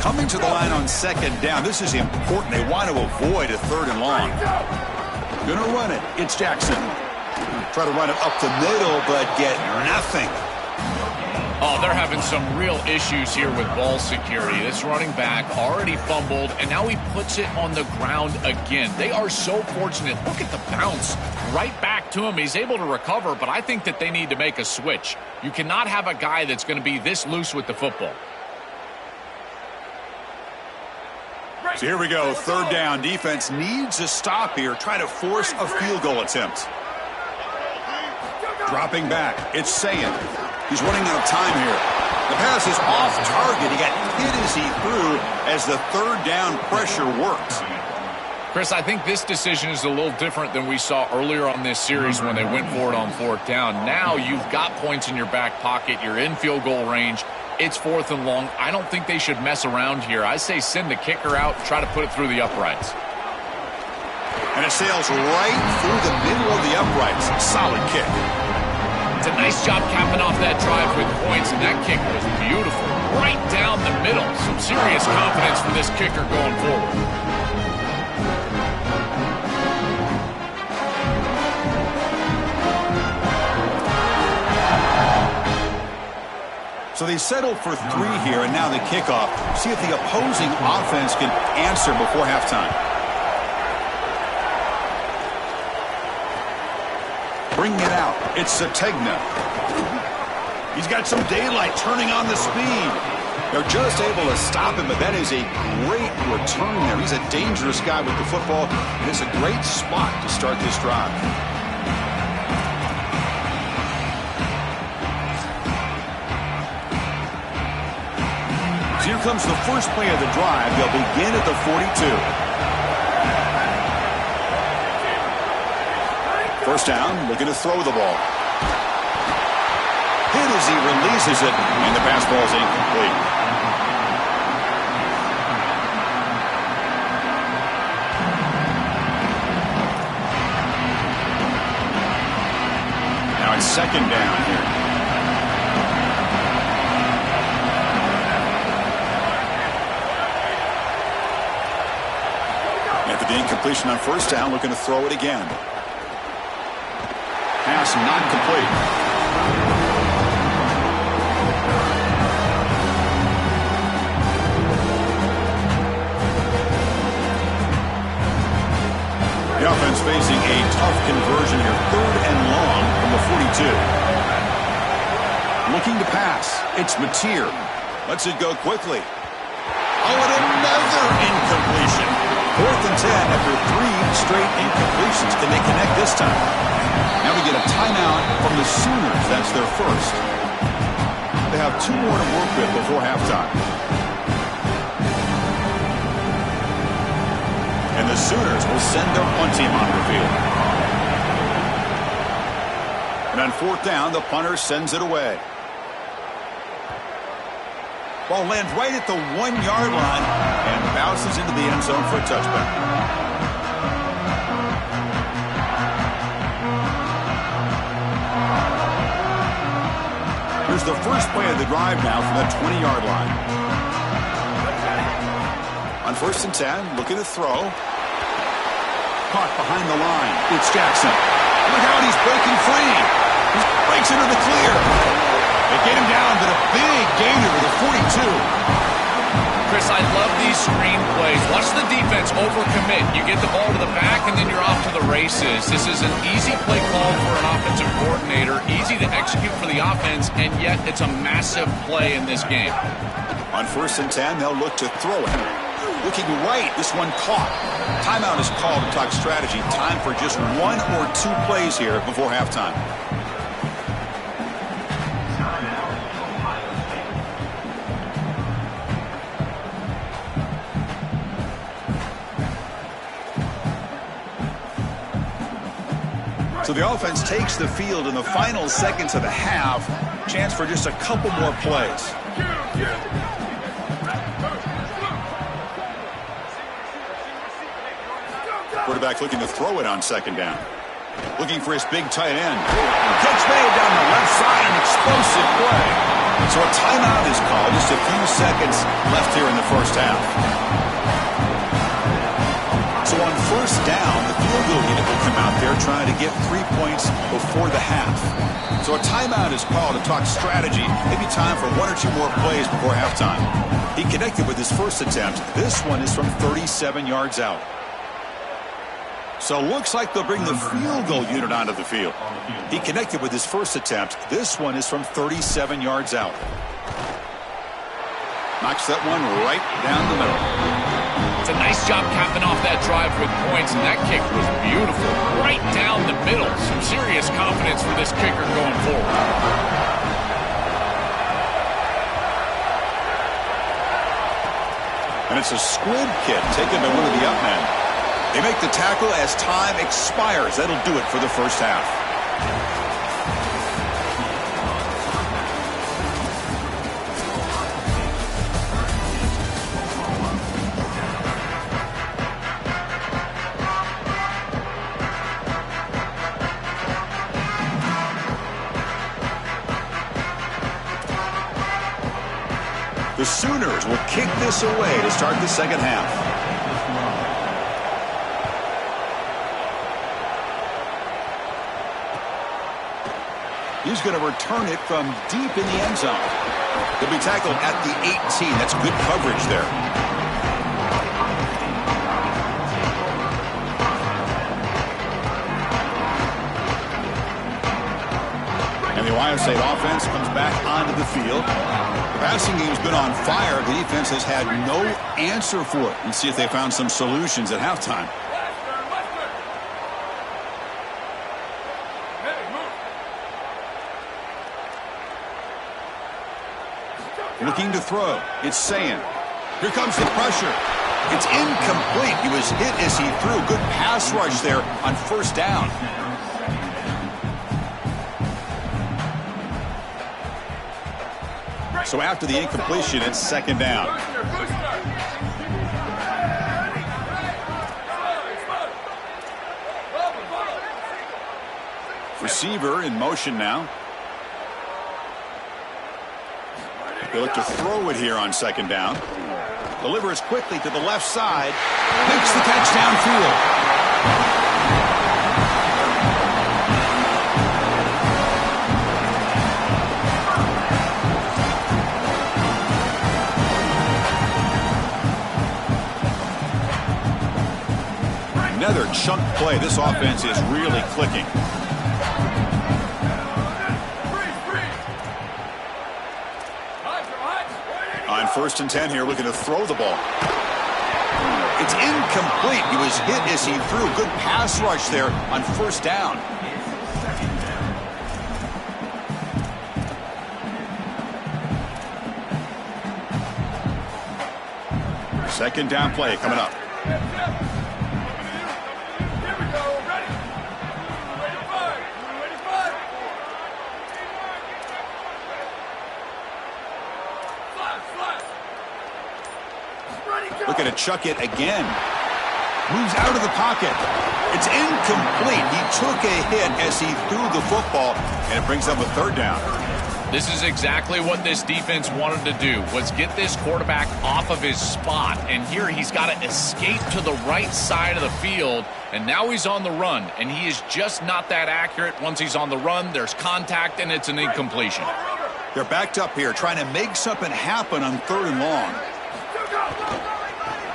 Coming to the line on 2nd down. This is important. They want to avoid a 3rd and long. Gonna run it. It's Jackson. Try to run it up the middle, but get nothing. Oh, they're having some real issues here with ball security. This running back already fumbled, and now he puts it on the ground again. They are so fortunate. Look at the bounce right back to him. He's able to recover, but I think that they need to make a switch. You cannot have a guy that's going to be this loose with the football. So here we go, 3rd down. Defense needs a stop here. Try to force a field goal attempt. Dropping back, it's Sayin. He's running out of time here. The pass is off target. He got hit as he threw as the 3rd down pressure worked. Chris, I think this decision is a little different than we saw earlier on this series when they went for it on 4th down. Now you've got points in your back pocket. You're in field goal range. It's 4th and long. I don't think they should mess around here. I say send the kicker out and try to put it through the uprights. And it sails right through the middle of the uprights. Solid kick. It's a nice job capping off that drive with points, and that kick was beautiful. Right down the middle. Some serious confidence for this kicker going forward. So they settled for 3 here, and now the kickoff. See if the opposing offense can answer before halftime. Bringing it out. It's Sategna. He's got some daylight turning on the speed. They're just able to stop him, but that is a great return there. He's a dangerous guy with the football, and it's a great spot to start this drive. Here comes the first play of the drive. They'll begin at the 42. First down, looking to throw the ball. Hit as he releases it, and the pass ball is incomplete. Now it's 2nd down here. The incompletion on 1st down, looking to throw it again. Pass not complete. The offense facing a tough conversion here. 3rd and long from the 42. Looking to pass. It's Mateer. Lets it go quickly. Oh, and another incompletion. 4th and 10 after 3 straight incompletions. Can they connect this time? Now we get a timeout from the Sooners. That's their first. They have 2 more to work with before halftime. And the Sooners will send their punt team on the field. And on 4th down, the punter sends it away. Ball lands right at the 1-yard line and bounces into the end zone for a touchback. Here's the first play of the drive now from the 20-yard line. On 1st and 10, looking to throw. Caught behind the line. It's Jackson. Look out, he's breaking free. He breaks into the clear. They get him down, but a big gainer to the 42. Chris, I love these screen plays. Watch the defense overcommit. You get the ball to the back, and then you're off to the races. This is an easy play call for an offensive coordinator, easy to execute for the offense, and yet it's a massive play in this game. On 1st and 10, they'll look to throw it. Looking right, this one caught. Timeout is called to talk strategy. Time for just 1 or 2 plays here before halftime. So the offense takes the field in the final seconds of the half. Chance for just a couple more plays. Quarterback looking to throw it on 2nd down. Looking for his big tight end. Catch made down the left side. An explosive play. So a timeout is called. Just a few seconds left here in the first half. So on 1st down, the field goal unit will come out there trying to get 3 points before the half. So a timeout is called to talk strategy. Maybe time for 1 or 2 more plays before halftime. He connected with his first attempt. This one is from 37 yards out. So looks like they'll bring the field goal unit onto the field. He connected with his first attempt. This one is from 37 yards out. Knocks that one right down the middle. It's a nice job capping off that drive with points, and that kick was beautiful. Right down the middle. Some serious confidence for this kicker going forward. And it's a squib kick taken by one of the up men. They make the tackle as time expires. That'll do it for the first half. The Sooners will kick this away to start the second half. He's going to return it from deep in the end zone. He'll be tackled at the 18. That's good coverage there. And the Ohio State offense comes back onto the field. The passing game's been on fire. The defense has had no answer for it. Let's see if they found some solutions at halftime. Looking to throw. It's Sayin. Here comes the pressure. It's incomplete. He was hit as he threw. Good pass rush there on 1st down. So after the incompletion, it's 2nd down. Receiver in motion now. They look to throw it here on 2nd down. Delivers quickly to the left side. Makes the catch downfield. Another chunk play. This offense is really clicking. On 1st and 10 here, looking to throw the ball. It's incomplete. He was hit as he threw. Good pass rush there on 1st down. Second down play coming up. Looking to chuck it again. Moves out of the pocket. It's incomplete. He took a hit as he threw the football, and it brings up a 3rd down. This is exactly what this defense wanted to do, was get this quarterback off of his spot. And here he's got to escape to the right side of the field, and now he's on the run. And he is just not that accurate. Once he's on the run, there's contact, and it's an incompletion. They're backed up here, trying to make something happen on 3rd and long.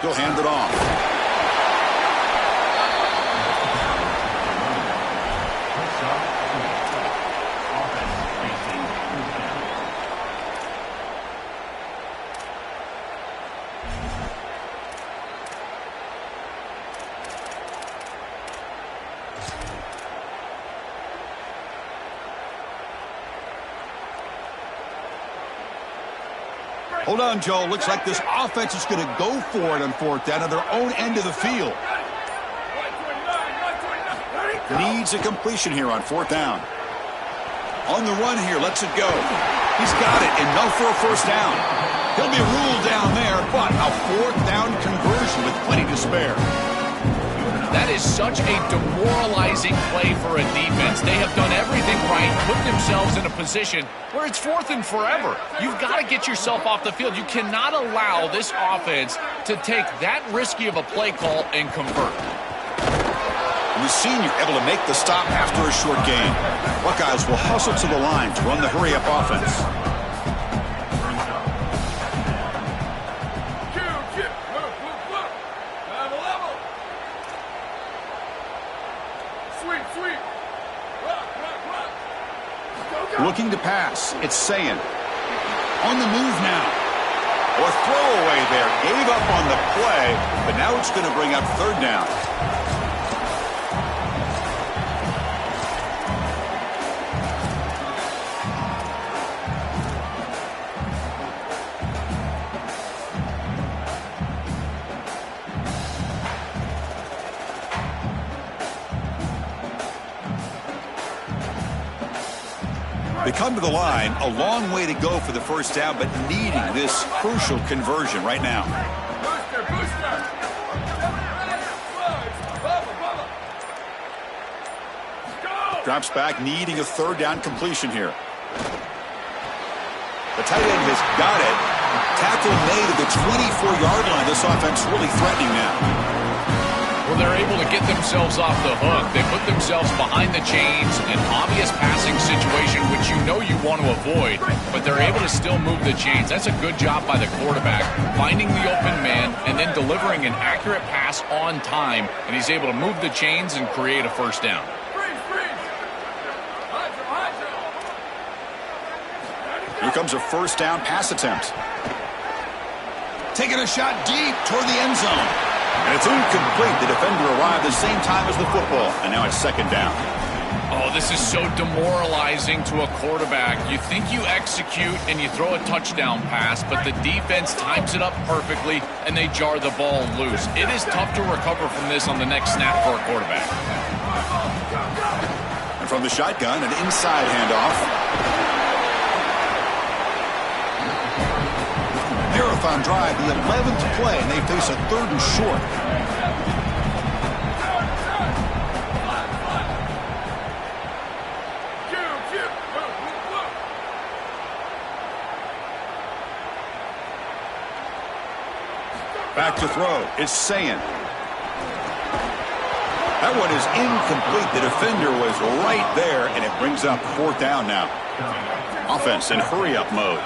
He'll hand it off. Hold on, Joe. Looks like this offense is going to go for it on 4th down on their own end of the field. Needs a completion here on 4th down. On the run here, lets it go. He's got it, enough for a 1st down. He'll be ruled down there, but a 4th down conversion with plenty to spare. That is such a demoralizing play for a defense. They have done everything right, put themselves in a position where it's 4th and forever. You've got to get yourself off the field. You cannot allow this offense to take that risky of a play call and convert. And the senior able to make the stop after a short gain. Buckeyes will hustle to the line to run the hurry-up offense. Looking to pass. It's Sayin. On the move now. Or throwaway there. Gave up on the play, but now it's going to bring up 3rd down. They come to the line, a long way to go for the 1st down, but needing this crucial conversion right now. Drops back, needing a 3rd down completion here. The tight end has got it. Tackle made at the 24-yard line. This offense really threatening now. Well, they're able to get themselves off the hook. They put themselves behind the chains, an obvious passing situation, which you know you want to avoid, but they're able to still move the chains. That's a good job by the quarterback, finding the open man and then delivering an accurate pass on time, and he's able to move the chains and create a 1st down. Here comes a 1st down pass attempt. Taking a shot deep toward the end zone. And it's incomplete. The defender arrived the same time as the football, and now it's 2nd down. Oh, this is so demoralizing to a quarterback. You think you execute and you throw a touchdown pass, but the defense times it up perfectly, and they jar the ball loose. It is tough to recover from this on the next snap for a quarterback. And from the shotgun, an inside handoff. Marathon drive, the 11th play, and they face a 3rd and short. Back to throw. It's Sayin. That one is incomplete. The defender was right there, and it brings up 4th down now. Offense in hurry-up mode.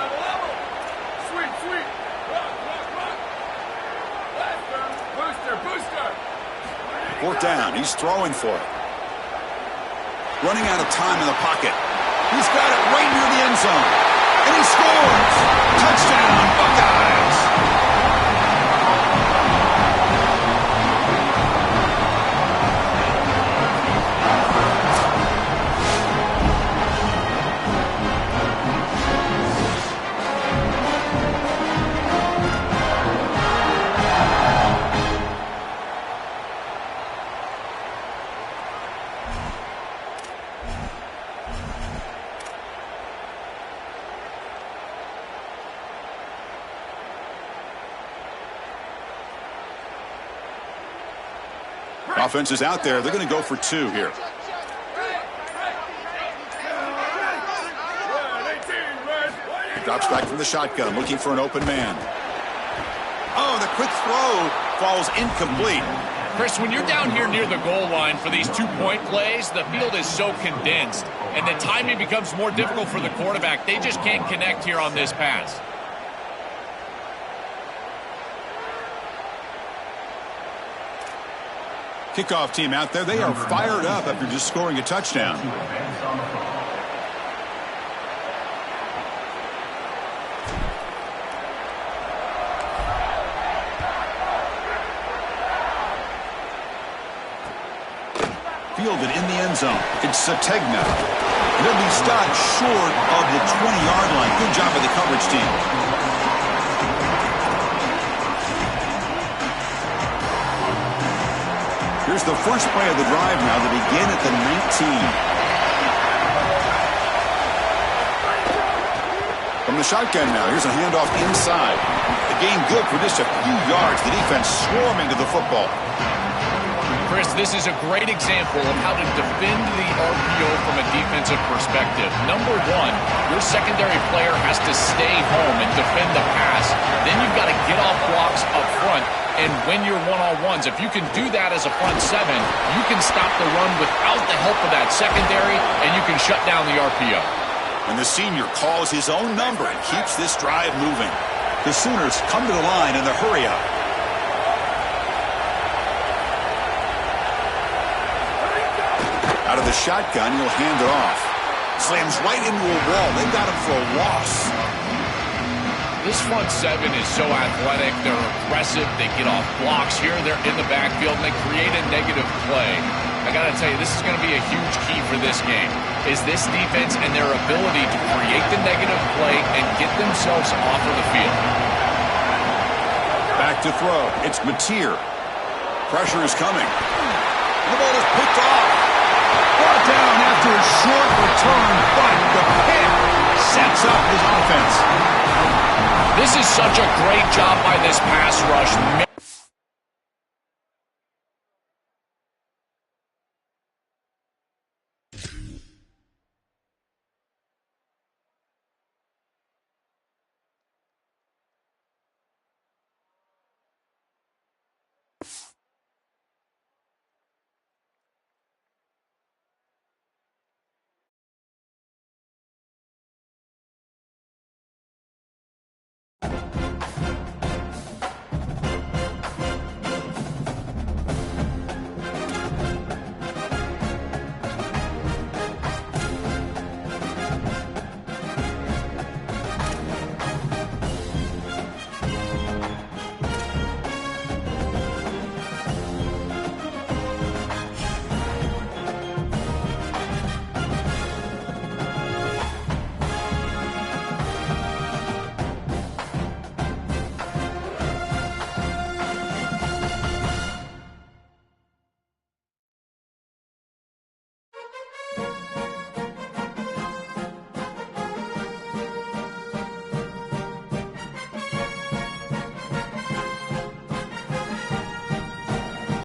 4th down. He's throwing for it. Running out of time in the pocket. He's got it right near the end zone. And he scores! Touchdown, Buckeyes! Offense is out there. They're going to go for 2 here. Drops back from the shotgun, looking for an open man. Oh, the quick throw falls incomplete. Chris, when you're down here near the goal line for these two-point plays, the field is so condensed, and the timing becomes more difficult for the quarterback. They just can't connect here on this pass. Kickoff team out there, they are fired up after just scoring a touchdown. Fielded in the end zone. It's Sategna. They'll be stopped short of the 20-yard line. Good job by the coverage team. Here's the first play of the drive now. They begin at the 19. From the shotgun now, here's a handoff inside. The game good for just a few yards. The defense swarming to the football. Chris, this is a great example of how to defend the RPO from a defensive perspective. Number one, your secondary player has to stay home and defend the pass. Then you've got to get off blocks up front and win your one-on-ones. If you can do that as a front seven, you can stop the run without the help of that secondary, and you can shut down the RPO. And the senior calls his own number and keeps this drive moving. The Sooners come to the line in the hurry-up. Out of the shotgun, he'll hand it off. Slams right into a wall. They got him for a loss. This front seven is so athletic. They're aggressive. They get off blocks here. They're in the backfield, and they create a negative play. I got to tell you, this is going to be a huge key for this game, is this defense and their ability to create the negative play and get themselves off of the field. Back to throw. It's Mateer. Pressure is coming. The ball is picked off. Brought down after a short return, but the pick sets up his offense. This is such a great job by this pass rush,